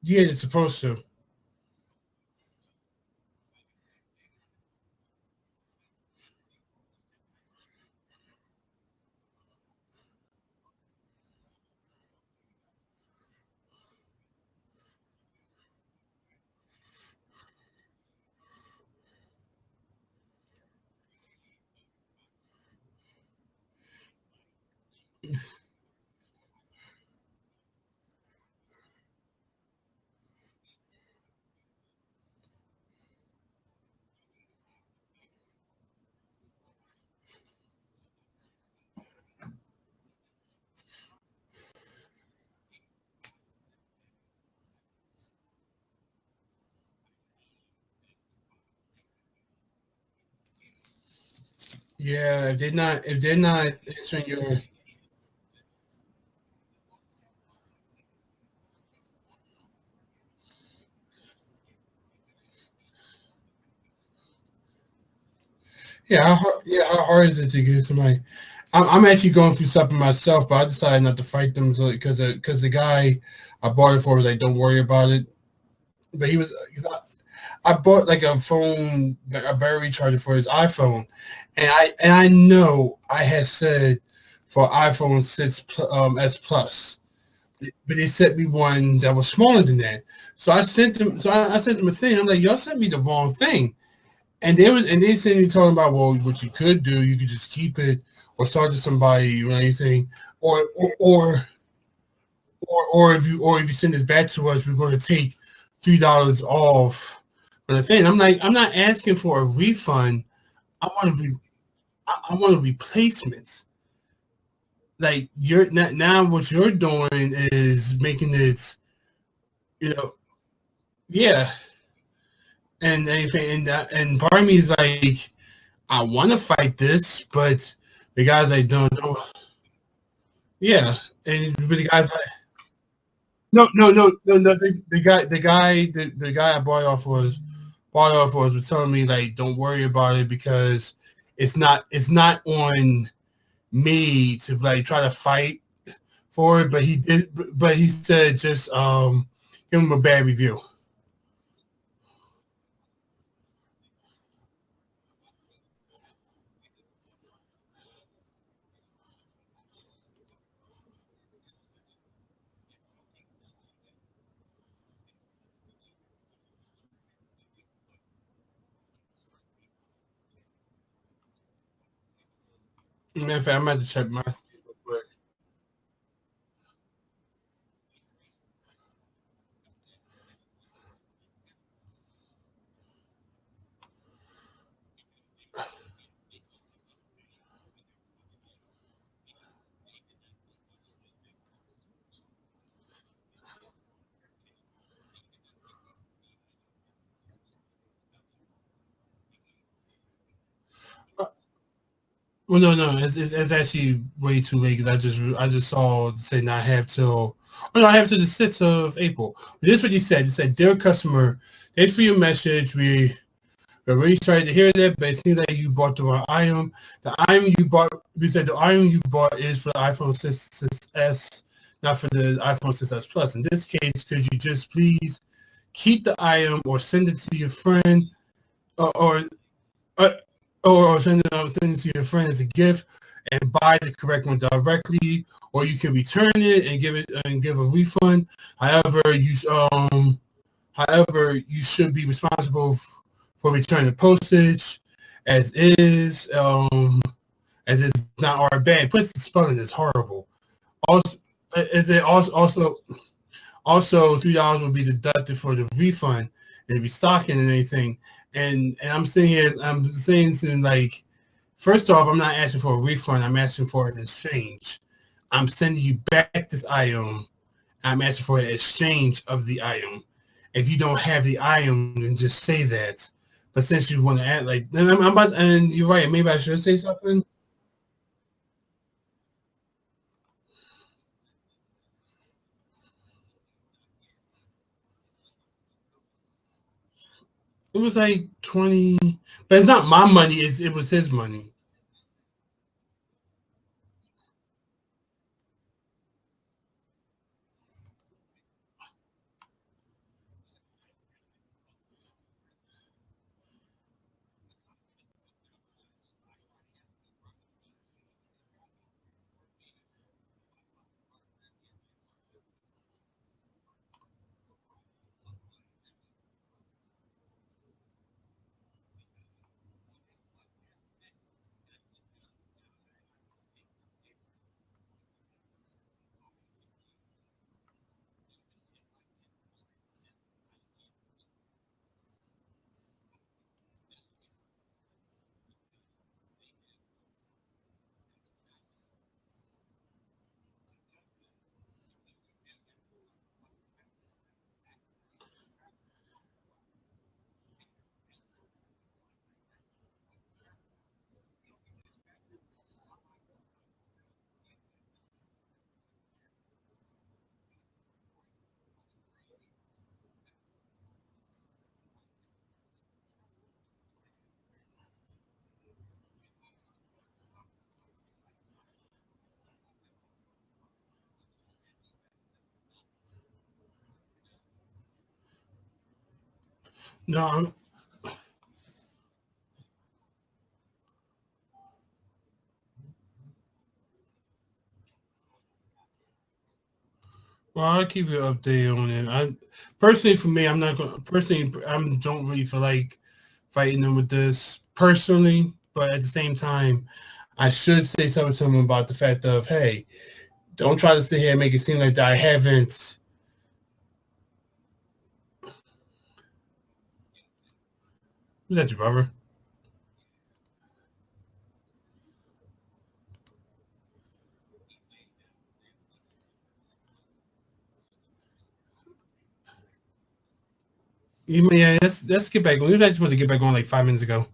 S2: Yeah, it's supposed to. Yeah, if they're not answering your how hard is it to get somebody? I'm actually going through something myself, but I decided not to fight them because the guy I bought it for was like, "Don't worry about it." But I bought like a phone, a battery charger for his iPhone, and I know I had said for iPhone 6 S Plus, but they sent me one that was smaller than that. So I sent them a thing. I'm like, y'all sent me the wrong thing. And they sent me talking about, well, what you could do, you could just keep it or sell it to somebody or anything, or or or or if you send it back to us, we're going to take $3 off. But the thing, I'm like, I'm not asking for a refund. I want I want a replacement. Like you're not, now, what you're doing is making it, you know, yeah. And anything, and part of me is like, I want to fight this, but the guy's like, don't. Yeah, and but the guy's like, no. The guy I bought off was telling me like, don't worry about it because it's not on me to like try to fight for it. But he said just give him a bad review. In fact, I'm about to check my. Well, no, it's actually way too late because I just saw saying I have till, oh no, I have till the 6th of April. But this is what you said. You said, dear customer, thanks for your message. We're really sorry to hear that, but it seems like you bought the wrong item. The item you bought, we said the item you bought is for the iPhone 6s, not for the iPhone 6s Plus. In this case, could you just please keep the item or send it to your friend, or uh, or send it to your friend as a gift and buy the correct one directly, or you can return it and give a refund. However, you should be responsible for returning the postage as is. as it's not our bad. Plus, the spelling is horrible. Also, is it also $3 would be deducted for the refund and restocking and anything. And I'm sitting here, I'm saying something like, first off, I'm not asking for a refund. I'm asking for an exchange. I'm sending you back this item. I'm asking for an exchange of the item. If you don't have the item, then just say that. But since you want to act like, then I'm about, and you're right. Maybe I should say something. It was like 20, but it's not my money. It was his money. No, well, I'll keep you updated on it. I personally, for me, I'm not going. Personally, I don't really feel like fighting them with this personally. But at the same time, I should say something to him about the fact of, hey, don't try to sit here and make it seem like that I haven't. Was that your brother? Yeah, let's get back on. We were not supposed to get back on like 5 minutes ago.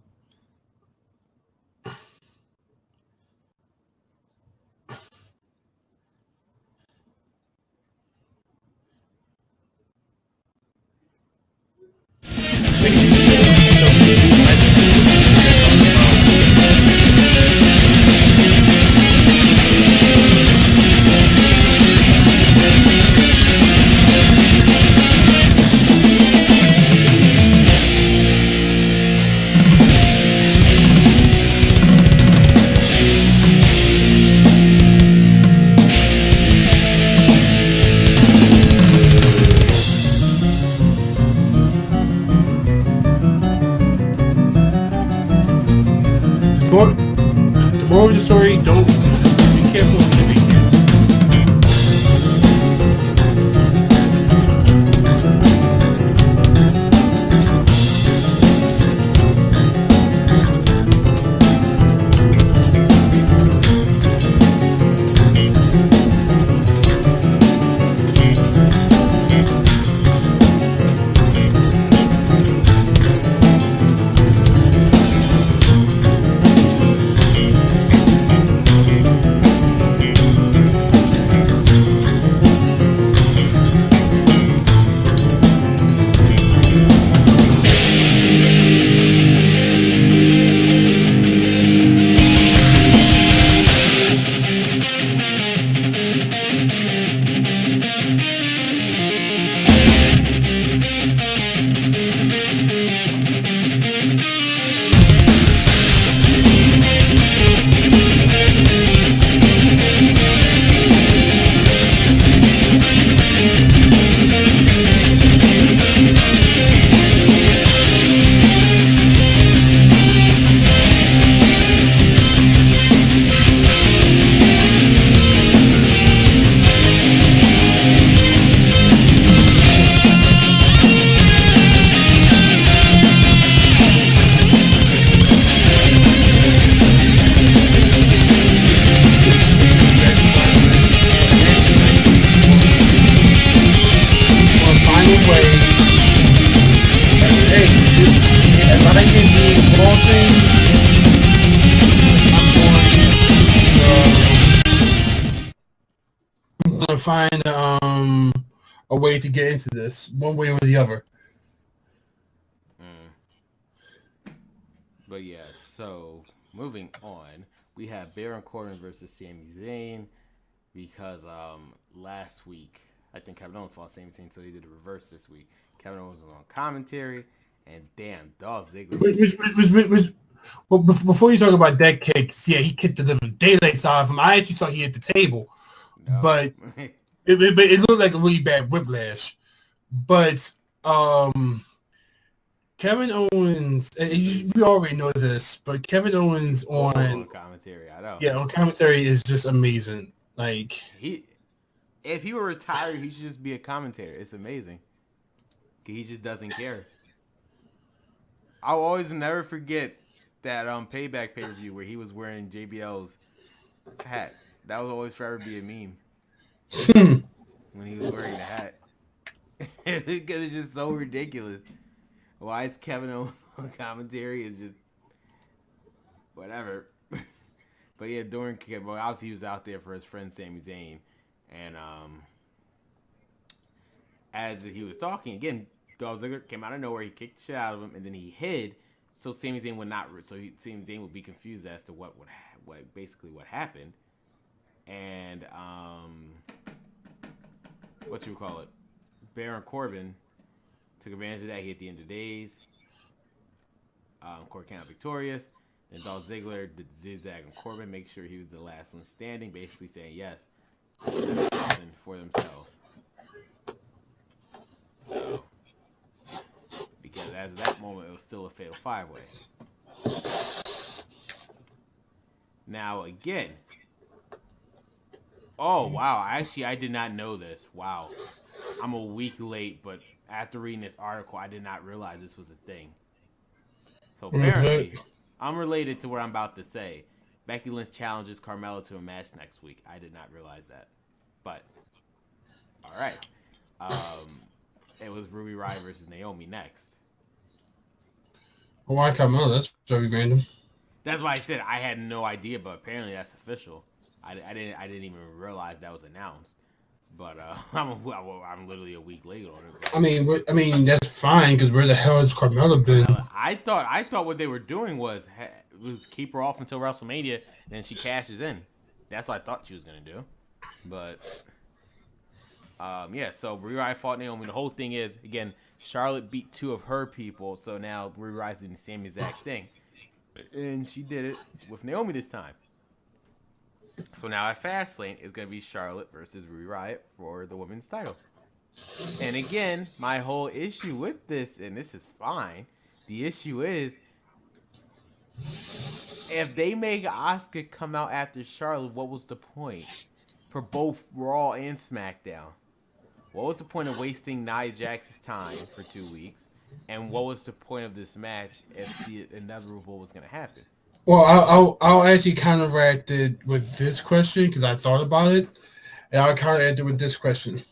S2: The moral of the story: don't be careful with the big kids. ranking the ball thing, I'm gonna find a way to get into this, one way or the other.
S1: But yeah, so moving on, we have Baron Corbin versus Sami Zayn because last week I think Kevin Owens fought Sami Zayn, so they did a reverse this week. Kevin Owens was on commentary, and damn, Dolph Ziggler.
S2: Well, before you talk about that kick, yeah, he kicked the little daylights out of him. I actually thought he hit the table, but it looked like a really bad whiplash. But Kevin Owens, we already know this, but Kevin Owens on
S1: commentary, I know.
S2: Yeah, on commentary is just amazing. Like
S1: if he were retired, he should just be a commentator. It's amazing. He just doesn't care. I'll always never forget that Payback pay-per-view where he was wearing JBL's hat. That will always forever be a meme. When he was wearing the hat. Because it's just so ridiculous. Why is Kevin Owens on commentary? Is just whatever. But yeah, obviously he was out there for his friend Sami Zayn. And as he was talking, again, Dolph Ziggler came out of nowhere. He kicked the shit out of him, and then he hid, so Sami Zayn would not. Sami Zayn would be confused as to what happened. And what you call it? Baron Corbin took advantage of that. He hit the end of days. Corbin came out victorious. Then Dolph Ziggler did zigzag on Corbin, make sure he was the last one standing, basically saying yes for themselves. So, because as of that moment, it was still a fatal five-way. Now, again. Oh, wow. Actually, I did not know this. Wow. I'm a week late, but after reading this article, I did not realize this was a thing. So, apparently, I'm related to what I'm about to say. Becky Lynch challenges Carmella to a match next week. I did not realize that. But, all right. It was Ruby Riott versus Naomi next.
S2: Why Carmella? That's very random.
S1: That's why I said I had no idea, but apparently that's official. I didn't even realize that was announced. But I'm literally a week late on it.
S2: I mean that's fine because where the hell has Carmella been?
S1: I thought what they were doing was keep her off until WrestleMania, and then she cashes in. That's what I thought she was gonna do. But yeah, so Rhea Riott fought Naomi. The whole thing is, again, Charlotte beat two of her people, so now Rhea Riott's doing the same exact thing. And she did it with Naomi this time. So now at Fastlane, it's going to be Charlotte versus Rhea Riott for the women's title. And again, my whole issue with this, and this is fine, the issue is, if they make Asuka come out after Charlotte, what was the point? For both Raw and SmackDown. What was the point of wasting Nia Jax's time for 2 weeks? And what was the point of this match if the inevitable was going to happen?
S2: Well, I'll actually counteract it with this question because I thought about it, and I'll counteract it with this question: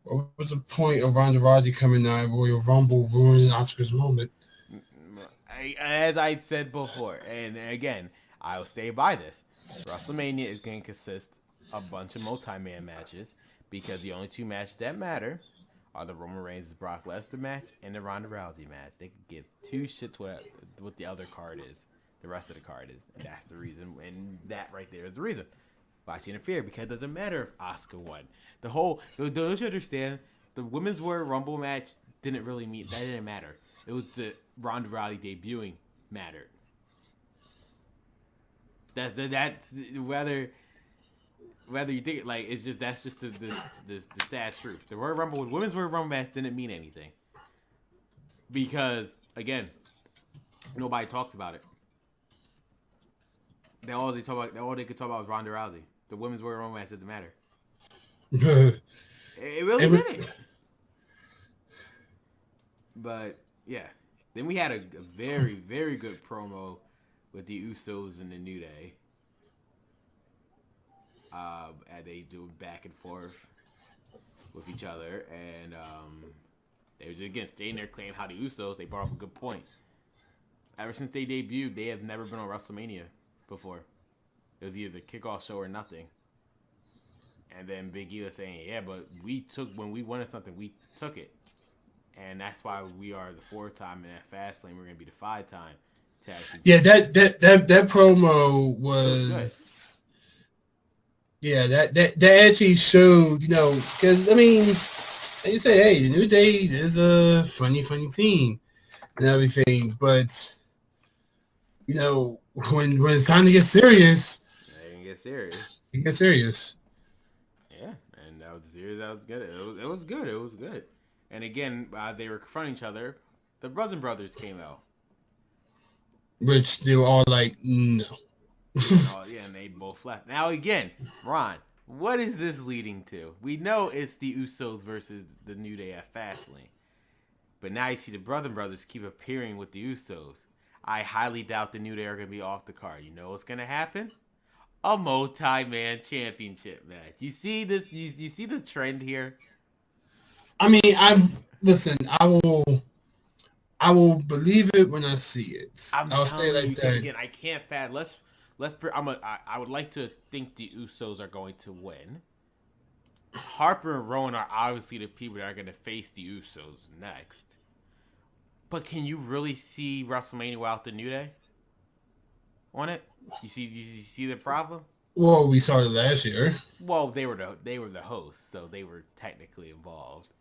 S2: what was the point of Ronda Rousey coming out at Royal Rumble, ruining Asuka's moment?
S1: As I said before, and again, I will stay by this: WrestleMania is going to consist of a bunch of multi-man matches because the only two matches that matter are the Roman Reigns' Brock Lesnar match and the Ronda Rousey match. They could give two shits what the other card is. The rest of the card is. And that's the reason. And that right there is the reason. Why she interfered. Because it doesn't matter if Asuka won. Don't you understand? The Women's Royal Rumble match didn't really mean. That didn't matter. It was the Ronda Rousey debuting mattered. That's whether you think it, like, it's just, that's just the sad truth. The Royal Rumble, Women's Royal Rumble match didn't mean anything. Because, again, nobody talks about it. All they could talk about was Ronda Rousey. The Women's Royal Rumble match doesn't matter. It really didn't. But yeah, then we had a very, very good promo with the Usos and the New Day. And they do back and forth with each other, and they were just again staying there, claiming how the Usos. They brought up a good point. Ever since they debuted, they have never been on WrestleMania before. It was either the kickoff show or nothing. And then Big E was saying, yeah, but when we wanted something, we took it. And that's why we are the 4-time, and at Fastlane, we're going to be the 5-time tag team.
S2: Yeah, that promo was... Yeah, that actually showed, because, I mean, they say, hey, the New Day is a funny team and everything, but, when it's time to get serious...
S1: They can get serious.
S2: You get serious.
S1: Yeah, and that was serious. That was good. It was good. It was good. And again, they were confronting each other. The Brother Brothers came out.
S2: Which they were all like, no.
S1: And they both left. Now again, Ron, what is this leading to? We know it's the Usos versus the New Day at Fastlane. But now you see the Brother Brothers keep appearing with the Usos. I highly doubt the New Day are going to be off the card. You know what's going to happen? A multi-man championship match. You see this? You see the trend here?
S2: I mean, I will believe it when I see it. I'll say it like that.
S1: Again, I can't fad. I would like to think the Usos are going to win. Harper and Rowan are obviously the people that are going to face the Usos next. But can you really see WrestleMania without the New Day on it? You see the problem?
S2: Well, we saw it last year.
S1: Well, they were the hosts, so they were technically involved.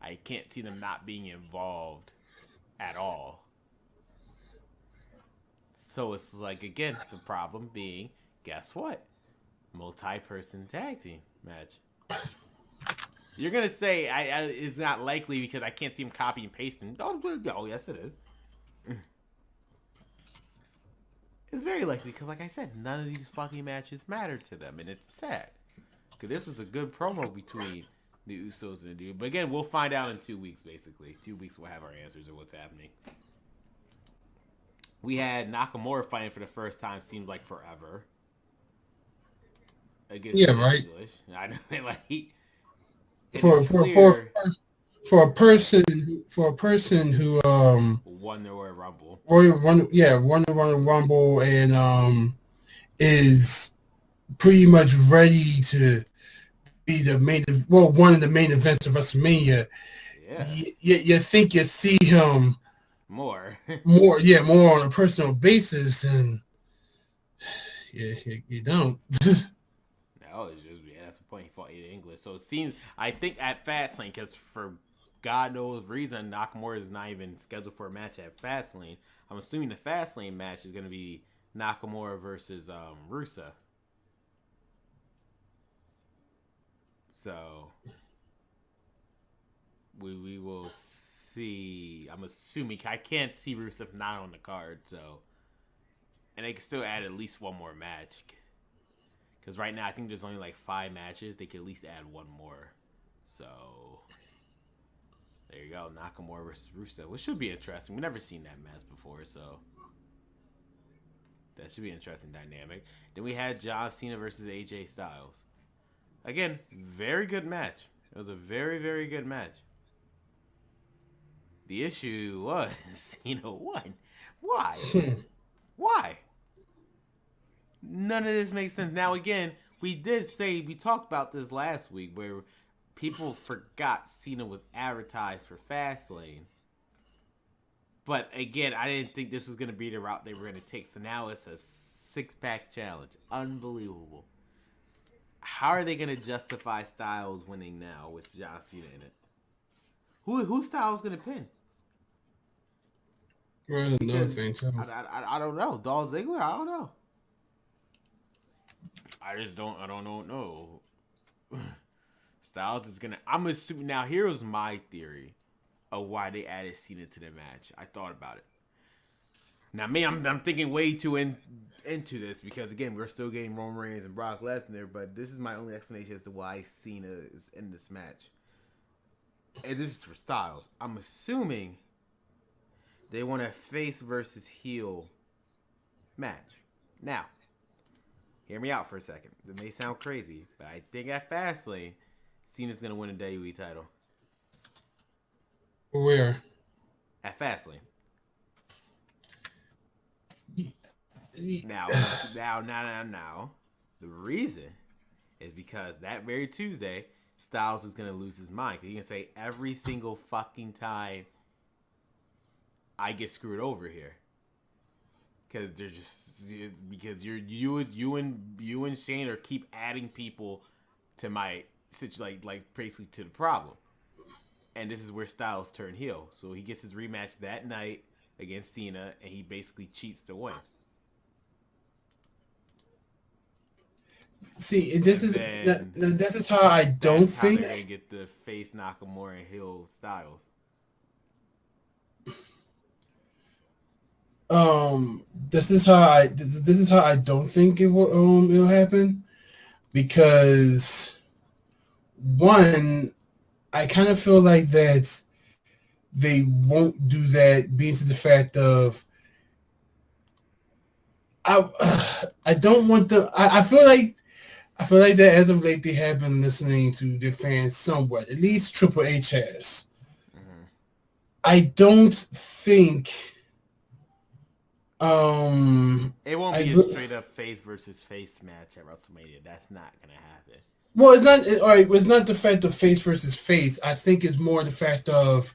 S1: I can't see them not being involved at all. So it's like, again, the problem being, guess what? Multi-person tag team match. You're going to say it's not likely because I can't see him copy and pasting. Oh, yes, it is. It's very likely because, like I said, none of these fucking matches matter to them, and it's sad. Because this was a good promo between the Usos and the Dude. But again, we'll find out in 2 weeks, basically. 2 weeks we'll have our answers of what's happening. We had Nakamura fighting for the first time, seemed like forever.
S2: Right.
S1: English. I know, like
S2: for a person who
S1: won the Royal Rumble.
S2: won the Royal Rumble and is pretty much ready to be one of the main events of WrestleMania.
S1: Yeah.
S2: You think you see him
S1: more
S2: on a personal basis, and you don't.
S1: No, it's just that's the point. He fought in English, so it seems I think at Fastlane, because for God knows reason, Nakamura is not even scheduled for a match at Fastlane. I'm assuming the Fastlane match is going to be Nakamura versus Rusev. So we will see. I'm assuming I can't see Rusev not on the card, so and they can still add at least one more match. Because right now I think there's only like 5 matches. They could at least add one more. So there you go, Nakamura versus Rusev, which should be interesting. We've never seen that match before, so that should be an interesting dynamic. Then we had John Cena versus AJ Styles. Again, very good match. It was a very, very good match. The issue was Cena won. Why? Why? None of this makes sense. Now, again, we talked about this last week where people forgot Cena was advertised for Fastlane. But again, I didn't think this was going to be the route they were going to take. So now it's a 6-pack challenge. Unbelievable. How are they going to justify Styles winning now with John Cena in it? Who Styles going to pin?
S2: Well, another thing, too.
S1: I don't know. Dolph Ziggler? I don't know. I don't know. Styles is going to... I'm assuming... Now, here's my theory of why they added Cena to the match. I thought about it. Now, me, I'm thinking way too into this because, again, we're still getting Roman Reigns and Brock Lesnar, but this is my only explanation as to why Cena is in this match. And this is for Styles. I'm assuming they want a face versus heel match. Now, hear me out for a second. It may sound crazy, but I think at Fastlane, Cena's going to win a WWE title.
S2: Where?
S1: At Fastlane. Now. The reason is because that very Tuesday, Styles is gonna lose his mind. He can say every single fucking time I get screwed over here. Because they're just because you and Shane are keep adding people to my situation, like basically to the problem, and this is where Styles turn heel. So he gets his rematch that night against Cena, and he basically cheats to win.
S2: See, this is how I don't
S1: That's
S2: think.
S1: how they're gonna get the face Nakamura and heel Styles.
S2: This is how I don't think it'll happen, because one, I kind of feel like that they won't do that, being to the fact of I don't want the I feel like that as of late they have been listening to their fans somewhat. At least Triple H has.
S1: Mm-hmm.
S2: I don't think.
S1: It won't be a straight up face versus face match at WrestleMania. That's not gonna happen.
S2: Well, it's not. All right, it's not the fact of face versus face. I think it's more the fact of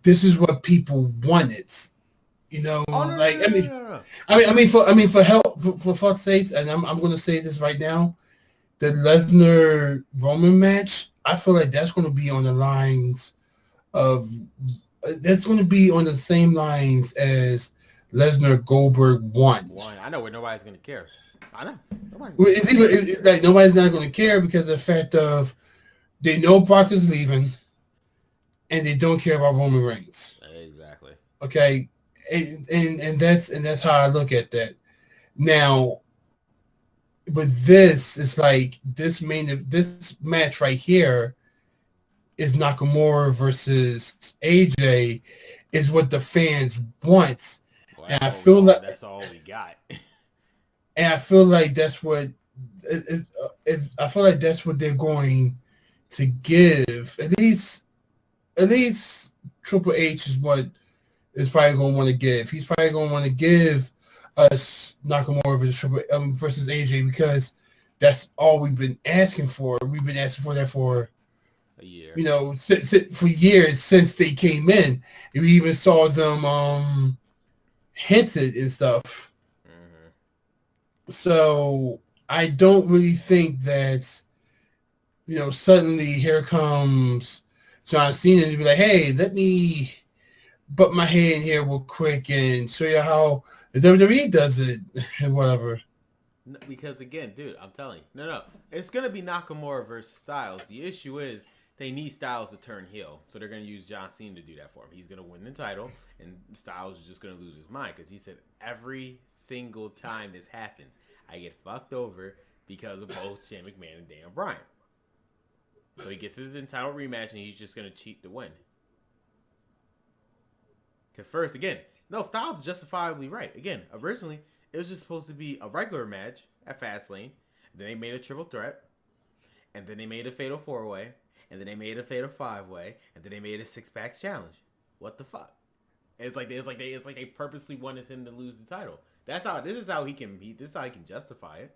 S2: this is what people wanted. You know,
S1: No.
S2: for help, for fuck's sakes, and I'm going to say this right now, the Lesnar Roman match, I feel like that's going to be on the lines of, that's going to be on the same lines as Lesnar Goldberg 1.
S1: I know where nobody's going to care. I know.
S2: Nobody's not going to care because of the fact of they know Brock is leaving and they don't care about Roman Reigns.
S1: Exactly.
S2: Okay. And that's how I look at that. Now, but this is like this match right here is Nakamura versus AJ is what the fans want,
S1: well,
S2: and I feel like
S1: that's all we got.
S2: And I feel like that's what I feel like that's what they're going to give. At least Triple H is what is probably going to want to give. He's probably going to want to give us Nakamura versus AJ because that's all we've been asking for. We've been asking for that for
S1: a year.
S2: You know, for years since they came in. And we even saw them hinted and stuff.
S1: Mm-hmm.
S2: So I don't really think that, suddenly here comes John Cena and be like, hey, let me butt my head in here real quick and show you how the WWE does it and whatever.
S1: Because again, dude, I'm telling you, no, it's gonna be Nakamura versus Styles. The issue is they need Styles to turn heel, so they're gonna use John Cena to do that for him. He's gonna win the title, and Styles is just gonna lose his mind because he said every single time this happens, I get fucked over because of both Shane McMahon and Daniel Bryan. So he gets his entitled rematch, and he's just gonna cheat to win. Because first, again, no, Styles is justifiably right. Again, originally it was just supposed to be a regular match at Fastlane. Then they made a triple threat, and then they made a fatal 4-way, and then they made a fatal 5-way, and then they made a 6-pack challenge. What the fuck? It's like they purposely wanted him to lose the title. This is how he can justify it.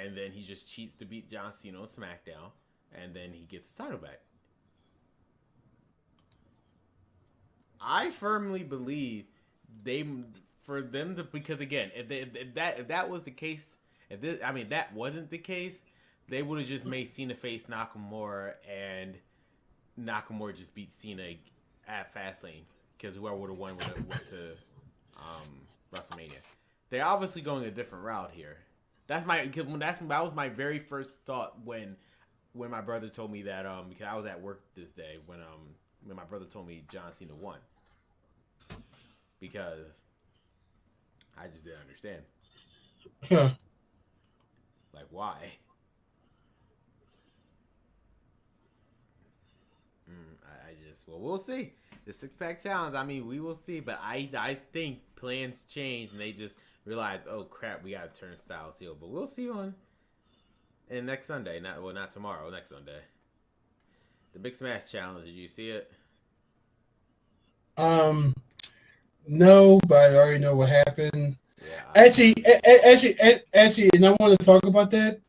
S1: And then he just cheats to beat John Cena on SmackDown, and then he gets his title back. I firmly believe because again, if that was the case, that wasn't the case, they would have just made Cena face Nakamura and Nakamura just beat Cena at Fastlane because whoever would have won would have went to WrestleMania. They're obviously going a different route here. That was my very first thought when my brother told me that because I was at work this day when my brother told me John Cena won because I just didn't understand.
S2: Huh.
S1: Like, why? We'll see. The 6-pack challenge, we will see. But I think plans change and they just realize, oh, crap, we got to turn Styles heel. But we'll see in next Sunday. Not tomorrow, next Sunday. The Big Smash Challenge, did you see it?
S2: No, but I already know what happened.
S1: Yeah.
S2: Actually, and I want to talk about that.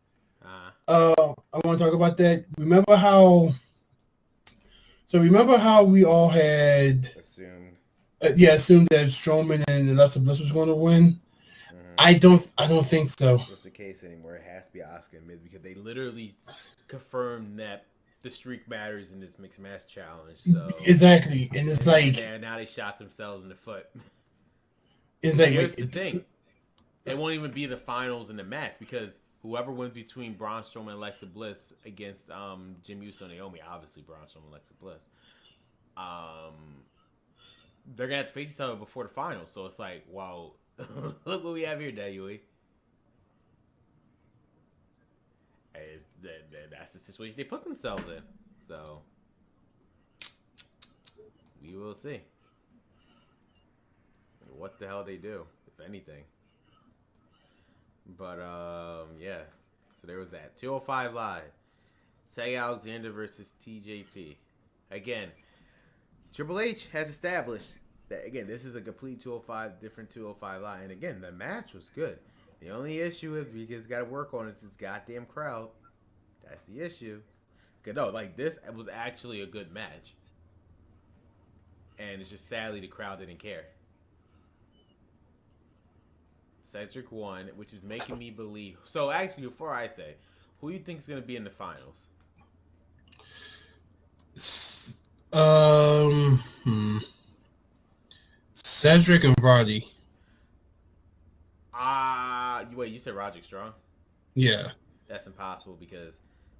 S2: I want to talk about that. Remember how? So remember how we all had
S1: Assumed.
S2: assumed that Strowman and Alexa Bliss was going to win.
S1: Mm-hmm.
S2: I don't think so.
S1: It's the case anymore. It has to be Oscar and Miz because they literally confirmed that the streak matters in this mixed match challenge. So
S2: Exactly, and it's like
S1: now they shot themselves in the foot.
S2: it's
S1: But
S2: like
S1: here's the thing: it won't even be the finals in the match because whoever wins between Braun Strowman and Alexa Bliss against Jim Uso and Naomi, obviously Braun Strowman and Alexa Bliss, they're gonna have to face each other before the finals. So it's like, wow, look what we have here, Dayui. That's the situation they put themselves in. So we will see what the hell they do, if anything. But yeah. So there was that 205 Live. Say Alexander versus TJP. Again, Triple H has established that again this is a complete 205, different 205 Live, and again the match was good. The only issue is because got to work on is this goddamn crowd. That's the issue. Cause no, like this was actually a good match, and it's just sadly the crowd didn't care. Cedric won, which is making me believe. So actually, before I say, who do you think is going to be in the finals?
S2: Cedric and Roddy.
S1: Wait, you said Roderick Strong?
S2: Yeah.
S1: That's impossible because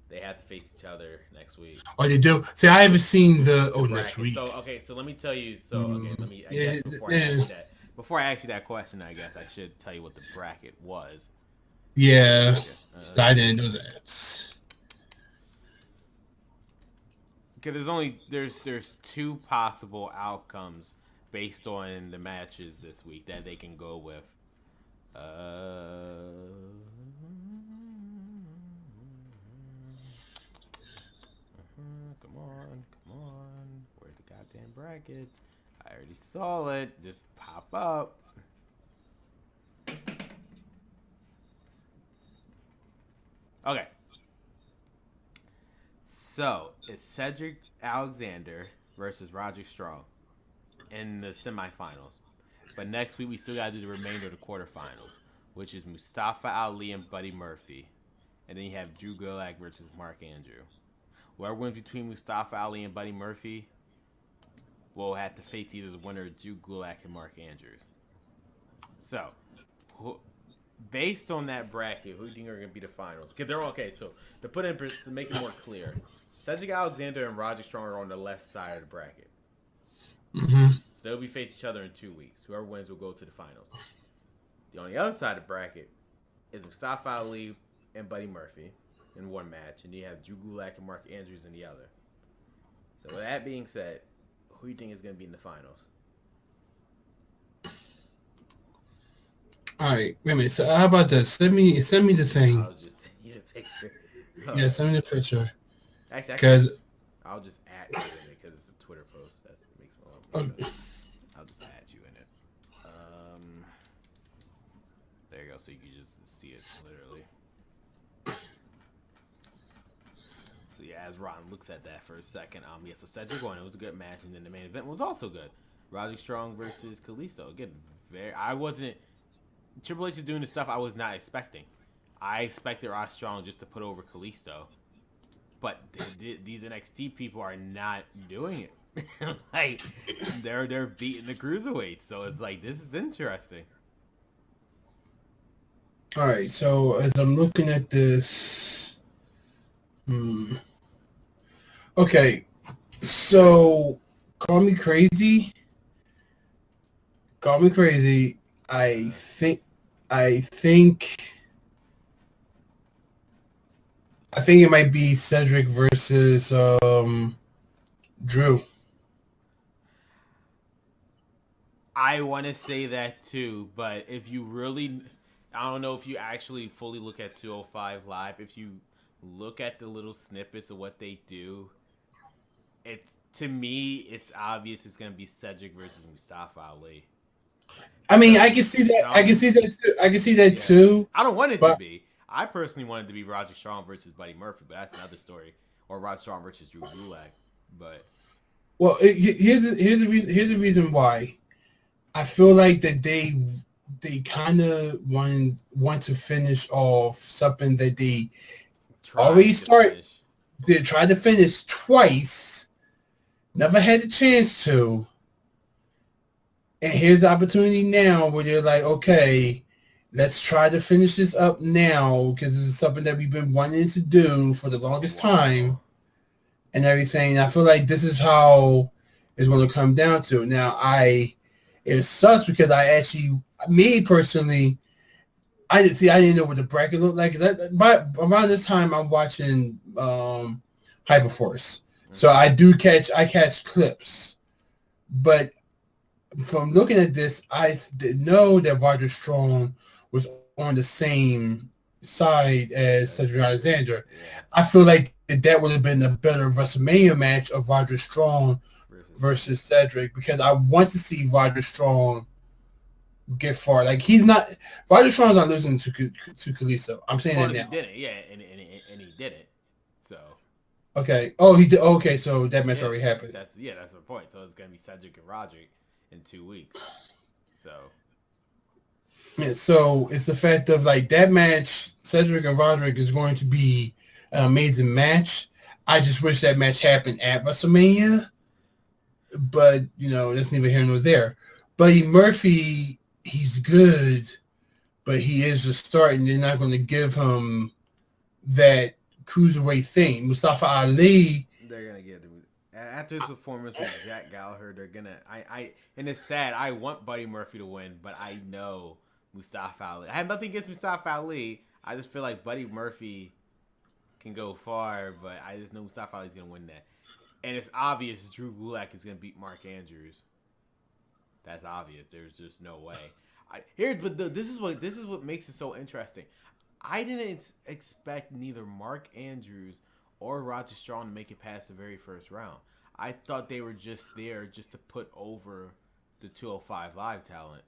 S1: they have to face each other next week.
S2: Oh, they do. See, I haven't seen the next week.
S1: So okay, so let me tell you. So okay, let me. I
S2: Yeah,
S1: guess before I ask you that question, I guess I should tell you what the bracket was.
S2: Yeah, I didn't know that.
S1: Because there's two possible outcomes based on the matches this week that they can go with. Come on. Where's the goddamn brackets? I already saw it. Just pop up. Okay. So, it's Cedric Alexander versus Roderick Strong in the semifinals. But next week, we still got to do the remainder of the quarterfinals, which is Mustafa Ali and Buddy Murphy. And then you have Drew Gulak versus Mark Andrew. Whoever wins between Mustafa Ali and Buddy Murphy will have to face either the winner of Drew Gulak and Mark Andrews. So, based on that bracket, who do you think are going to be the finals? Because they're okay. So to make it more clear, Cedric Alexander and Roger Strong are on the left side of the bracket.
S2: Mm-hmm.
S1: So they'll be facing each other in 2 weeks. Whoever wins will go to the finals. On the other side of the bracket is Mustafa Ali and Buddy Murphy in one match, and you have Drew Gulak and Mark Andrews in the other. So with that being said, who do you think is going to be in the finals?
S2: All right, wait a minute. So how about this? Send me the thing.
S1: I'll just send you the picture.
S2: Yeah, send me the picture.
S1: Actually, I'll just add you in it because it's a Twitter post. That makes more sense. I'll just add you in it. There you go. So you can just see it literally. So yeah, as Ron looks at that for a second, yeah. So Cedric won. It was a good match, and then the main event was also good. Roderick Strong versus Kalisto. Again, Triple H is doing the stuff I was not expecting. I expected Rod Strong just to put over Kalisto, but these NXT people are not doing it. Like they're beating the cruiserweights, so it's like this is interesting.
S2: All right, so as I'm looking at this, okay, so call me crazy. I think it might be Cedric versus Drew.
S1: I want to say that too, but if you really, I don't know if you actually fully look at 205 Live. If you look at the little snippets of what they do, to me, it's obvious it's going to be Cedric versus Mustafa Ali.
S2: I mean,
S1: because
S2: I can see that. I can
S1: some,
S2: see that. Too. I can see that
S1: yeah,
S2: too.
S1: I don't want it to
S2: But
S1: be. I personally wanted to be Roger Strong versus Buddy Murphy, but that's another story. Or Roger Strong versus Drew Gulak. But
S2: well, here's the reason why I feel like that they kind of want to finish off something that they already
S1: tried to
S2: start.
S1: finish.
S2: They tried to finish twice, never had a chance to, and here's the opportunity now where they're like, okay, let's try to finish this up now because this is something that we've been wanting to do for the
S1: For a
S2: longest time
S1: while.
S2: and everything. And I feel like this is how it's going to come down to. Now, it sucks because I actually, me personally, I didn't know what the bracket looked like. But around this time, I'm watching Hyperforce, so
S1: Mm-hmm.
S2: I catch clips, but from looking at this, I didn't know that Roger Strong was on the same side as
S1: That's
S2: Cedric
S1: Cedric.
S2: Alexander.
S1: Yeah.
S2: I feel like that would have been a better WrestleMania match of Roger Strong
S1: Versus
S2: versus
S1: Cedric.
S2: Cedric because I want to see Roger Strong get far. Like he's not Roger Strong's not losing to Kalisto. I'm saying
S1: Well,
S2: that
S1: he
S2: now.
S1: didn't. Yeah, and he didn't. So
S2: Okay. Oh, he did. Okay, so that match
S1: yeah,
S2: already happened.
S1: that's my point. So it's gonna be Cedric and Roderick in 2 weeks. So
S2: And so it's the fact of like that match, Cedric and Roderick is going to be an amazing match. I just wish that match happened at WrestleMania, but that's neither here nor there. Buddy Murphy, he's good, but he is just starting. They're not going to give him that cruiserweight thing. Mustafa Ali,
S1: they're gonna get him after his performance with Jack Gallagher. They're gonna. And it's sad. I want Buddy Murphy to win, but I know Mustafa Ali. I have nothing against Mustafa Ali. I just feel like Buddy Murphy can go far, but I just know Mustafa Ali's gonna win that. And it's obvious Drew Gulak is gonna beat Mark Andrews. That's obvious. There's just no way. This is what makes it so interesting. I didn't expect neither Mark Andrews or Roger Strong to make it past the very first round. I thought they were just there just to put over the 205 Live talent.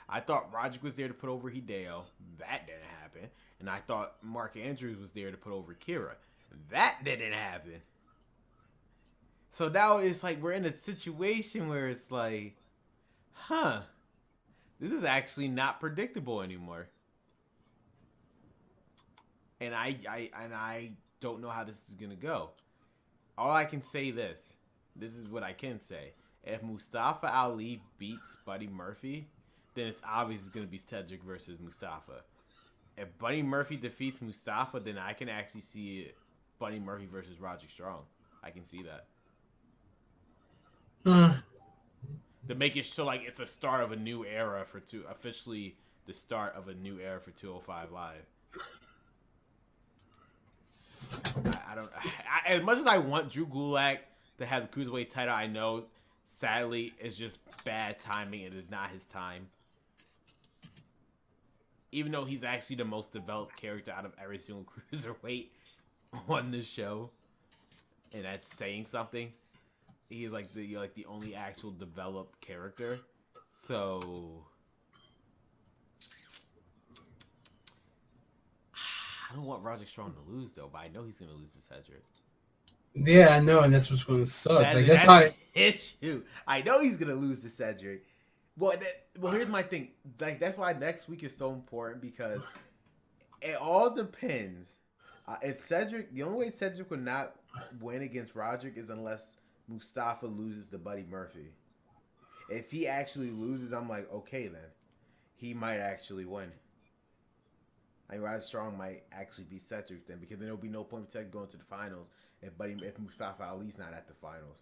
S1: I thought Roger was there to put over Hideo. That didn't happen. And I thought Mark Andrews was there to put over Kira. That didn't happen. So now it's like we're in a situation where it's like, this is actually not predictable anymore. And I don't know how this is gonna go. All I can say this is what I can say. If Mustafa Ali beats Buddy Murphy, then it's obvious it's gonna be Cedric versus Mustafa. If Buddy Murphy defeats Mustafa, then I can actually see Buddy Murphy versus Roger Strong. I can see that. To make it so like it's a start of a new era officially the start of a new era for 205 Live. I don't. As much as I want Drew Gulak to have the cruiserweight title, I know sadly it's just bad timing. It is not his time. Even though he's actually the most developed character out of every single cruiserweight on this show, and that's saying something. He's like the only actual developed character. So I don't want Roger Strong to lose though, but I know he's gonna lose to Cedric.
S2: yeah, I know, and that's what's going to suck. That's
S1: That's
S2: how.
S1: the issue. I know he's gonna lose to Cedric. Well, here's my thing. Like that's why next week is so important because it all depends. If Cedric, the only way Cedric would not win against Roderick is unless Mustafa loses to Buddy Murphy. If he actually loses, I'm like, okay, then he might actually win. I mean, Roger Strong might actually be Cedric then because then there'll be no point for Cedric going to the finals if Mustafa Ali's not at the finals.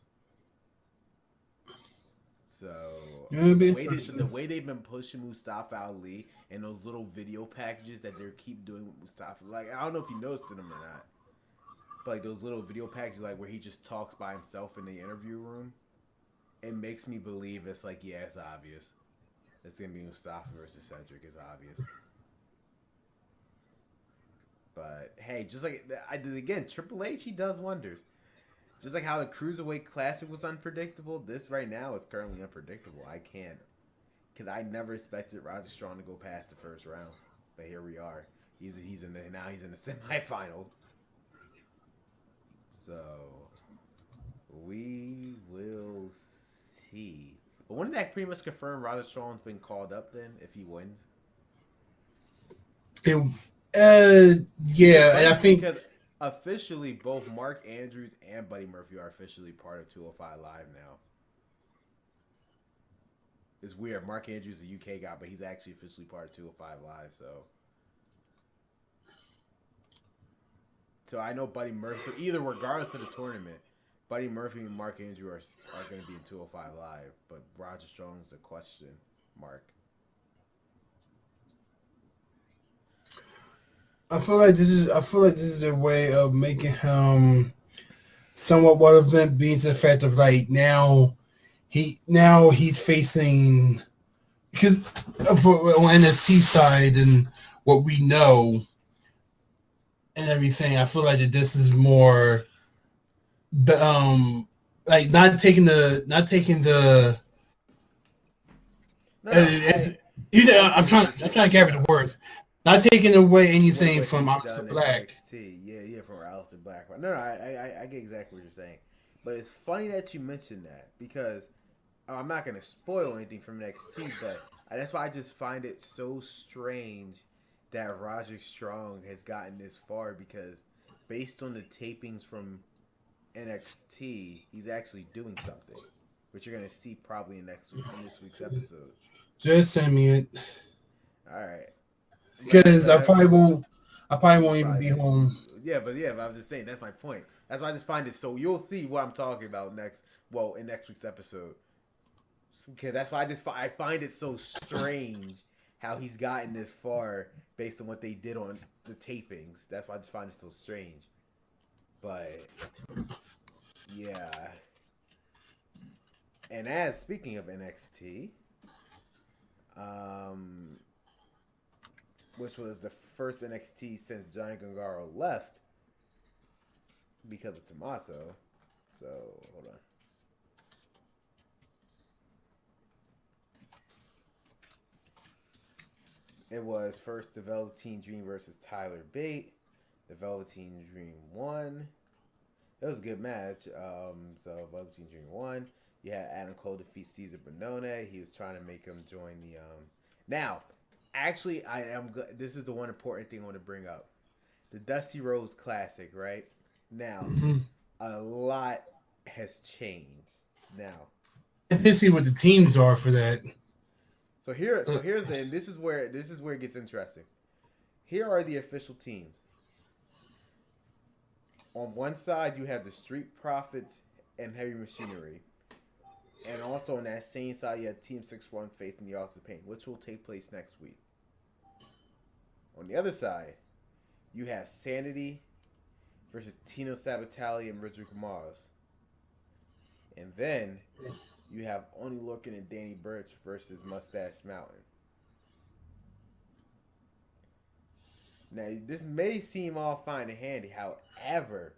S1: So the way they've been pushing Mustafa Ali and those little video packages that they keep doing with Mustafa, like I don't know if you noticed them or not, but like those little video packages like where he just talks by himself in the interview room, it makes me believe it's like it's obvious. It's gonna be Mustafa versus Cedric. It's obvious. But hey, just like I did again, Triple H he does wonders. Just like how the Cruiserweight Classic was unpredictable, this right now is currently unpredictable. I can't. because I never expected Roger Strong to go past the first round, but here we are. He's in the now he's in the semifinals. So we will see. But wouldn't that pretty much confirm Roger Strong's been called up then if he wins?
S2: Yeah, and I think
S1: because officially both Mark Andrews and Buddy Murphy are officially part of 205 Live now. It's weird. Mark Andrews is a UK guy, but he's actually officially part of 205 Live. So I know Buddy Murphy. So either regardless of the tournament, Buddy Murphy and Mark Andrews are going to be in 205 Live, but Roger Strong's a question mark.
S2: I feel like this is a way of making him somewhat relevant, being the fact of like now he's facing, because on NXT side and what we know and everything. I feel like that this is more, like not taking the. I'm trying to gather the words. Not taking away anything from Aleister Black.
S1: Yeah, from Aleister Black. No, I get exactly what you're saying. But it's funny that you mentioned that because I'm not going to spoil anything from NXT, but that's why I just find it so strange that Roger Strong has gotten this far because based on the tapings from NXT, he's actually doing something, which you're going to see probably in this week's episode.
S2: Just send me it.
S1: All right.
S2: Because I probably won't even be home.
S1: Yeah, but I was just saying that's my point. That's why I just find it so you'll see what I'm talking about next. Well, in next week's episode. Okay, that's why I find it so strange how he's gotten this far based on what they did on the tapings. That's why I just find it so strange. But yeah. And speaking of NXT, which was the first NXT since Johnny Gargano left because of Tommaso. So, hold on. It was first the Velveteen Dream versus Tyler Bate. The Velveteen Dream won. It was a good match. So Velveteen Dream won. You had Adam Cole defeat Cesar Bonone. He was trying to make him join the Now, actually, this is the one important thing I want to bring up. The Dusty Rhodes Classic, right? Now, a lot has changed. Now,
S2: let's see what the teams are for that.
S1: So here's this is where it gets interesting. Here are the official teams. On one side, you have the Street Profits and Heavy Machinery. And also on that same side, you have Team 6-1 facing the Authors of Pain, which will take place next week. On the other side, you have Sanity versus Tino Sabatali and Roderick Moss. And then you have Oney Lorcan and Danny Burch versus Mustache Mountain. Now, this may seem all fine and handy. However,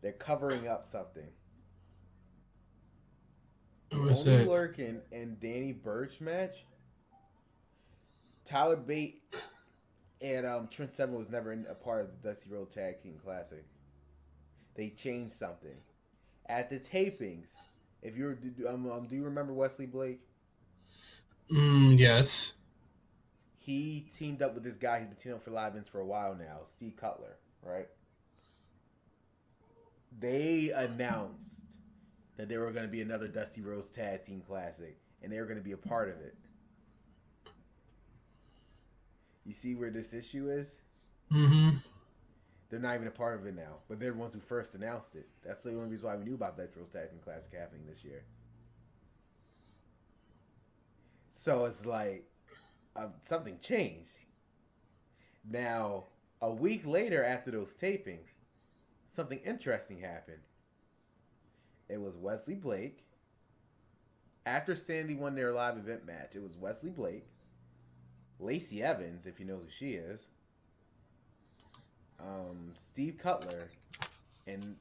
S1: they're covering up something. Oney Lorcan and Danny Burch match. Tyler Bate and Trent Seven was never a part of the Dusty Road Tag Team Classic. They changed something at the tapings. If you were, do you remember Wesley Blake?
S2: Yes.
S1: He teamed up with this guy who's been teaming up for live events for a while now, Steve Cutler, right? They announced that there were going to be another Dusty Rhodes Tag Team Classic, and they were going to be a part of it. You see where this issue is?
S2: Mm-hmm.
S1: They're not even a part of it now, but they're the ones who first announced it. That's the only reason why we knew about that Rhodes Tag Team Classic happening this year. So it's like something changed. Now, a week later after those tapings, something interesting happened. It was Wesley Blake. After Sandy won their live event match, it was Wesley Blake, Lacey Evans, if you know who she is, Steve Cutler, and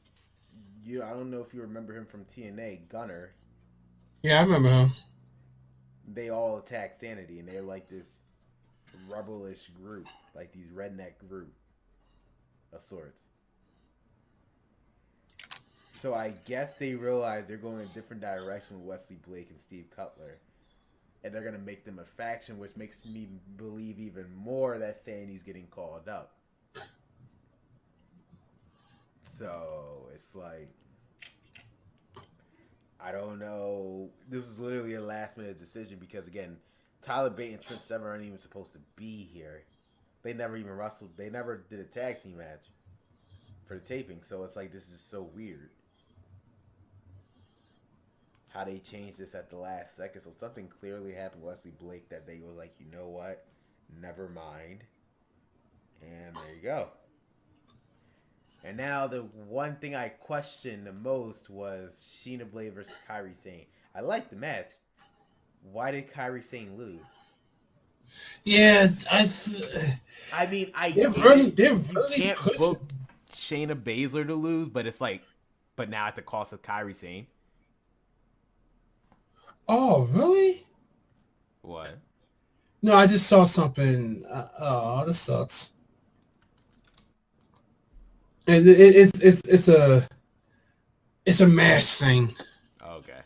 S1: I don't know if you remember him from TNA, Gunner.
S2: Yeah, I remember him.
S1: they all attack Sanity, and they're like this rebelish group, like these redneck group of sorts. So I guess they realize they're going in a different direction with Wesley Blake and Steve Cutler. And they're going to make them a faction, which makes me believe even more that Sandy's getting called up. So it's like, I don't know. This was literally a last minute decision because, again, Tyler Bate and Trent Seven aren't even supposed to be here. They never even wrestled. They never did a tag team match for the taping. So it's like, this is so weird how they changed this at the last second. So something clearly happened with Wesley Blake that they were like, you know what? Never mind. And there you go. And now the one thing I questioned the most was Sheena Blade versus Kairi Sane. I liked the match. Why did Kairi Sane lose?
S2: Yeah,
S1: I mean,
S2: they're really
S1: you can't
S2: pushing.
S1: book Shayna Baszler to lose, but it's like, but now at the cost of Kairi Sane.
S2: Oh, really?
S1: What?
S2: No, I just saw something. Oh, this sucks. And it's a MASH thing.
S1: Okay.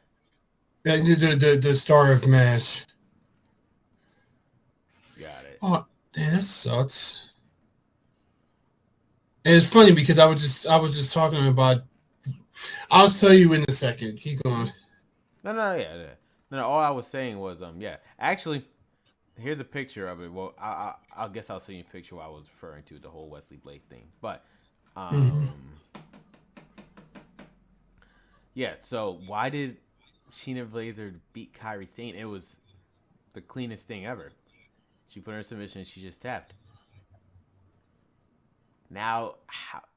S2: The star of MASH.
S1: Got it.
S2: Oh, damn, that sucks. And it's funny because I was just talking about. I'll tell you in a second. Keep going.
S1: No. All I was saying was, yeah. Actually, here's a picture of it. Well, I guess I'll send you a picture what I was referring to, the whole Wesley Blake thing. But, yeah. So why did Sheena Baszler beat Kairi Sane? It was the cleanest thing ever. She put her in submission and she just tapped. Now,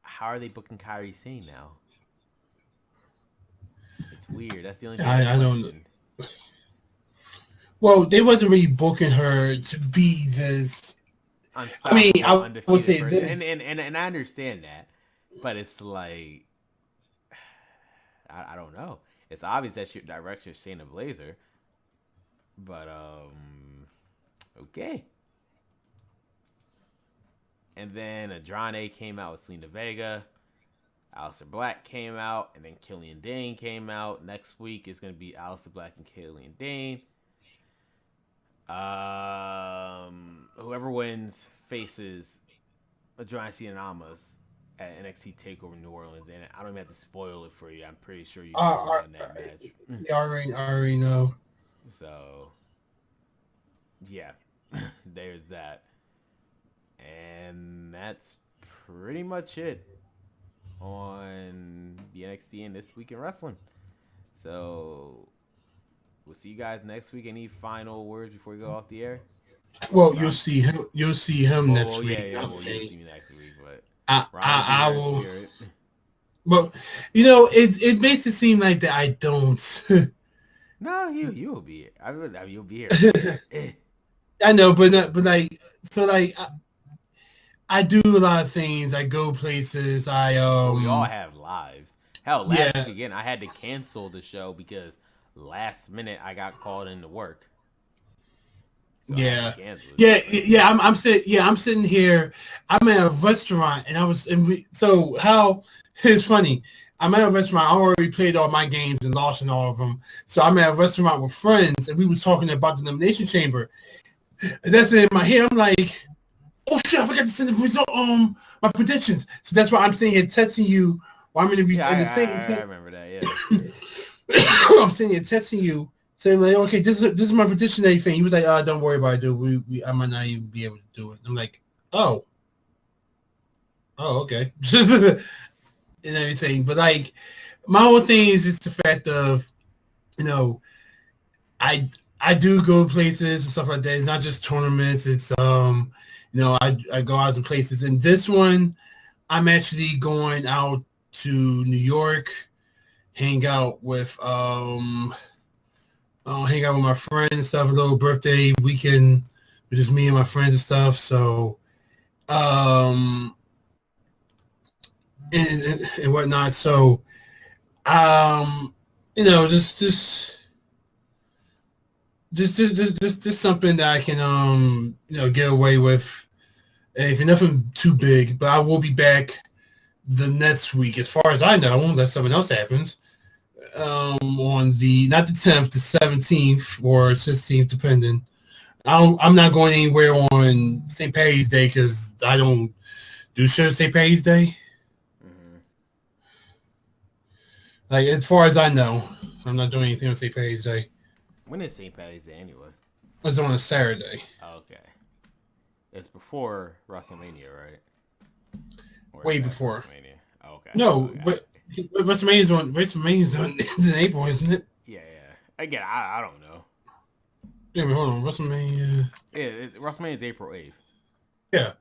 S1: how are they booking Kairi Sane now? It's weird. That's the only thing
S2: I don't know. Well, they wasn't really booking her to be this.
S1: Unstoppable,
S2: I mean, I would say
S1: person.
S2: this.
S1: And I understand that, but it's like, I don't know. It's obvious that your direction is Shayna Baszler, but okay. And then Andrade came out with Selena Vega. Aleister Black came out, and then Killian Dane came out. Next week is going to be Aleister Black and Killian Dane. Whoever wins faces Andrade Cien Almas at NXT TakeOver New Orleans, and I don't even have to spoil it for you. I'm pretty sure you know that match.
S2: Yeah, I already know.
S1: So, yeah, there's that, and that's pretty much it on the NXT and This Week in Wrestling. So we'll see you guys next week. Any final words before we go off the air?
S2: Well, you'll see him. You'll see him next week.
S1: Yeah. Well, you'll see me next week, but
S2: I will. But it makes it seem like that I don't.
S1: No, you will be here. You'll be here.
S2: I know, but I do a lot of things. I go places.
S1: We all have lives. Hell, last week again, I had to cancel the show because last minute I got called into work. So
S2: I'm sitting here. I'm at a restaurant, and it's funny. I'm at a restaurant. I already played all my games and lost in all of them. So I'm at a restaurant with friends, and we was talking about the Elimination Chamber. And that's in my head. I'm like, oh shit, I forgot to send the result, my predictions. So that's why I'm sitting here texting you while I'm in the thing.
S1: I remember that, yeah.
S2: I'm sitting here texting you, saying like, okay, this is my prediction and everything. He was like, don't worry about it, dude. I might not even be able to do it. I'm like, oh, okay. And everything. But like, my whole thing is just the fact of, I do go places and stuff like that. It's not just tournaments. It's I go out to places. And this one, I'm actually going out to New York, hang out with my friends and stuff, a little birthday weekend with just me and my friends and stuff. So and whatnot. So just something that I can get away with. If nothing too big, but I will be back the next week, as far as I know, unless something else happens. On the not the 10th, the 17th or 16th, depending. I'm not going anywhere on St. Patty's Day because I don't do shit on St. Patty's Day.
S1: Mm-hmm.
S2: Like, as far as I know, I'm not doing anything on St. Patty's Day.
S1: When is St. Patty's Day anyway?
S2: It's on a Saturday.
S1: Okay. It's before WrestleMania, right? Or
S2: Way before.
S1: WrestleMania. Okay.
S2: No,
S1: okay.
S2: but WrestleMania's on in April, isn't it?
S1: Yeah. Again, I don't know.
S2: Yeah, but hold on, WrestleMania.
S1: Yeah, WrestleMania is April 8th.
S2: Yeah.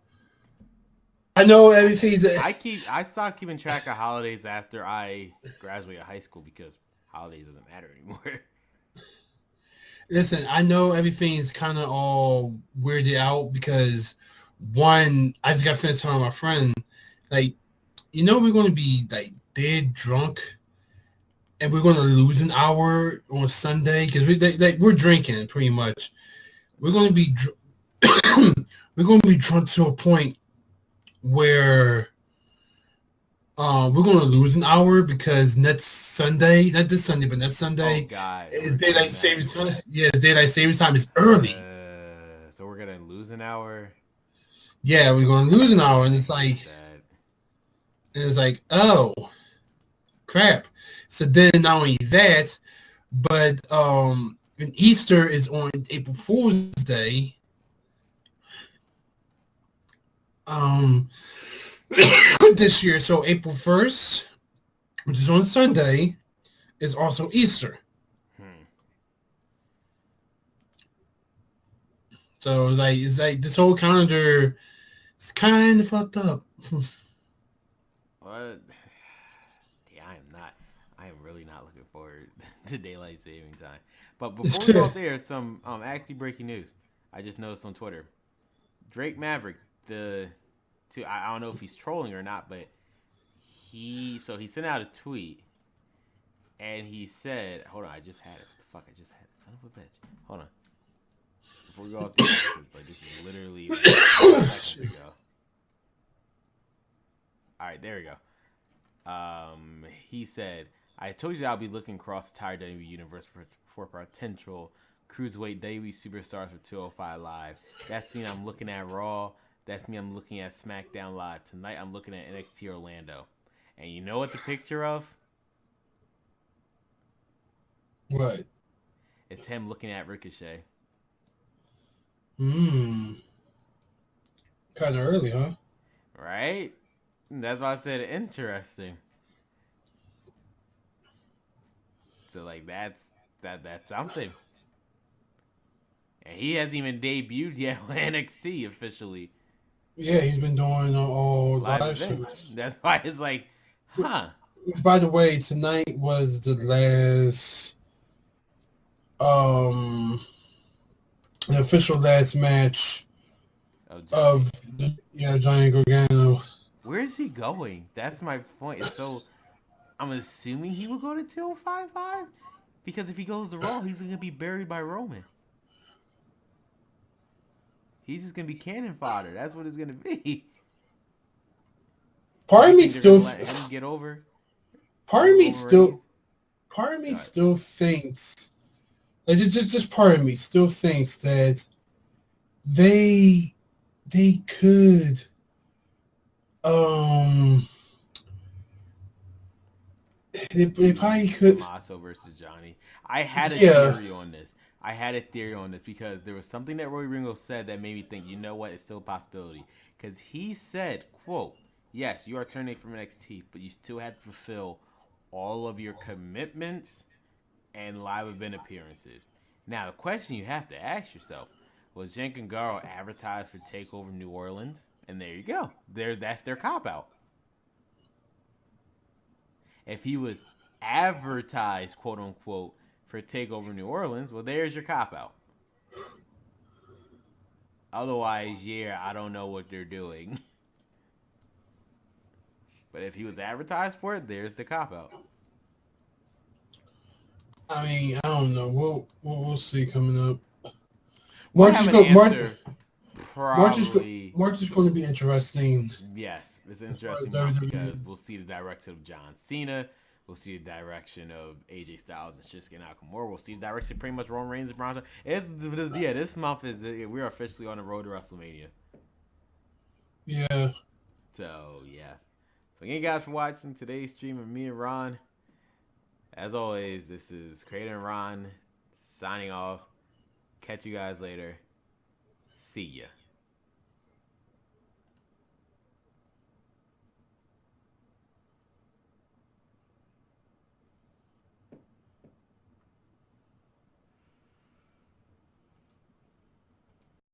S2: I know everything's.
S1: I stopped keeping track of holidays after I graduated high school because holidays doesn't matter anymore.
S2: Listen, I know everything's kind of all weirded out because one, I just got finished telling my friend, like, we're going to be like dead drunk, and we're going to lose an hour on Sunday because we're drinking pretty much. We're going to be we're going to be drunk to a point where we're going to lose an hour because next Sunday, not this Sunday, but next Sunday, is daylight savings time. Yeah, daylight savings time is early.
S1: So we're going to lose an hour.
S2: Yeah, we're going to lose an hour, and it's like, oh, crap. So then not only that, but and Easter is on April Fool's Day. This year, so April 1st, which is on Sunday, is also Easter. So it's like this whole calendar is kind of fucked up.
S1: What? Yeah, I am really not looking forward to daylight saving time. But before we go there, some actually breaking news. I just noticed on Twitter, Drake Maverick, I don't know if he's trolling or not, but he sent out a tweet and he said, hold on, I just had it. What the fuck, I just had it. Son of a bitch. Hold on. Before we go off this, like, this is literally like seconds ago. All right, there we go. He said, I told you I'll be looking across the entire WWE universe for potential cruiserweight WWE superstars for 205 Live. That's me. I'm looking at Raw. That's me. I'm looking at SmackDown Live. Tonight, I'm looking at NXT Orlando. And you know what the picture of?
S2: What?
S1: It's him looking at Ricochet.
S2: Kind of early, huh?
S1: Right? That's why I said interesting. So, like, that's something. And he hasn't even debuted yet on NXT officially.
S2: Yeah, he's been doing all live shows.
S1: That's why it's like, huh.
S2: By the way, tonight was the last, the official last match of Johnny Gargano.
S1: Where is he going? That's my point. So, I'm assuming he will go to 205 Live? Because if he goes to Raw, he's going to be buried by Roman. He's just going to be cannon fodder. That's what it's going to be.
S2: Part of me still
S1: let him get over.
S2: Part of me still thinks, like, just part of me still thinks that they could they probably could.
S1: Tommaso versus Johnny. I had a theory on this. Because there was something that Roy Ringo said that made me think, you know what, it's still a possibility. Because he said, quote, yes, you are terminated from NXT, but you still have to fulfill all of your commitments and live event appearances. Now, the question you have to ask yourself, was Jenkins-Garo advertised for TakeOver New Orleans? And there you go. That's their cop-out. If he was advertised, quote-unquote, for TakeOver New Orleans, well, there's your cop-out. Otherwise, yeah, I don't know what they're doing. But if he was advertised for it, there's the cop-out.
S2: I mean, I don't know. We'll see coming up.
S1: We'll
S2: March
S1: have
S2: is
S1: an
S2: going.
S1: answer probably.
S2: March is going to be interesting.
S1: Yes, it's an interesting month because we'll see the direction of John Cena. We'll see the direction of AJ Styles and Shinsuke Nakamura. We'll see the direction pretty much Roman Reigns and Braun. This month is we're officially on the road to WrestleMania.
S2: Yeah.
S1: So yeah. So thank you guys for watching today's stream of me and Ron. As always, this is Creator and Ron signing off. Catch you guys later. See ya.